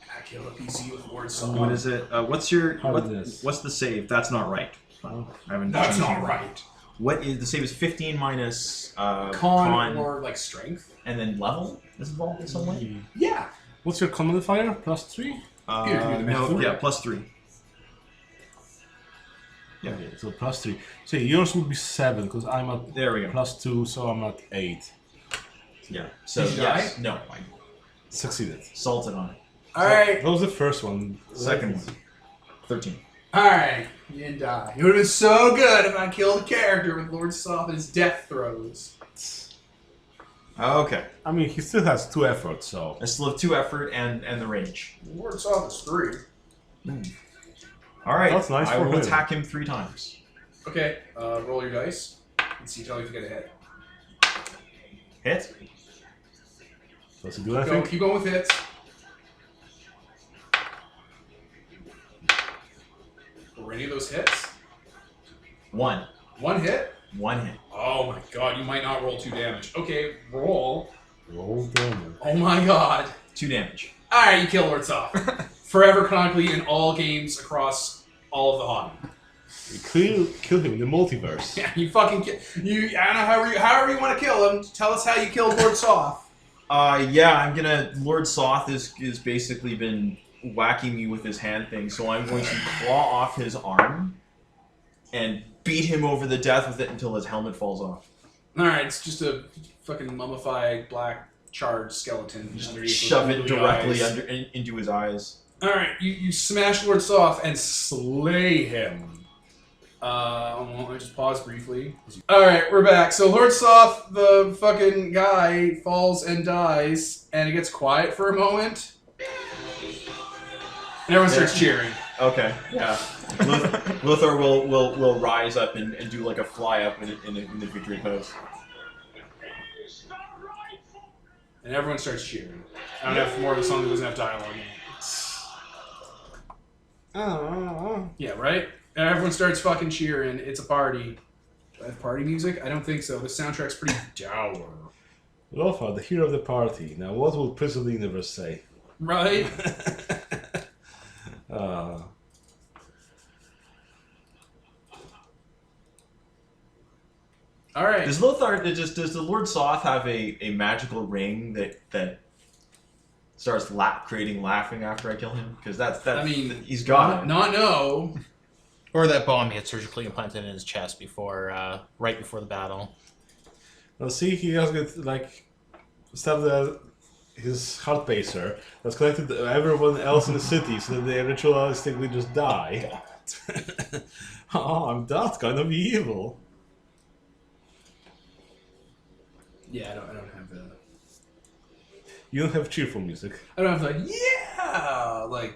Can I kill a PC with Lord Salt? What is it? What's the save? That's not right. I haven't That's changed not it. right. What is the save? Is 15 minus Con or like strength? and then level is involved in some way. Yeah. What's your con modifier? +3? Here, do the math. No, yeah, +3. Yeah. Okay, so +3. So yours would be 7 because I'm at There we go. +2, so I'm at 8. Yeah. So Did you yes, die? no, I Succeeded. salted on it. Alright. That was the first one. Second one, 13. Alright. You didn't die. It would have been so good if I killed a character with Lord Soft and his death throws. Okay. I mean, he still has 2 efforts, so. I still have 2 effort and the rage. Lord Soft is 3. All right. That's nice I for will him. attack him 3 times. Okay, roll your dice. And see, tell me if you get a hit. Hit. Does he do anything? Keep going with hits. Were any of those hits? 1. 1 hit? 1 hit. Oh my god, you might not roll 2 damage. Okay, roll. Roll damage. Oh my god. 2 damage. Alright, you kill Lord Soft. Forever canonically in all games across all of the hobby. You kill him in the multiverse. Yeah, you fucking you. I don't know however you want to kill him. Tell us how you killed Lord Soth. Yeah, I'm gonna. Lord Soth is basically been whacking me with his hand thing, so I'm going to claw off his arm and beat him over the death with it until his helmet falls off. All right, it's just a fucking mummified black charred skeleton. Just underneath shove with it googly directly eyes. into his eyes. All right, you smash Lord Soth and slay him. Let me just pause briefly. Alright, we're back. So Lord Soth, the fucking guy, falls and dies, and it gets quiet for a moment. And everyone starts cheering. Okay. Yeah. Lothar will rise up and do like a fly up in the victory pose. And everyone starts cheering. I don't have more of the song that doesn't have dialogue in it. Yeah, right? And everyone starts fucking cheering. It's a party. Do I have party music? I don't think so. The soundtrack's pretty dour. Lothar, the hero of the party. Now, what will Prince of the Universe say? Right? Alright. Does Lothar does the Lord Soth have a magical ring that starts creating laughing after I kill him? Because that's I mean, he's got it. Not no. Or that bomb he had surgically implanted in his chest right before the battle. Well, see, he has got, like, his heart pacer that's connected to everyone else in the city, so that they ritualistically just die. Oh, I'm that kind of evil. Yeah, I don't have the. You don't have cheerful music. I don't have the like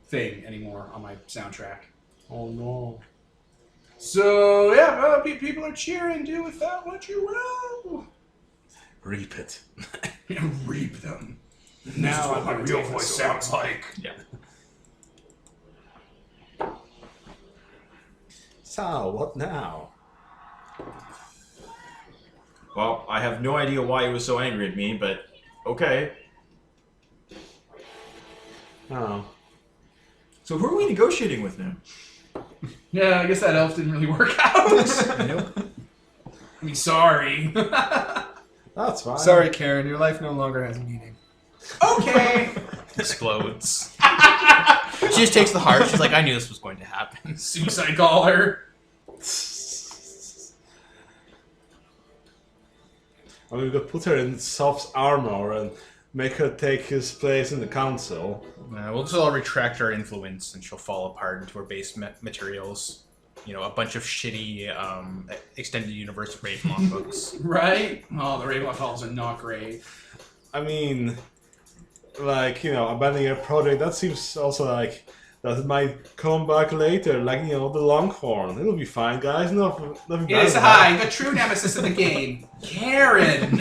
thing anymore on my soundtrack. Oh no. So yeah, people are cheering. Do with that what you will. Reap it. Reap them. Now what my real voice sounds like. Yeah. So, what now? Well, I have no idea why he was so angry at me, but okay. Oh. So who are we negotiating with now? Yeah, I guess that elf didn't really work out. Nope. I mean, sorry. That's fine. Sorry, Karen, your life no longer has meaning. Okay. Explodes. She just takes the heart. She's like, I knew this was going to happen. Suicide caller. I mean, we could put her in Soft's armor and make her take his place in the council. We'll just all retract our influence and she'll fall apart into her base materials. You know, a bunch of shitty extended universe Ravenloft books. Right? Oh, the Ravenloft novels are not great. I mean, like, you know, abandoning a project, that seems also like that it might come back later, like, you know, the Longhorn. It'll be fine, guys. Nothing bad. Yes, about hi, it. the true nemesis of the game, Karen.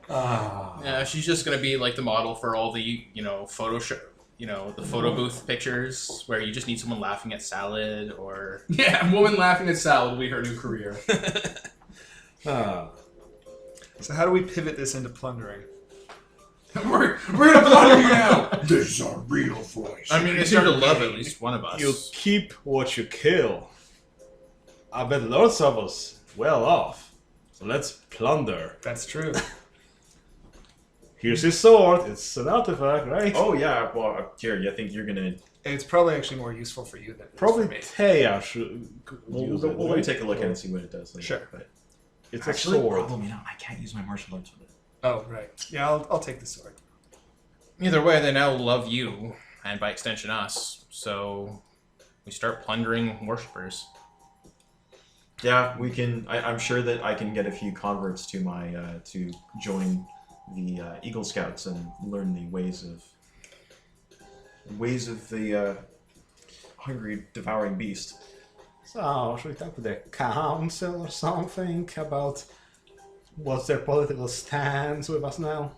Yeah, she's just gonna be like the model for all the, the photo booth pictures where you just need someone laughing at salad or. Yeah, woman laughing at salad will be her new career. So how do we pivot this into plundering? we're gonna plunder you now. This is our real voice. I mean, it's here to love at least one of us. You keep what you kill. I bet lots of us well off. So let's plunder. That's true. Here's his sword. It's an artifact, right? Oh yeah, well, here, I think you're gonna. It's probably actually more useful for you than it is Probably for me. Taya should We'll use it, let me right? take a look at it and see what it does later. Sure. But It's actually, a sword. problem, I can't use my martial arts with it. Oh, right. Yeah, I'll take the sword. Either way, they now love you, and by extension us. So we start plundering worshippers. Yeah, we can. I'm sure that I can get a few converts to my to join the Eagle Scouts and learn the ways of the hungry, devouring beast. So, should we talk to the council or something about what's their political stance with us now?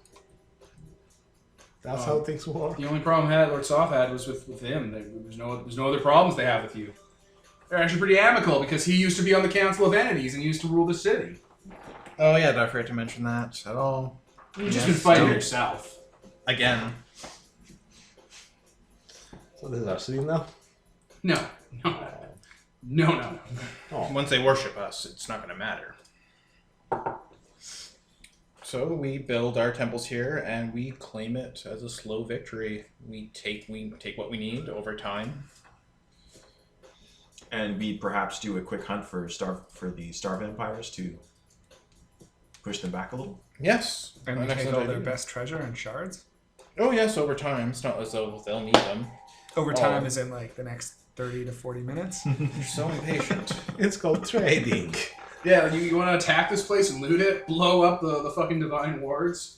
That's how things work. The only problem Lord Soft had was with him. There's no other problems they have with you. They're actually pretty amicable because he used to be on the Council of Entities and used to rule the city. Oh yeah, did I forget to mention that at all? You've just been fighting yourself. Again. So this is our city now? No. Oh. Once they worship us, it's not going to matter. So we build our temples here, and we claim it as a slow victory. We take what we need over time. And we perhaps do a quick hunt for the star vampires to push them back a little. Yes. And we An take excellent all their idea. best treasure and shards? Oh yes, over time. It's not as though they'll need them. Over time is in like the next 30 to 40 minutes? You're so impatient. It's called trading. Yeah, you want to attack this place and loot it, blow up the fucking divine wards.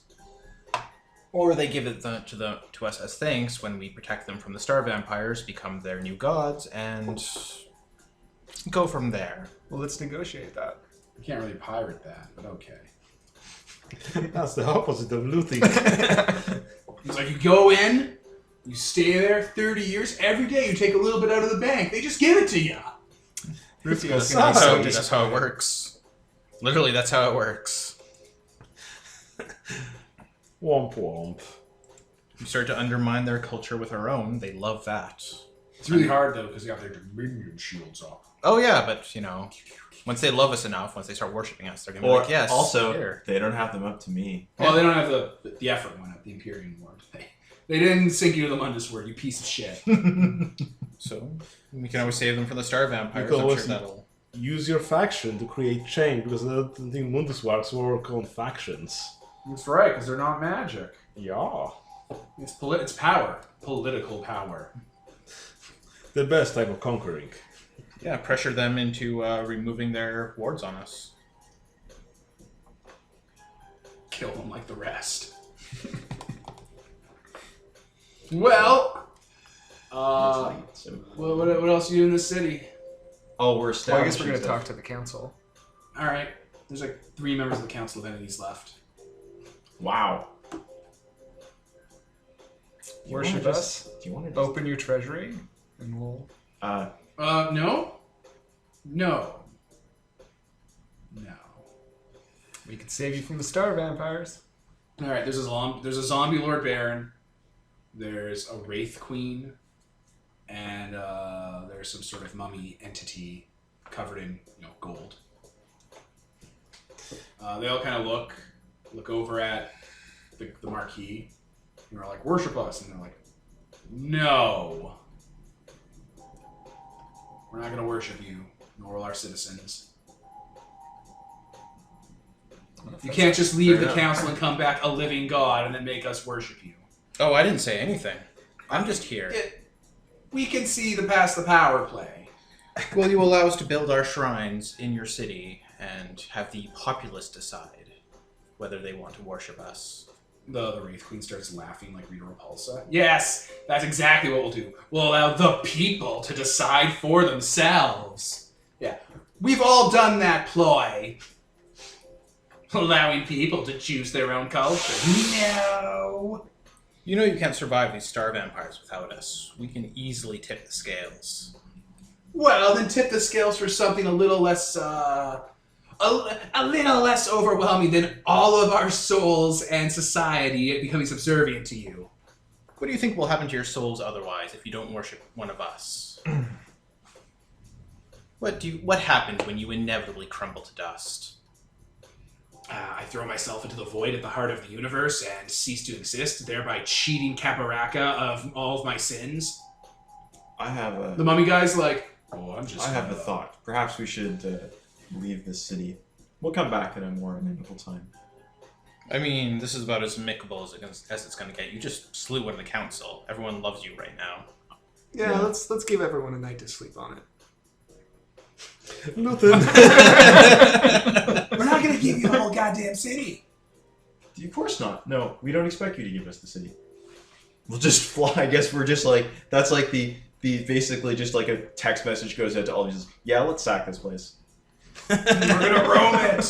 Or they give it to us as thanks when we protect them from the star vampires, become their new gods, and go from there. Well, let's negotiate that. You can't really pirate that, but okay. That's the opposite of looting. It's like you go in, you stay there 30 years, every day you take a little bit out of the bank. They just give it to you. Rufio's That's gonna be so That's how disappointed. it works. Literally, that's how it works. Womp womp. We start to undermine their culture with our own. They love that. It's really hard though because they got their Dominion shields up. Oh yeah, but once they love us enough, once they start worshiping us, they're gonna be Or like, yes. also, here. they don't have them up to me. Well, they don't have the effort one at the Imperium Ward. They didn't sink you to the Mundus Ward, you piece of shit. So we can always save them from the star vampires. You can I'm sure always- that'll. Use your faction to create change, because I don't think Mundus work on factions. That's right, because they're not magic. Yeah. It's power. Political power. The best type of conquering. Yeah, pressure them into removing their wards on us. Kill them like the rest. Well, what else do you do in this city? Oh, we're Well, I established. guess we're going to talk to the council. All right, there's like 3 members of the Council of Entities left. Wow. Worship us, Do you want to just, open your treasury, and we'll... No. We can save you from the star vampires. All right, there's a zombie Lord Baron. There's a Wraith Queen, and there's some sort of mummy entity covered in gold. They all kind of look over at the marquee, and they're like, "Worship us," and they're like, "No, we're not going to worship you, nor will our citizens. You can't just leave the council and come back a living god and then make us worship you." Oh, I didn't say anything. I'm just here. We can see past the power play. Will you allow us to build our shrines in your city and have the populace decide whether they want to worship us? The Wraith Queen starts laughing like Rita Repulsa. Yes, that's exactly what we'll do. We'll allow the people to decide for themselves. Yeah, we've all done that ploy. Allowing people to choose their own culture. No. You know you can't survive these star vampires without us. We can easily tip the scales. Well, then tip the scales for something a little less, a little less overwhelming than all of our souls and society becoming subservient to you. What do you think will happen to your souls otherwise if you don't worship one of us? What happened when you inevitably crumble to dust? I throw myself into the void at the heart of the universe and cease to exist, thereby cheating Caparacca of all of my sins. I have a. The mummy guy's like, oh, I'm just. I have a thought. Perhaps we should leave this city. We'll come back at a more amenable time. I mean, this is about as amicable as it's going to get. You just slew one of the council. Everyone loves you right now. Yeah, let's give everyone a night to sleep on it. Nothing. We're not gonna give you the whole goddamn city. Of course not. No, we don't expect you to give us the city. We'll just fly. I guess we're just like, that's like the basically just like a text message goes out to all these. Yeah, let's sack this place. We're gonna roam it.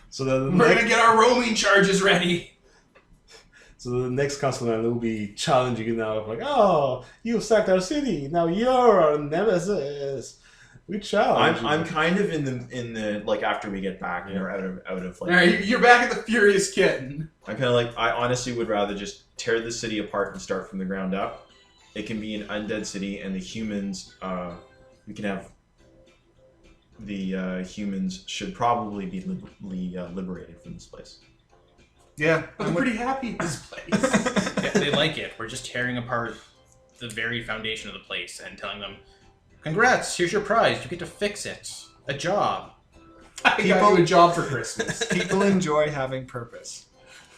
So then We're gonna get our roaming charges ready. So the next councilman will be challenging you now, like, oh, you sacked our city. Now you're our nemesis. We challenge. I'm kind of in the like after we get back, you know, out of like. All right, you're back at the Furious Kitten. I'm kind of like, I honestly would rather just tear the city apart and start from the ground up. It can be an undead city, and the humans, we can have. The humans should probably be liberated from this place. Yeah, I'm pretty happy in this place. Yeah, they like it. We're just tearing apart the very foundation of the place and telling them, congrats, here's your prize. You get to fix it. A job. I got you a job for Christmas. People enjoy having purpose.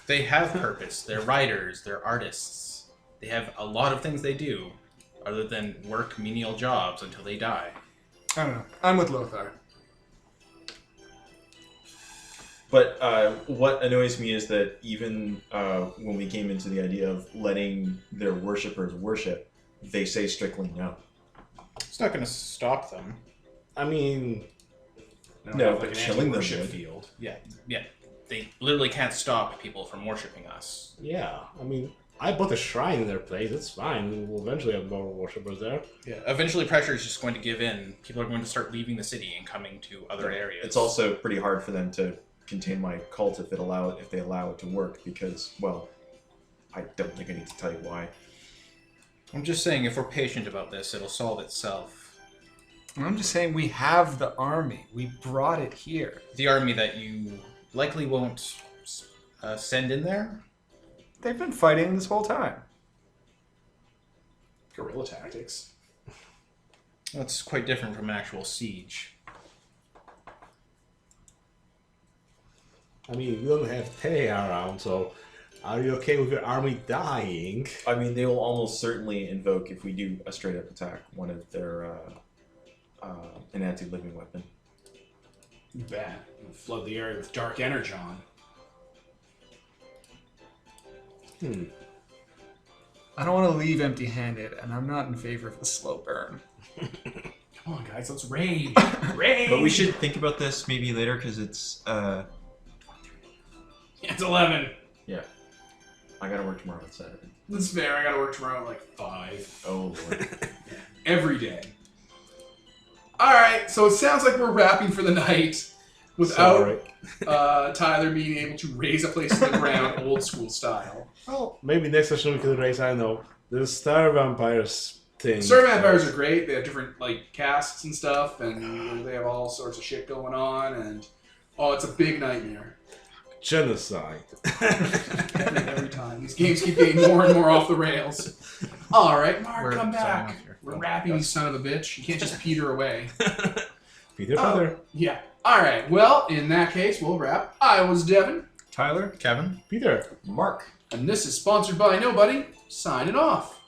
They have purpose. They're writers. They're artists. They have a lot of things they do other than work menial jobs until they die. I don't know. I'm with Lothar. But what annoys me is that even when we came into the idea of letting their worshippers worship, they say strictly no. It's not going to stop them. I mean, No, but killing them worship would. field. Yeah. They literally can't stop people from worshiping us. yeah. I mean, I bought a shrine in their place. It's fine. We'll eventually have more worshippers there. Yeah. Eventually, pressure is just going to give in. People are going to start leaving the city and coming to other areas. It's also pretty hard for them to contain my cult if they allow it to work because, well, I don't think I need to tell you why. I'm just saying, if we're patient about this, it'll solve itself. I'm just saying we have the army. We brought it here. The army that you likely won't send in there? They've been fighting this whole time. Guerrilla tactics. That's quite different from an actual siege. I mean, we don't have Tay around, so are you okay with your army dying? I mean, they will almost certainly invoke, if we do a straight-up attack, one of their an anti-living weapon. You bet. Flood the area with dark energon. I don't want to leave empty-handed, and I'm not in favor of the slow burn. Come on, guys, let's raid. Raid! But we should think about this maybe later because it's It's 11. yeah. I gotta work tomorrow. It's Saturday. That's fair. I gotta work tomorrow at like 5. Oh lord. Every day. Alright, so it sounds like we're wrapping for the night without Tyler being able to raise a place to the ground old school style. Well, maybe next session we could raise, I don't know, the Star Vampires thing. Star Vampires are great. They have different like casts and stuff, and they have all sorts of shit going on, and it's a big nightmare. Genocide. Every time. These games keep getting more and more off the rails. Alright, Mark, come back. We're wrapping, you son of a bitch. You can't just peter away. Peter Feather. Yeah. Alright, well, in that case, we'll wrap. I was Devin. Tyler? Kevin? Peter. Mark. And this is sponsored by Nobody. Signing off.